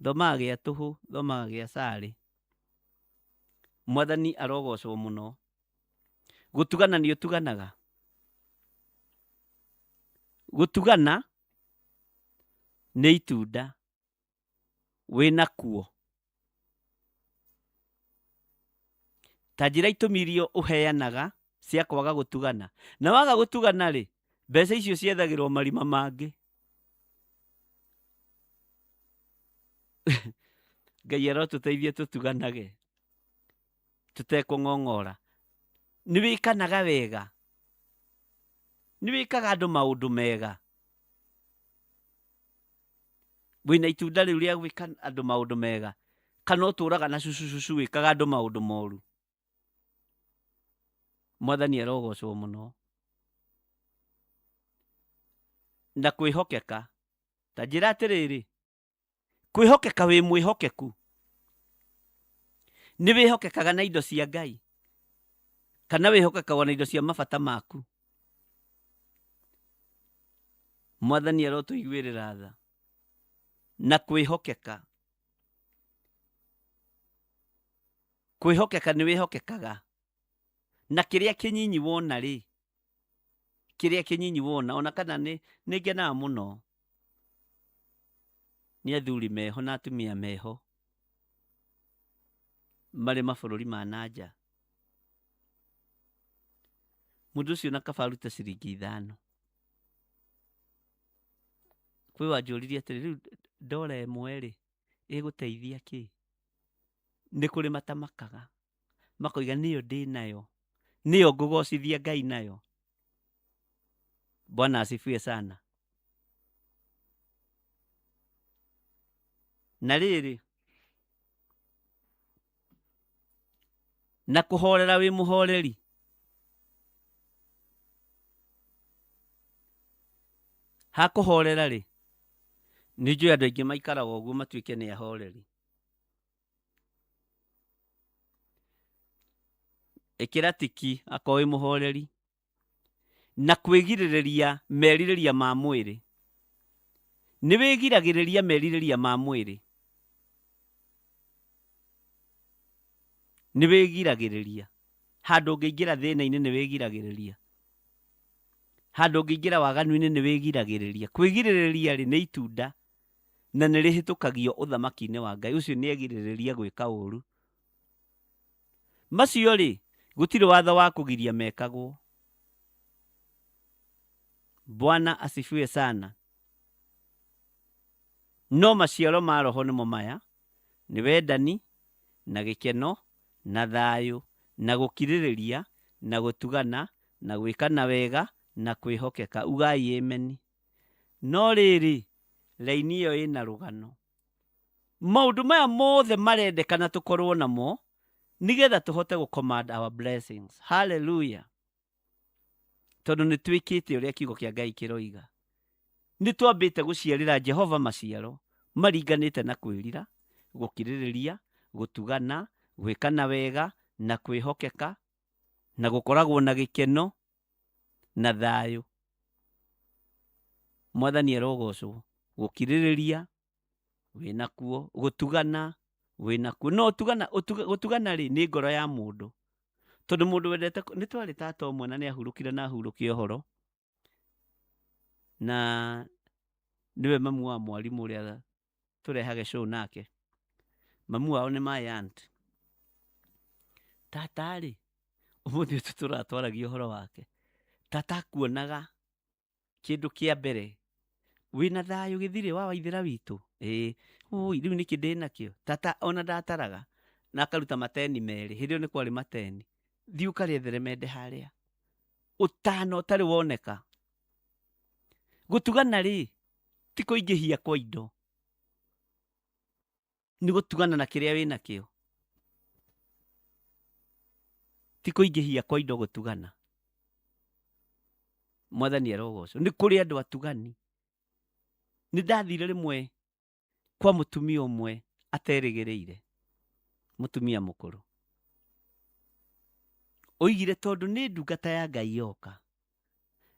Thomaga gĩa tũhũ, thomaga gĩa sarĩ. Mwathani arogocwo mũno. Gũtugana nĩ ũtuganaga. Gũtugana nĩ itunda wĩ nakuo. Ta njĩra itũmi iria ũheanaga cia kwaga gũtugana. Na waga gũtugana rĩ, mbeca icio ciethagĩrwo marima mangĩ. Ngai arotũteithie tũtuganage. Tũtekũng'ong'ora. Nĩ wĩkanaga wega. Nĩ wĩkaga andũ maũndũ mega. Wĩna itunda rĩu rĩa gwĩka andũ maũndũ mega. Kana ũtũraga na cucu wĩkaga andũ maũndũ moru. Mwathani arogocwo mũno. Na kwĩhokeka. Ta njĩra atĩrĩrĩ. Kwĩhokeka wĩ mwĩhokeku. Nĩ wĩhokekaga na indo cia Ngai. Kana wĩhokekaga na indo cia mabata maku. Mwathani arotũiguĩrĩra tha. Na kwĩhokeka. Kwĩhokeka nĩ wĩhokekaga. Na kĩrĩa kĩnyinyi wona rĩ. Kĩrĩa kĩnyinyi wona ona kana nĩ ngenaga mũno. Nĩ athuri meho na atumia meho. Marĩ mabũrũri ma nanja. Mũndũ ũcio na kaba arute ciringi 5. Kwĩ wanjũririe atĩrĩ rĩu ndora ĩmwe rĩ ĩgũteithia kĩ? Nĩ kũrĩ matamakaga. Makoiga nĩyo ndĩ nayo. Nĩyo ngũgocithia Ngai nayo. Bwana asifiwe sana. Na rĩrĩ. Na kũhorera wĩ mũhoreri. Ha kũhorera rĩ. Nĩ njũĩ andũ aingĩ maikaraga ũguo matuĩke nĩ ahoreri. Ĩkĩra tiki akorwo wĩ mũhoreri. Na kwĩgirĩrĩria merirĩria ma mwĩrĩ. Nĩ wĩgiragĩrĩria merirĩria ma mwĩrĩ. Nĩ wĩgiragĩrĩria. Handũ ũngĩingĩra thĩna-inĩ nĩ wĩgiragĩrĩria. Handũ ũngĩingĩra waganu-inĩ nĩ wĩgiragĩrĩria. Kwĩgirĩrĩria rĩ nĩ itunda. Na nĩ rĩhĩtũkagio ũthamaki-inĩ wa Ngai. Ũcio nĩ egirĩrĩria gwĩka ũru. Macio rĩ Gutire watho wa kugiria mekagwo. Bwana asifiwe sana. No maciaro ma roho nimo maya, ni wendani na gikeno na thayu na gukiririria na gutugana na gwikana wega na kwihokeka. Ugai amen. No riri raini iyo ina rugano. Maundu maya mothe marendekana tukorwo namo nigetha tuhote gu command our blessings. Hallelujah. Tondu ni twikite uria kiugo kia Ngai kiroiga. Ni twambite guciarira Jehova maciaro maringanite na kwirira, gukiririria, gutugana, gwikana wega na kwihokeka na gukoragwo na gikeno na thayu. Mwathani erogocwo. Gukiririria winakuo, gutugana winakuo. No gutugana ri ni ngoro ya mundu. Tondu mundu wendete ni twari tata omwe na ni ahurukire na ahurukia uhoro. Na niwe mamu wa mwalimu uria turehage show nake. Mamu wao ni my aunt. Tata ri umuthi turatwaragia uhoro wake. Tata kuonaga kindu kia mbere wina thayu githire wa waithira witu. Riu niki ndinakio. Tata ona ndataraga na akaruta mateni meri. Hirio ni kwari mateni. Thiu kariethere mende haria. Utano utari woneka. Gutugana ri ti kuingihia kwa indo. Ni gutugana na kiria wina kio. Ti kuingihia kwa indo gutugana. Mwathani erogocwo. Ni kuri andu atugani. Ni ndathire rimwe kwa mutumia umwe aterigireire. Mutumia mukuru. Oigire tondu ni ndungata ya Ngai yoka.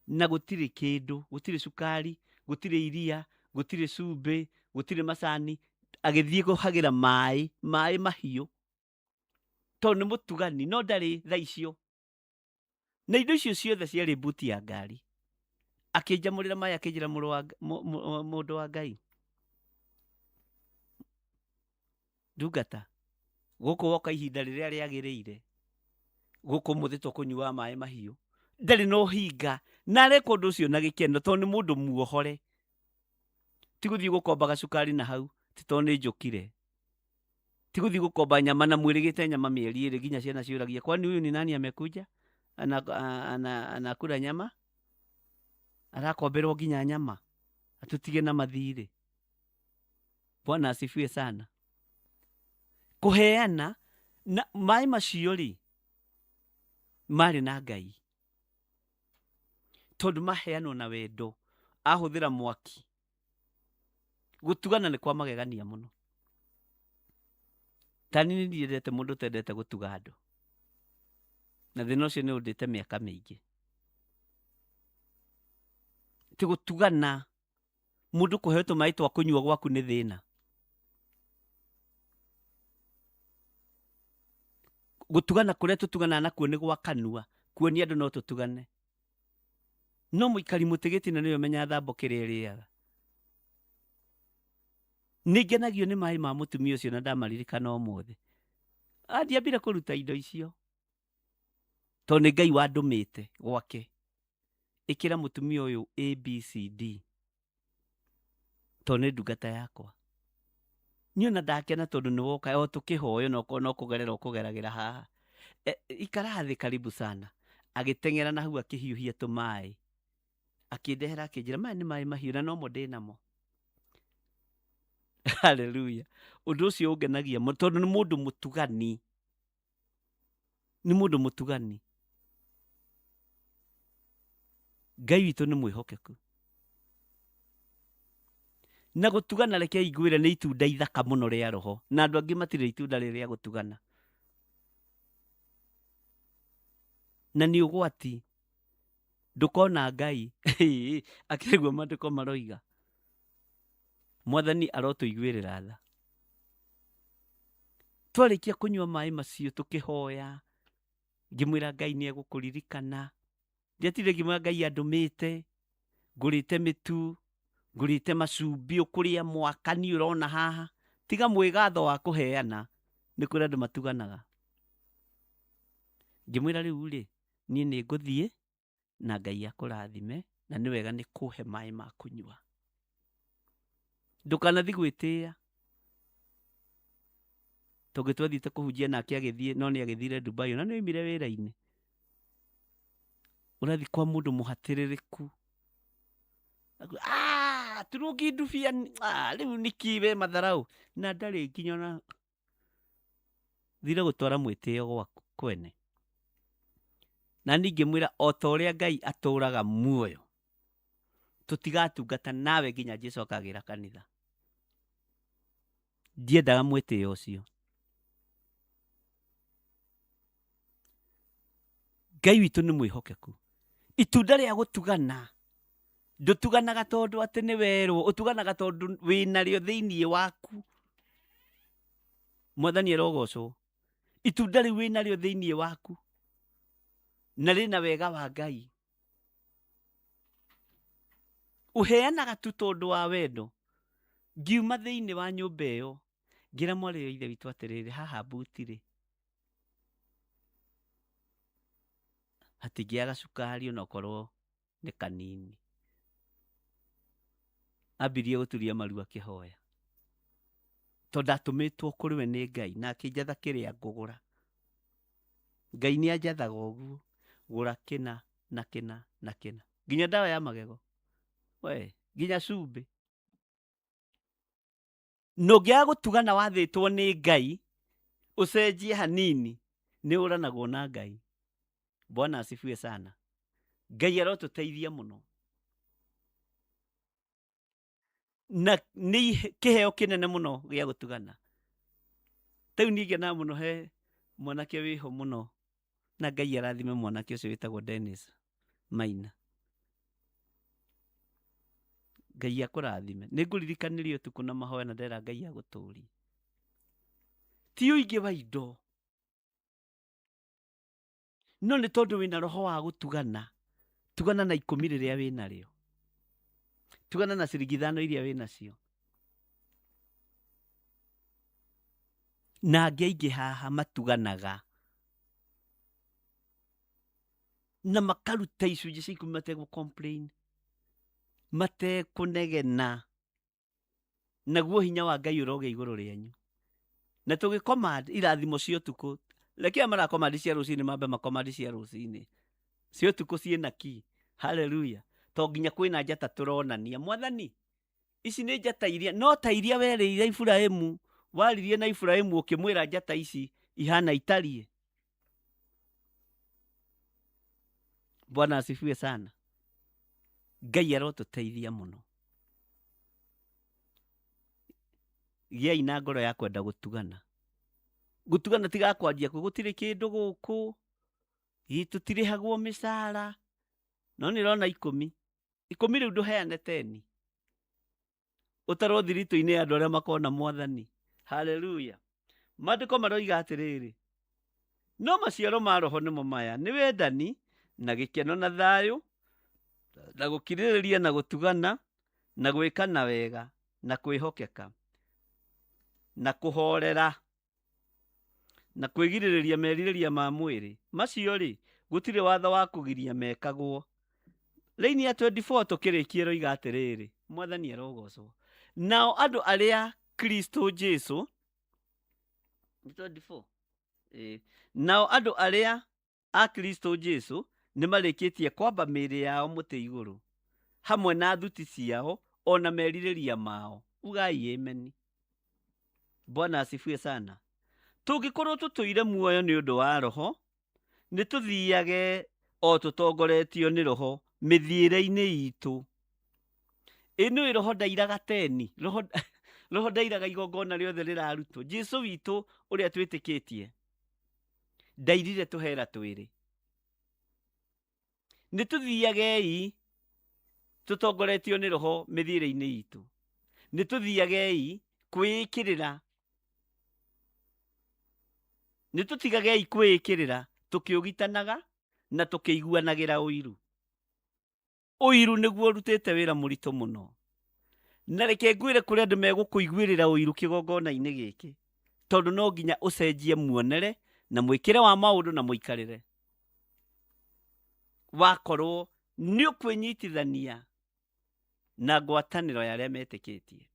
Na gutire kindu, gutire sukari, gutire iria, gutire cumbi, gutire macani, agithie kuhagira mai mahiu. Tondu ni mutugani no ndari tha icio. Na indo icio ciothe ciari buti ya ngari. Akinjamurira mai akinjira mundu wa Ngai. Ndungata guku woka ihinda riria riagiriire. Guku muthi tukunyua mai mahiu. Ndari no hinga na areka undu ucio na gikeno tondu ni mundu muohore. Ti guthii gukomba cukari na hau ti tondu ni njukire. Ti guthii gukomba nyama na mwirigite nyama mieri iri ginya ciana ciuragia kwani huyu ni nani amekuja anakula nyama arakomberwo ginya nyama atutige na mathiri. Bwana asifiwe sana. Kuheana na mai macio ri mari na Ngai. Tondu maheanwo na wendo ahuthira mwaki. Gutugana ni kwa magegania muno. Tani ni ndiendete mundu tendete gutuga andu. Na thina ucio ni undite miaka mingi. Ti gutugana mundu kuheo tumai twa kunyua gwaku ni thina. Gutugana kuria tutugana nakuo ni gwa kanua. Kuonia andu no tutugane. No muikari mutigiti na niwe menya thambo kiria iriaga. Ningenagio ni mai ma mutumia ucio na ndamaririkana umuthi. Ndiambire kuruta indo icio. Tondu ni Ngai wandumite gwake. Ikira mutumia uyu ABCD. Tondu ni ndungata yakwa. Niona ndakena tondu ni woka o tukihoyo no kugerera ukugeragira haha. Ikara thi karibu sana. Agitengera na hu akihiuhia tumai. Akindehera akinjira mai ni mai mahiu na no mo ndinamo. Hallelujah. Undu ucio ungenagia tondu ni mundu mutugani. Ni mundu mutugani. Ngai witu ni mwihokeku. Na gutugana reke igwire ni itunda ithaka muno ria roho. Na andu angi matire itunda riria gutugana. Na ni ugwati ndukona Ngai akirigwo mandiko maroiga. Mwathani arotuiguirira tha. Twarikia kunyua mai macio tukihoya. Ngimwira Ngai ni egukuririkana. Ndiatire ngimwira Ngai andumite. Ngurite mitu. Ngurite macumbi ukuria mwaka ni urona haha. Tiga mwigatho wa kuheana. Ni kuri andu matuganaga. ngĩmwĩra rĩu rĩ niĩ nĩ ngũthiĩ na Ngai akũrathime na nĩ wega nĩ kũhe maĩ ma kũnyua, ndũkanathi gwĩtĩĩa. Tũngĩ twathiĩte kũhunjia nake agĩthiĩ, no nĩ agĩthire Dubai na nĩ oimire wĩra-inĩ. Ũrathi kwa mũndũ mũhatĩrĩrĩku turungi ndubia rĩu nĩkiwe matharau na ndarĩ nginya na thire gũtwara mwĩtĩo gwaku kwene. Na ningĩ mwĩra o ta ũrĩa Ngai atũraga muoyo tũtigatungata nawe nginya Jesũ akagĩra kanitha. Ndiendaga mwĩtĩo ũcio. Ngai witũ nĩ mwĩhokeku. Itunda rĩa gũtugana ndũtuganaga tondũ atĩ nĩ werwo, ũtuganaga tondũ wĩnarĩo thĩinĩ waku. Mwathani arogocwo. Itunda rĩu wĩnarĩo thĩinĩ waku na rĩna wega wa Ngai. Ũheanaga tu tondũ wa wendo. Ngiuma thĩinĩ wa nyũmba ĩyo ngira mwarĩ wa ithe witũ atĩrĩrĩ, haha mbuti-rĩ hatingĩaga cukari onokorwo nĩ kanini. Ambirie gũturia maru akĩhoya tondũ atũmĩtwo kũrĩ we nĩ Ngai na akĩnjatha kĩrĩa ngũgũra. Ngai nĩ anjathaga ũguo, gũra kĩna na kĩna na kĩna, nginya ndawa ya magego we, nginya cumbĩ. Nũngĩaga gũtugana wathĩtwo nĩ Ngai ũcenjie hanini nĩ ũranagwo na Ngai. Bwana asifiwe sana. Ngai arotũteithia mũno. Na nĩ kĩheo kĩnene mũno gĩa gũtugana. Tau ningĩ na mũno he mwanake wĩho mũno na Ngai arathime mwanake ũcio wĩtagwo Dennis Maina. Ngai akũrathime. Nĩ ngũririkanĩrio ũtukũ na mahoya na ndera Ngai agũtũũrie. Ti ũingĩ wa indo, no nĩ tondũ wĩna roho wa gũtugana. Tugana na 10 rĩrĩa wĩnarĩo. Tugana na ciringi 5 iria wĩnacio. Na angĩ aingĩ haha matuganaga na makaruta icunjĩ cia 10 mategũ-complain, matekũnegena. Naguo hinya wa Ngai ũrogĩa igũrũ rĩanyu. Na tũgĩkoma irathimo cia ũtukũ, reke marakoma cia rũcinĩ mambe makoma cia rũcinĩ. Cia ũtukũ ciĩna ki. Haleluya. To nginya kwĩna njata tũronania. Mwathani, ici nĩ njata iria, no ta iria werĩire Ibrahimu, waririe na Ibrahimu ũkĩmwĩra njata ici ihana itariĩ. Bwana asifiwe sana. Ngai arotũteithia mũno. Gĩai na ngoro ya kwenda gũtugana. Gũtugana tiga kwanjia kwĩ gũtirĩ kĩndũ gũkũ. Tũtirĩhagwo mĩcara. No nĩ ũrona 10. 10 rĩu ndũheane 10. Ũtarwo thiritũ-inĩ ya andũ arĩa makona Mwathani. Haleluya. Maandĩko maroiga atĩrĩrĩ, no maciaro ma roho nĩmo maya: nĩ wendani na gĩkeno na thayũ na gũkirĩrĩria na gũtugana na gwĩkana wega na kwĩhokeka na kũhorera na kwĩgirĩrĩria merirĩria ma mwĩrĩ. Macio-rĩ, gũtirĩ watho wa kũgiria mekagwo. Laini ya 24 tũkĩrĩkie roiga atĩrĩrĩ, Mwathani arogocwo. Nao andũ arĩa Kristo Jesũ 24. Nao andũ arĩa a Kristo Jesũ nĩ marĩkĩtie kwamba mĩĩrĩ yao mũtĩ igũrũ, hamwe na thuti ciao ona merirĩria mao. Ugai ameni. Bwana asifiwe sana. Tũngĩkorwo tũtũire muoyo nĩ ũndũ wa roho, nĩ tũthiage o tũtongoretio nĩ roho mĩthiĩre-inĩ itũ. Ĩno roho ndairaga 10. Roho ndairaga igongona rĩothe rĩrarutwo. Jesũ witũ ũrĩa twĩtĩkĩtie ndairire tũhera twĩrĩ. Nĩ tũthiagei tũtongoretio nĩ roho mĩthiĩre-inĩ itũ. Nĩ tũthiagei kwĩĩkĩrĩra. Nĩ tũtigagei kwĩĩkĩrĩra tũkĩũgitanaga na tũkĩiguanagĩra ũiru. Ũiru nĩguo ũrutĩte wĩra mũritũ mũno. Na reke ngwĩre kũrĩ andũ megũkũiguĩrĩra ũiru kĩgongona-inĩ gĩkĩ, tondũ no nginya ũcenjie muonere na mwĩkĩre wa maũndũ na mũikarĩre. wakorwo nĩ ũkwĩnyitithania na ngwatanĩro ya arĩa metĩkĩtie,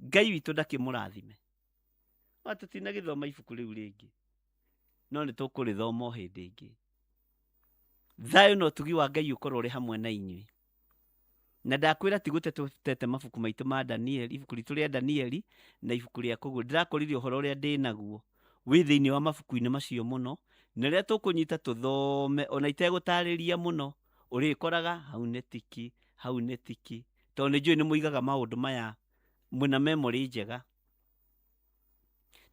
Ngai witũ ndakĩmũrathime. Tũtinagĩthoma ibuku rĩu rĩngĩ, no nĩ tũkũrĩthoma o hĩndĩ ĩngĩ. Thayũ na ũtugi wa Ngai ũkorwo ũrĩ hamwe na inyuĩ. Na ndakwĩra ti gũte tũtete mabuku maitũ ma Danieli, ibuku ritũ rĩa Danieli na ibuku rĩa kũgũra. Ndĩrakũririe ũhoro ũrĩa ndĩ naguo wĩ thĩinĩ wa mabuku-inĩ macio mũno, na rĩrĩa tũkũnyita tũthome ona itegũtarĩria mũno, ũrĩkoraga hau nĩ tiki, hau nĩ tiki, tondũ nĩ njũĩ nĩ mũigaga maũndũ maya mwĩna memory njega.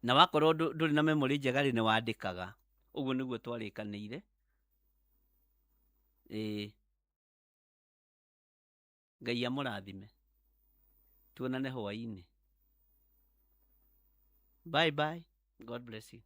Na wakorwo ndũrĩ na memory njega nĩ wandĩkaga. Ũguo nĩguo twarĩkanĩire. Ngai amũrathime. Tuonane hwaĩ-inĩ. Bye bye. God bless you.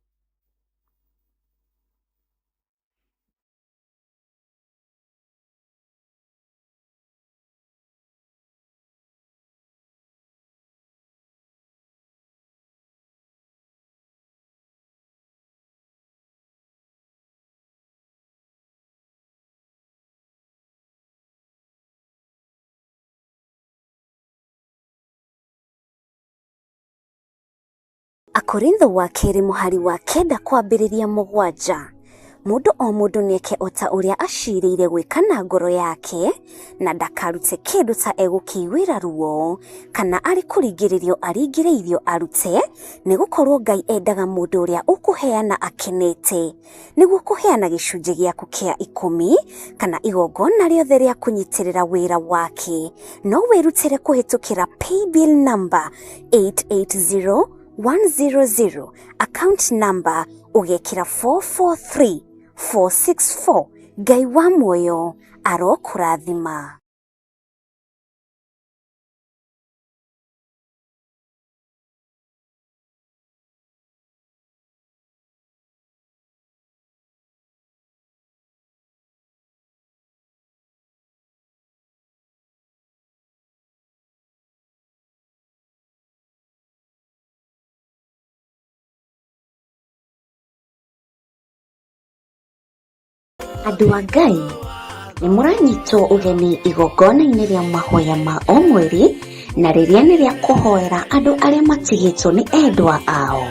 Akorintho wa kerĩ mũhari wa 9 kwambĩrĩria 7. Mũndũ o mũndũ nĩeke o ta ũrĩa acirĩire gwĩka na ngoro yake, na ndakarute kĩndũ ta egũkĩiguĩra ruo, kana arĩ kũringĩrĩrio aringĩrĩirio arute, nĩ gũkorwo Ngai endaga mũndũ ũrĩa ũkũheana akenete, nĩguo kũheana gĩcunjĩ gĩaku kĩa 10 kana igongona rĩothe rĩa kũnyitĩrĩra wĩra wake. No wĩrutĩre kũhĩtũkĩra paybill number 880100, account number ũgekĩra 443464. Ngai wa muoyo arokũrathima. Andũ a Ngai, nĩ mũranyitwo ũgeni igongona-inĩ rĩa mahoya ma o mweri, na rĩrĩa nĩ rĩa kũhoera andũ arĩa matigĩtwo nĩ endwa ao.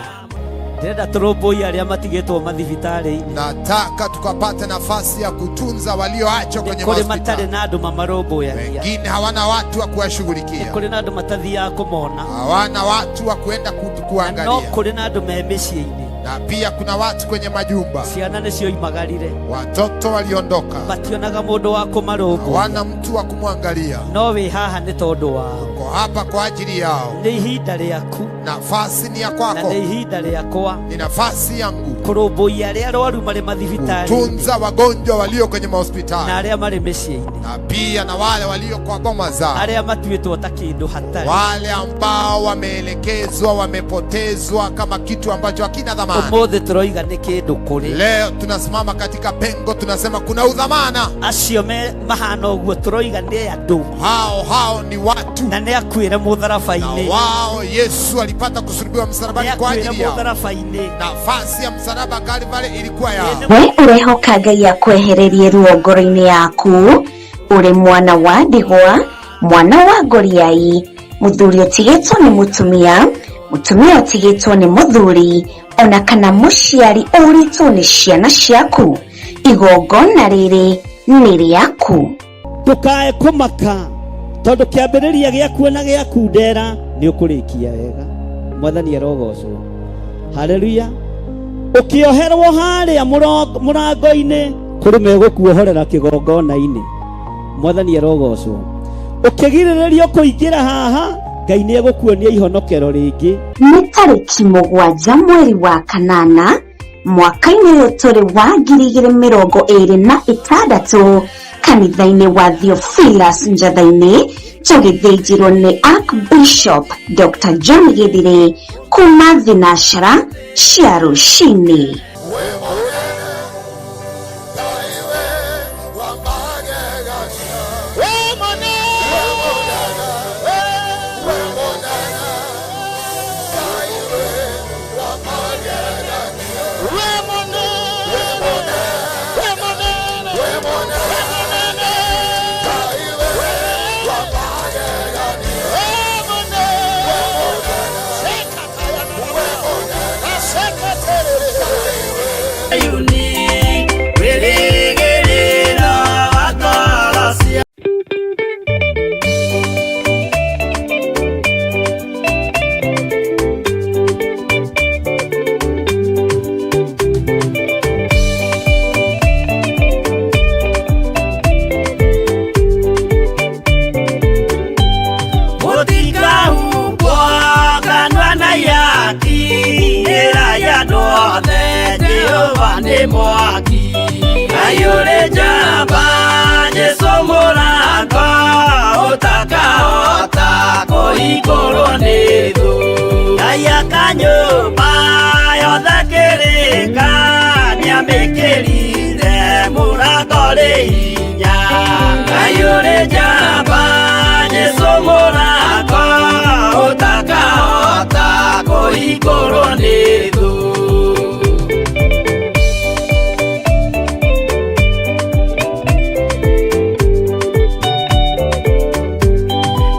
Ndĩrenda tũrũmbũiye arĩa matigĩtwo mathibitarĩ-inĩ. Nataka tukapate nafasi ya kutunza walioachwa kwenye kũrĩ matarĩ hospitali. na andũ mamarũmbũyagia. Wengine hawana watu wa kuwashughulikia, Kũrĩ na andũ matathiaga kũmona. hawana watu wa kwenda No kuangalia, kũrĩ na andũ me mĩciĩ-inĩ. na pia kuna watu kwenye majumba, Ciana nĩcio imagarire. watoto waliondoka, Mationaga mũndũ wa kũmarũmbũya. hawana mtu wa kumwangalia. No wĩ haha nĩ tondũ wao. Uko hapa kwa ajili yao. Nĩ ihinda rĩaku Nafasi ni ya na kwako, nĩ ihinda rĩakwa ni nafasi yangu kũrũmbũiya arĩa arwaru marĩ mathibitarĩ kutunza wagonjwa walio kwenye na mahospitali, arĩa marĩ mĩciĩ-inĩ, na pia na wale walio kwa boma zao, arĩa matuĩtwo ta kĩndũ hatarĩ, wale ambao wameelekezwa, wamepotezwa kama kitu ambacho hakina dhamana. ũmũthĩ tũroiga nĩ kĩndũ kũrĩ. Leo tunasimama katika pengo, tunasema kuna udhamana. Acio mahana ũguo tũroiga nĩ andũ, Hao ni watu, na nĩ akuĩre na mũtharaba-inĩ, wao Yesu alipata kusulubiwa nĩ msalabani kwa akuĩre ajili yao. mũtharaba-inĩ. Nafasi ya msalaba Kalvari ilikuwa yao. We ũrehoka Ngai akwehererie ruo ngoro-inĩ yaku, ũrĩ mwana wa ndigwa, mwana wa ngoriai, mũthuri ũtigĩtwo nĩ mũtumia, mũtumia ũtigĩtwo nĩ mũthuri, ona kana mũciari ũritwo nĩ ciana ciaku. Igongona rĩrĩ nĩ rĩaku. Ndũkae kũmaka, tondũ kĩambĩrĩria gĩaku na gĩaku ndera nĩ ũkũrĩkia wega. Mwathani arogocwo. Haleluya. Ũkĩoherwo harĩa mũrango-inĩ, kũrĩ megũkuohorera kĩgongona-inĩ. Mwathani arogocwo. Ũkĩgirĩrĩrio kũingĩra haha, Ngai nĩ egũkuonia ihonokero rĩngĩ. Nĩ tarĩki 7 mweri wa kanana, mwaka-inĩ ũyũ tũrĩ wa 2026, kanitha-inĩ wa Theophilus Njatha-inĩ, tũgĩthĩnjĩrwo nĩ Archbishop Dr. John Gĩthirĩ kuma thinacara cia rũcinĩ. ya duothe Jehova nĩ mwaki Kayũrĩ njamba Jesũ mũrango ũtakahota kũhingũrwo nĩ thũ Ngai akanyũmba yothe kĩrĩka nĩamĩkĩrire mũrango rĩ hinya Kayũrĩ njamba Jesũ mũrango ũtakahota kũhingũrwo nĩ thũ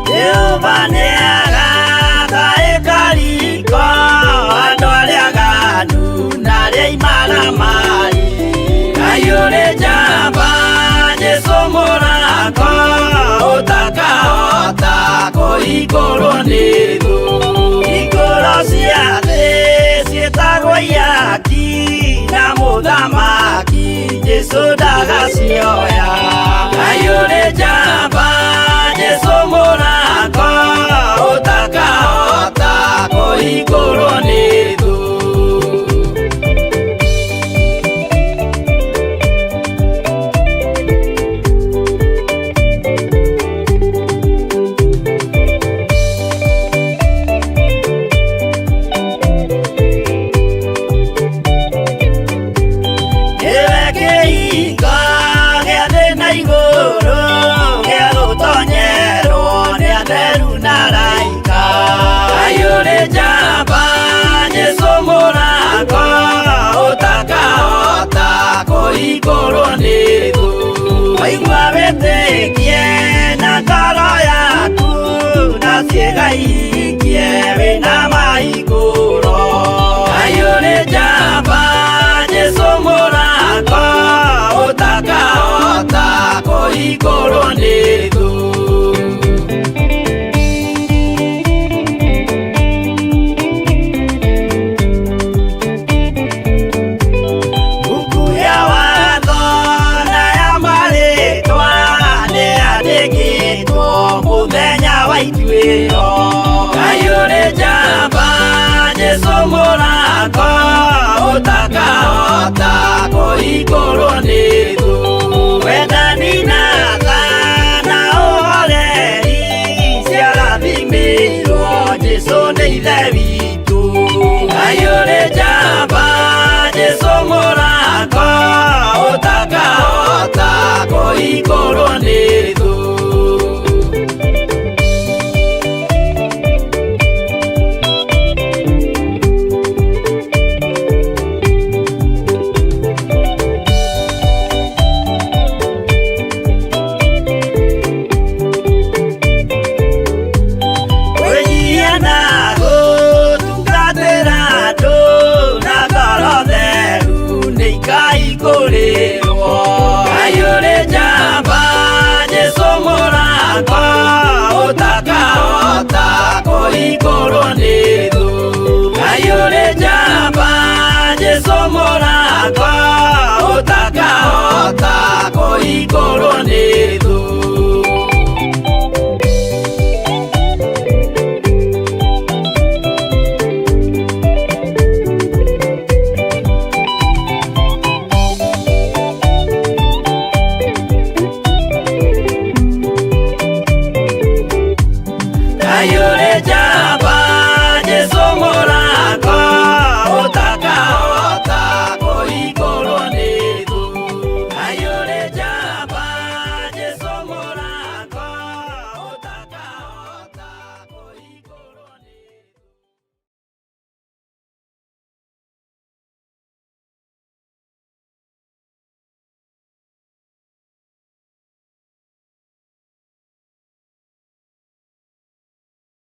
Jehova nĩagathaĩka riko andũ arĩa aganu na arĩa imaramari Kayũrĩ njamba Jesũ mũrango ũtakahota kũhingũrwo nĩ thũ Hingũro cia thĩ ciĩtagwo ihaki na mũthamaki Jesũ ndagacioya Kayũrĩ njamba Jesũ mũrango ũtakahota kũhingũrwo nĩ thũ Kũhingũrwo nĩ thũ Waigua wĩtĩkie na ngoro yaku na ciĩga ihingie wĩna mahingũro Kayũrĩ njamba Jesũ mũrango ũtakahota kũhingũrwo nĩ thũ Kayũrĩ njamba Jesũ mũrango ũtakahota kũhingũrwo nĩ thũ Wendani na tha na ũhoreri ciarathimĩirwo Jesũ nĩ ithe witũ Kayũrĩ njamba Jesũ mũrango ũtakahota kũhingũrwo nĩ thũ Kayũrĩ njamba Jesũ mũrango ũtakahota kũhingũrwo nĩ thũ Kayũrĩ njamba Jesũ mũrango ũtakahota kũhingũrwo nĩ